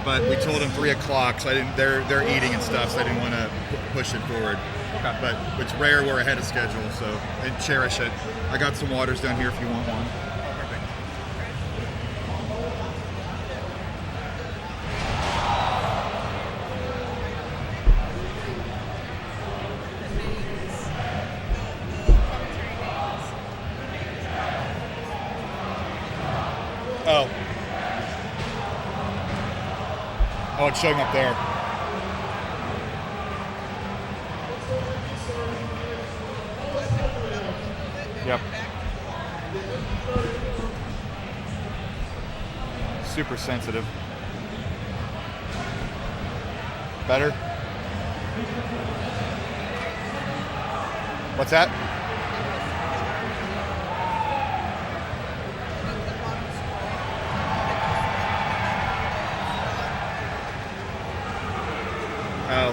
But we told them 3 o'clock, so I didn't. They're eating and stuff, so I didn't want to push it forward. Okay. But it's rare we're ahead of schedule, so and cherish it. I got some waters down here if you want one. Oh. Oh, it's showing up there. Yep. Super sensitive. Better? What's that? Oh.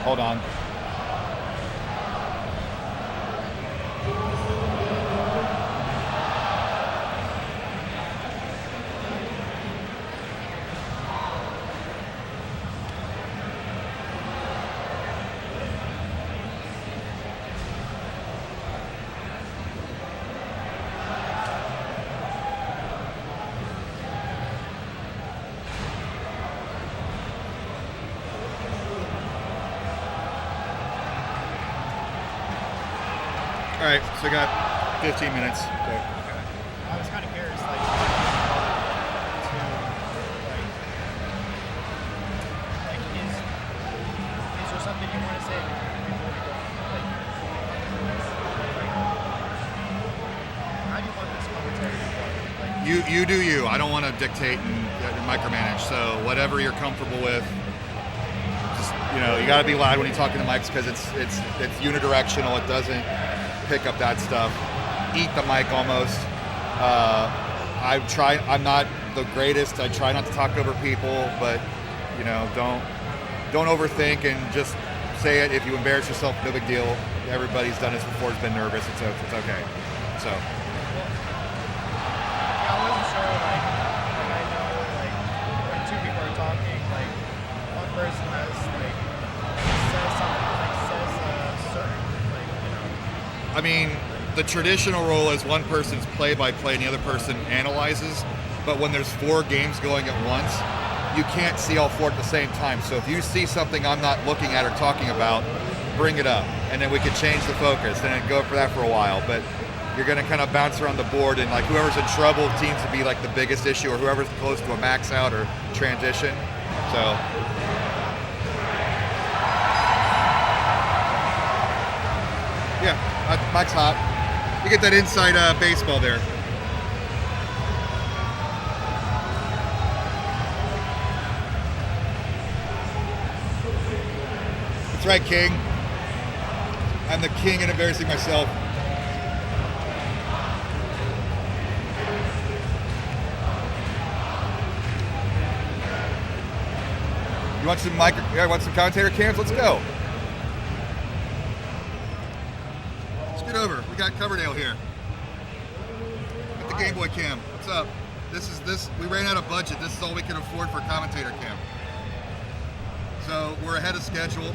Hold on. All right, so I got 15 minutes. So. I was kind of curious, like, is there something you want to say before we go? How do you want this commentary to go? You do you. I don't want to dictate and micromanage. So whatever you're comfortable with, just you got to be loud when you talk in the mics because it's unidirectional. It doesn't pick up that stuff. Eat the mic almost. I'm not the greatest. I try not to talk over people, but don't overthink and just say it. If you embarrass yourself, no big deal. Everybody's done this before. It's been nervous. It's okay. So. I wasn't sure, like I know, like when two people are talking, like one person has says something, says a certain, I mean, the traditional rule is one person's play-by-play and the other person analyzes, but when there's 4 games going at once, you can't see all 4 at the same time. So if you see something I'm not looking at or talking about, bring it up, and then we could change the focus and go for that for a while. But you're going to kind of bounce around the board, and like whoever's in trouble seems to be like the biggest issue, or whoever's close to a max out or transition. So. Yeah, mic's hot. You get that inside baseball there. That's right, King. I'm the king and embarrassing myself. You want some want some commentator cams? Let's go. Let's get over. We got Coverdale here. Got the Game Boy cam. What's up? We ran out of budget. This is all we can afford for commentator cam. So we're ahead of schedule.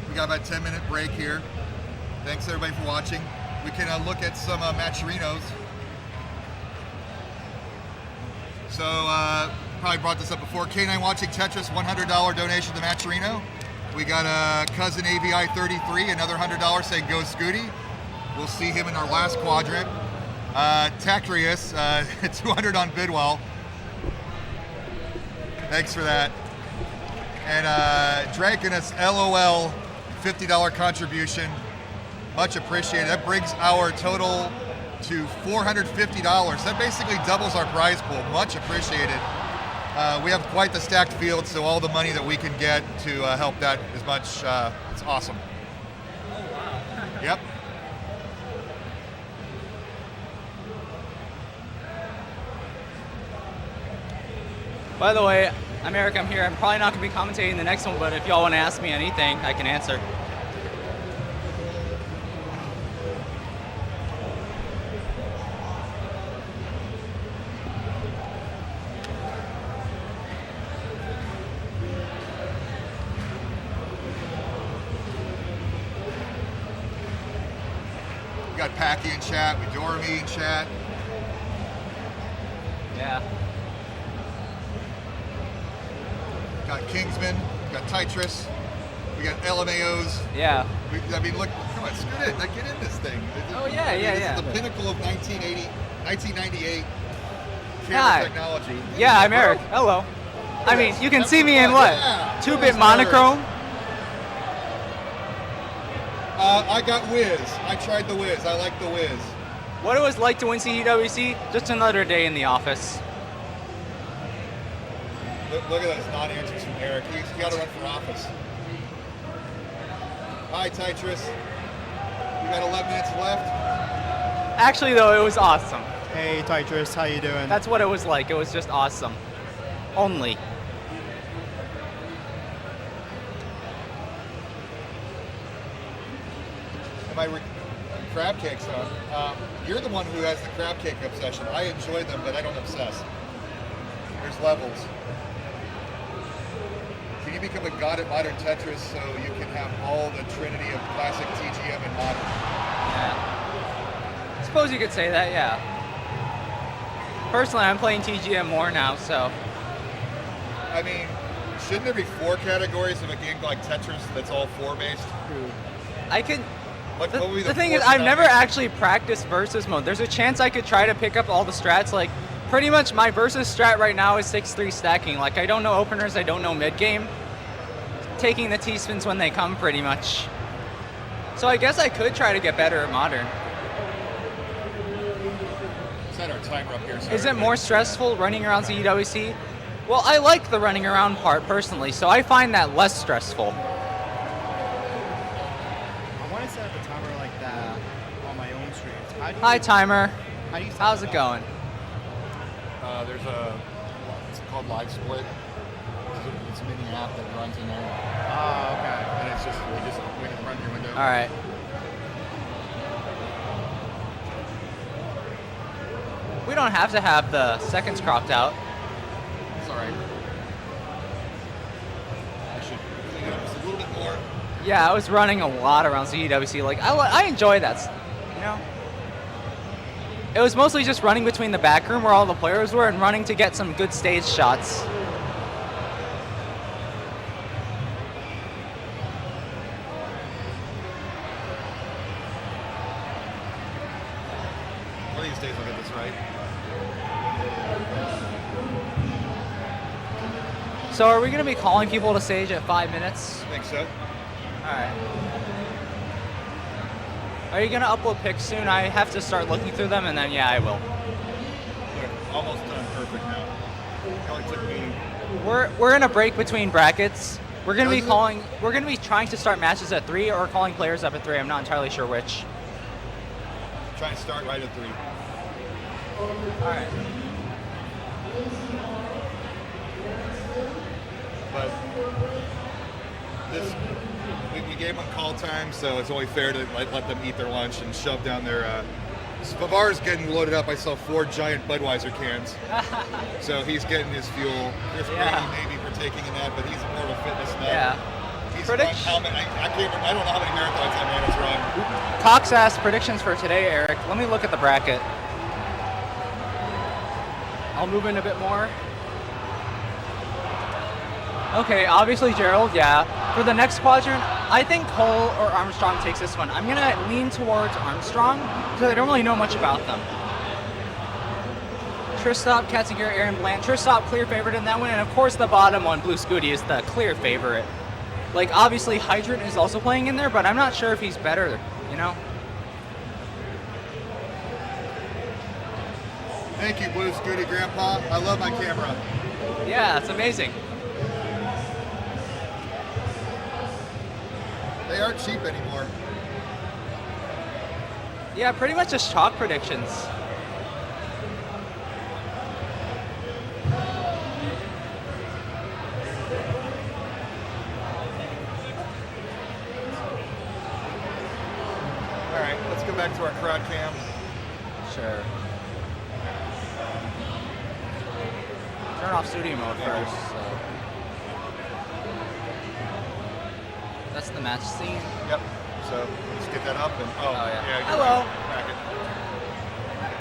We got about a 10-minute break here. Thanks everybody for watching. We can look at some matcherinos. So probably brought this up before. K9 watching Tetris, $100 donation to Matcherino. We got a cousin AVI 33, another $100 saying go Scooty. We'll see him in our last quadrant. Tacrius, 200 on Bidwell. Thanks for that. And Draconus, LOL, $50 contribution. Much appreciated. That brings our total to $450. That basically doubles our prize pool. Much appreciated. We have quite the stacked field, so all the money that we can get to help that is much, it's awesome. Oh, wow. Yep. By the way, I'm Eric, I'm here. I'm probably not going to be commentating the next one, but if y'all want to ask me anything, I can answer. We got Packy in chat. We Dormy in chat. Yeah. Got Kingsman. We got Tetris. We got LMAOs. Yeah. I mean, look, come on, scoot in. Like, get in this thing. Oh, yeah, I mean, yeah, this yeah. is the pinnacle of 1998 camera Hi. technology. Yeah, I'm Eric. Hello. I mean, you can see me in what? Yeah. 2-bit There's monochrome? I got Wiz. I tried the Wiz. I like the Wiz. What it was like to win CTWC? Just another day in the office. Look at those non-answers from Eric. He's got to run for office. Hi, Tetris. We got 11 minutes left. Actually, though, it was awesome. Hey, Tetris, how you doing? That's what it was like. It was just awesome. Only. Crab cakes on. You're the one who has the crab cake obsession. I enjoy them, but I don't obsess. There's levels. Can you become a god at modern Tetris so you can have all the trinity of classic TGM and modern? Yeah. Suppose you could say that, yeah. Personally, I'm playing TGM more now, so. I mean, shouldn't there be 4 categories of a game like Tetris that's all 4 based? I could. What would be The thing is, 4th I've never combination? actually practiced versus mode. There's a chance I could try to pick up all the strats. Like, pretty much my versus strat right now is 6-3 stacking. Like, I don't know openers, I don't know mid game. Taking the T-spins when they come, pretty much. So I guess I could try to get better at modern. Set our timer up here. So Is it more stressful running around CTWC? Well, I like the running around part personally, so I find that less stressful. I want to set up a timer like that on my own streams. How do you, Hi, timer. How do you set How's that it up? going? There's it's called Live Split. It's a mini app that runs in there. Oh, okay. And it's just, we can run your window. All right. We don't have to have the seconds cropped out. It's all right. I should clean it up just a little bit more. Yeah, I was running a lot around CTWC. Like, I enjoy that, you know? It was mostly just running between the back room where all the players were and running to get some good stage shots. One of these days we'll get this right. So are we going to be calling people to stage at 5 minutes? I think so. All right. Are you going to upload pics soon? I have to start looking through them, and then, yeah, I will. We're almost done perfect now. It only took me. We're in a break between brackets. We're going to be Is it? calling. We're going to be trying to start matches at 3 or calling players up at 3. I'm not entirely sure which. Trying to start right at 3. All right. But this, we gave them call time, so it's only fair to let them eat their lunch and shove down their. Spavar's getting loaded up. I saw 4 giant Budweiser cans, so he's getting his fuel. Chris Yeah. Brady may be partaking in that, but he's more of a fitness nut. Yeah. He's Predict- run how many? I can't remember. I don't know how many marathons that man has run. Cox asked predictions for today, Eric. Let me look at the bracket. I'll move in a bit more. Okay, obviously Gerald, yeah. For the next quadrant, I think Cole or Armstrong takes this one. I'm going to lean towards Armstrong because I don't really know much about them. Tristop, Katziger, Aaron Bland. Tristop, clear favorite in that one. And of course the bottom one, Blue Scooty, is the clear favorite. Like, obviously Hydrant is also playing in there, but I'm not sure if he's better, you know? Thank you, Blue Scooty Grandpa. I love my camera. Yeah, it's amazing. They aren't cheap anymore. Yeah, pretty much just chalk predictions. All right, let's go back to our crowd cam. Sure. Turn off studio mode first. So. That's the match scene. Yep. So let's get that up and yeah. you're Hello. right. Bracket.